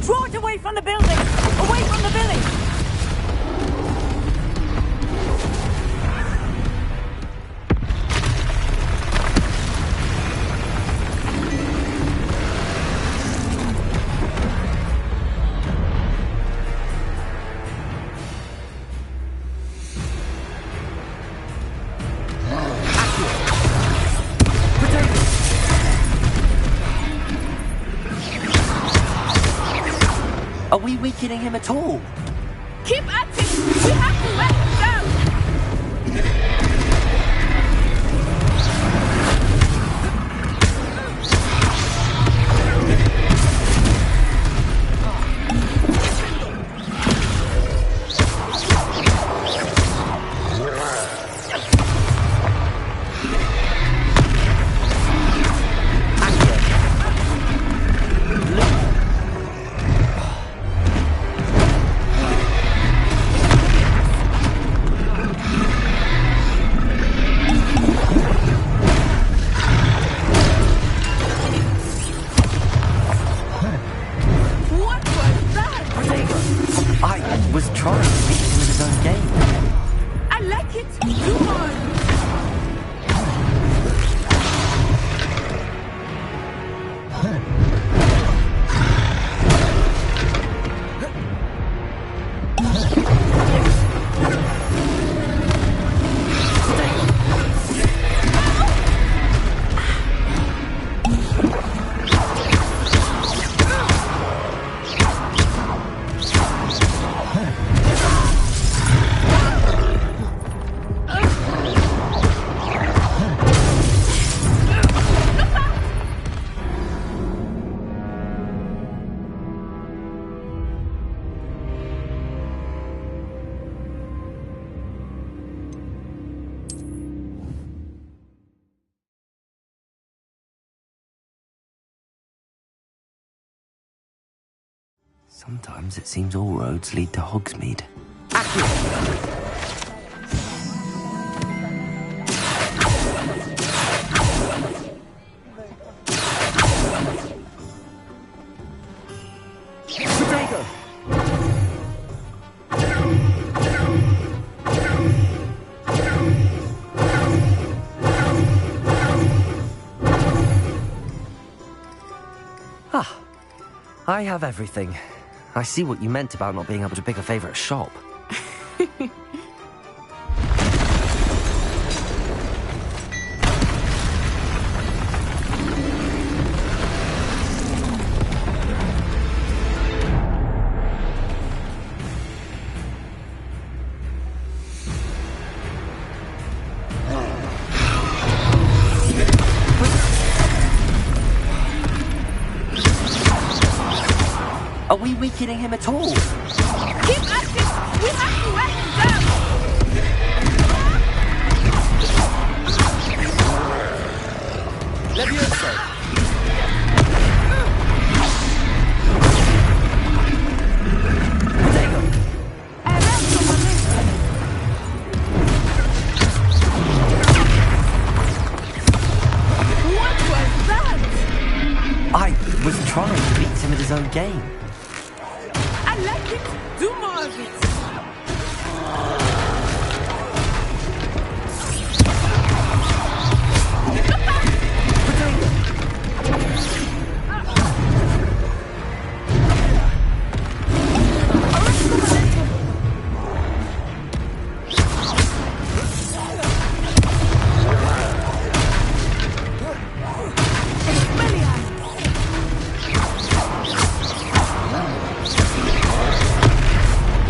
Speaker 20: Draw it away from the building! Away from the village!
Speaker 1: Are we weakening him at all?
Speaker 17: Keep at it! We have to let him down!
Speaker 1: Sometimes it seems all roads lead to Hogsmeade. Ah, I have everything. I see what you meant about not being able to pick a favorite shop. Are we weakening him at all?
Speaker 17: Keep at it! We have to let him down!
Speaker 1: Levioso!
Speaker 17: What was that?
Speaker 1: I was trying to beat him at his own game.
Speaker 17: I like it! Do more of it!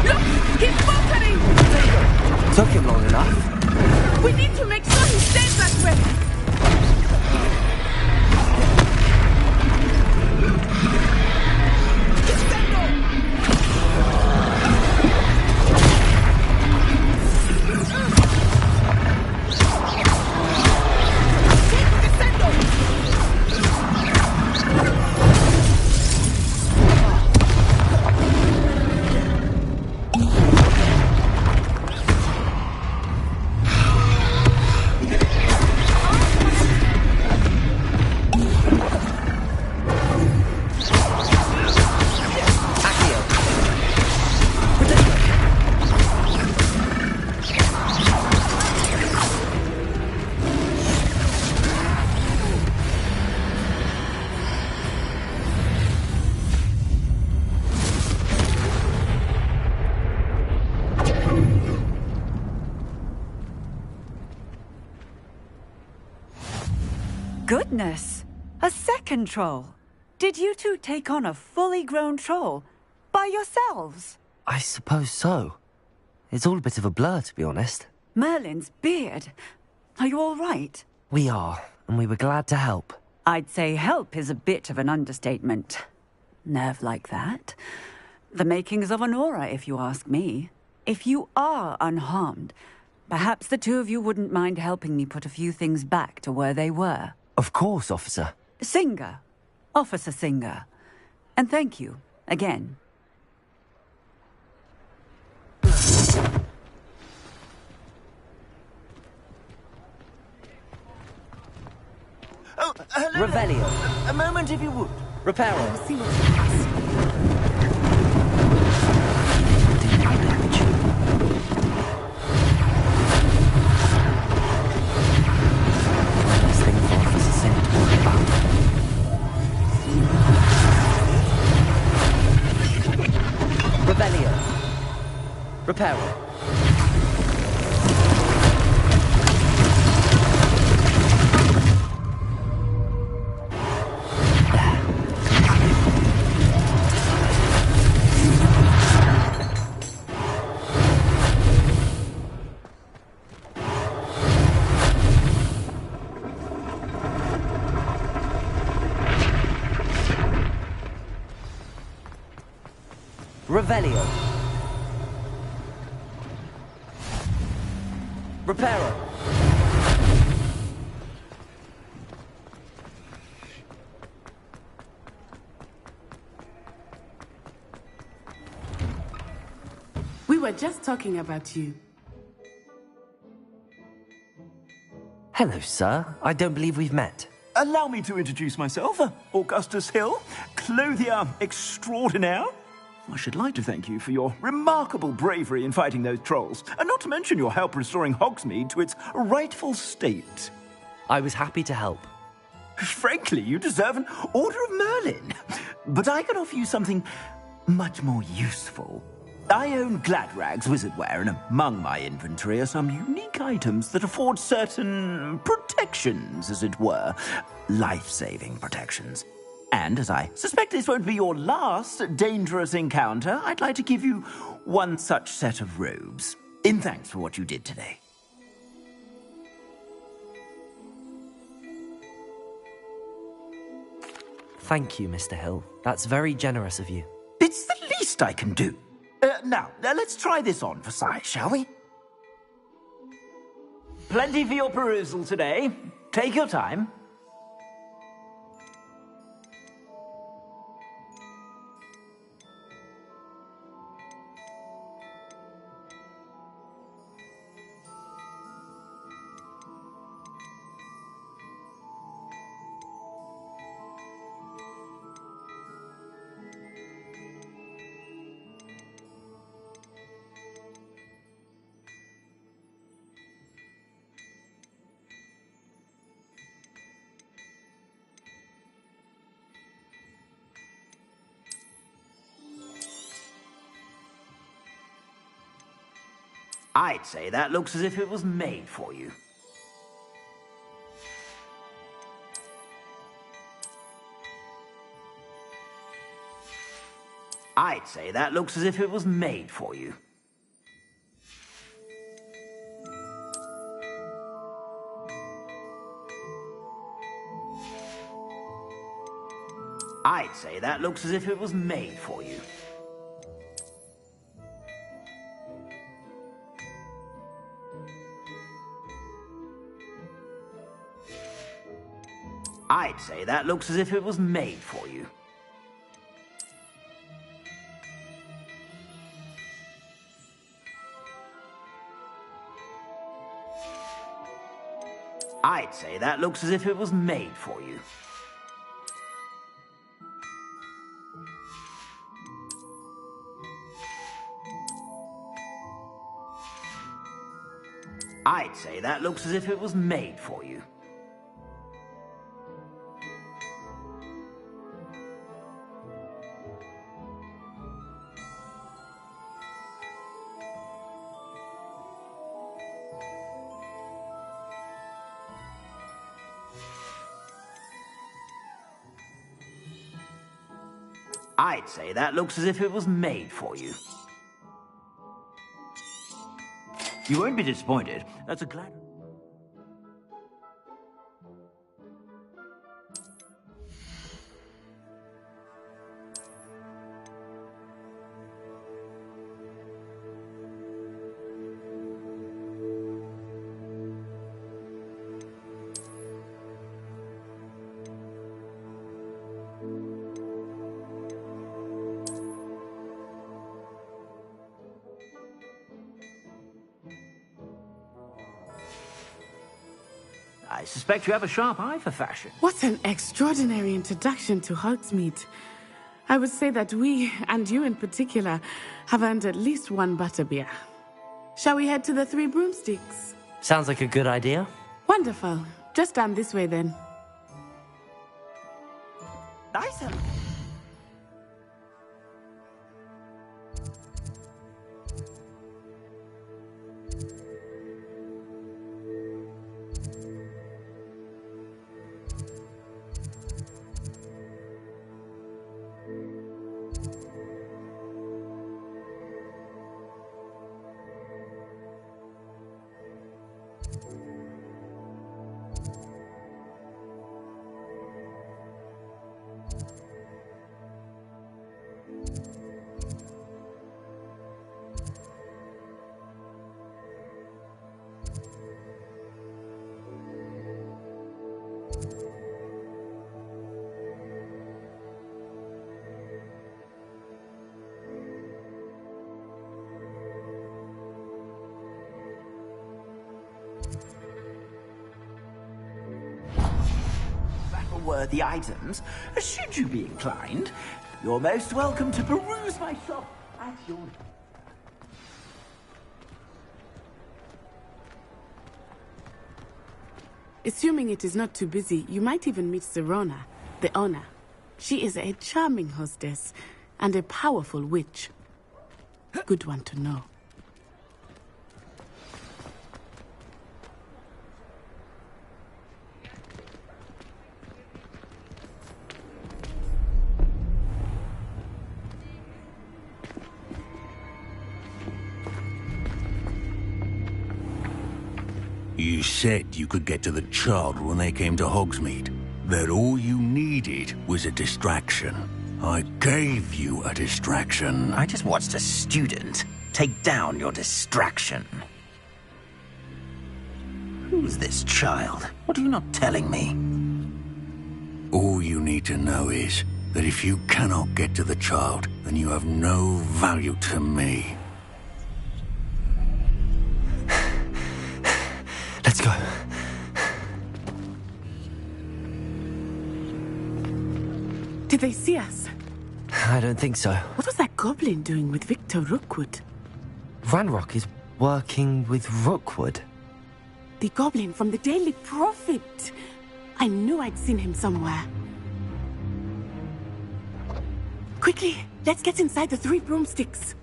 Speaker 20: Look!
Speaker 16: goodness! A second troll! Did you two take on a fully grown troll? By yourselves?
Speaker 1: I suppose so. It's all a bit of a blur, to be honest.
Speaker 16: Merlin's beard. Are you all right?
Speaker 1: We are, and we were glad to help.
Speaker 16: I'd say help is a bit of an understatement. Nerve like that. The makings of an aura, if you ask me. If you are unharmed, perhaps the two of you wouldn't mind helping me put a few things back to where they were.
Speaker 1: Of course, officer.
Speaker 16: Singer. Officer Singer. And thank you, again.
Speaker 11: Oh, hello.
Speaker 1: Revelio.
Speaker 11: A moment, if you would.
Speaker 1: Reparo.
Speaker 16: See what's next.
Speaker 1: Revelio. Reparo. Revelio. Reparo.
Speaker 17: We were just talking about you.
Speaker 1: Hello, sir. I don't believe we've met.
Speaker 21: Allow me to introduce myself, Augustus Hill, clothier extraordinaire. I should like to thank you for your remarkable bravery in fighting those trolls, and not to mention your help restoring Hogsmeade to its rightful state.
Speaker 1: I was happy to help.
Speaker 21: Frankly, you deserve an Order of Merlin. But I can offer you something much more useful. I own Gladrag's wizardware, and among my inventory are some unique items that afford certain protections, as it were. Life-saving protections. And as I suspect this won't be your last dangerous encounter, I'd like to give you one such set of robes, in thanks for what you did today.
Speaker 1: Thank you, Mr. Hill. That's very generous of you.
Speaker 21: It's the least I can do. Now, let's try this on for size, shall we? Plenty for your perusal today. Take your time. I'd say that looks as if it was made for you. I'd say that looks as if it was made for you. I'd say that looks as if it was made for you. I'd say that looks as if it was made for you. I'd say that looks as if it was made for you. I'd say that looks as if it was made for you. I'd say that looks as if it was made for you. You won't be disappointed. That's a glad... I suspect you have a sharp eye for fashion.
Speaker 17: What an extraordinary introduction to Hogsmeade. I would say that we, and you in particular, have earned at least one butterbeer. Shall we head to the Three Broomsticks?
Speaker 1: Sounds like a good idea.
Speaker 17: Wonderful. Just down this way then.
Speaker 21: Nice. Worthy items, should you be inclined. You're most welcome to peruse my shop at your...
Speaker 17: Assuming it is not too busy, you might even meet Sirona, the owner. She is a charming hostess and a powerful witch. Good one to know.
Speaker 7: You said you could get to the child when they came to Hogsmeade. That all you needed was a distraction. I gave you a distraction.
Speaker 11: I just watched a student take down your distraction. Who's this child? What are you not telling me?
Speaker 7: All you need to know is that if you cannot get to the child, then you have no value to me.
Speaker 1: Let's go.
Speaker 17: Did they see us?
Speaker 1: I don't think so.
Speaker 17: What was that goblin doing with Victor Rookwood?
Speaker 1: Ranrock is working with Rookwood.
Speaker 17: The goblin from the Daily Prophet. I knew I'd seen him somewhere. Quickly, let's get inside the Three Broomsticks.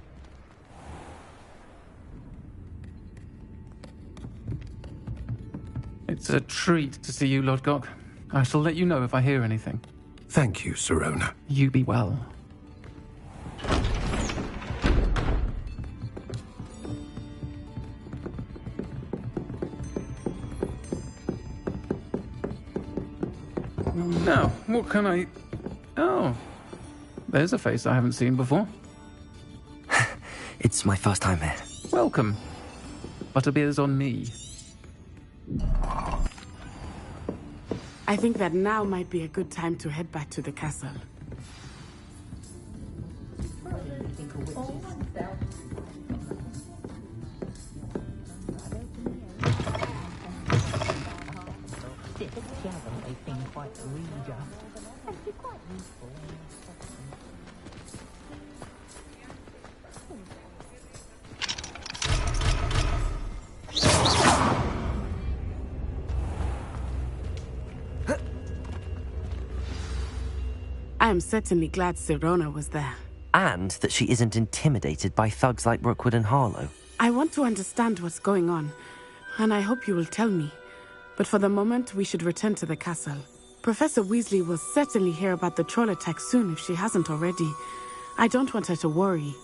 Speaker 18: It's a treat to see you, Lodgok. I shall let you know if I hear anything.
Speaker 4: Thank you, Sirona.
Speaker 18: You be well. Now, what can I... Oh, there's a face I haven't seen before.
Speaker 1: It's my first time here.
Speaker 18: Welcome. Butterbeer's on me.
Speaker 17: I think that now might be a good time to head back to the castle. I am certainly glad Sirona was there.
Speaker 1: And that she isn't intimidated by thugs like Rookwood and Harlow.
Speaker 17: I want to understand what's going on, and I hope you will tell me. But for the moment, we should return to the castle. Professor Weasley will certainly hear about the troll attack soon if she hasn't already. I don't want her to worry.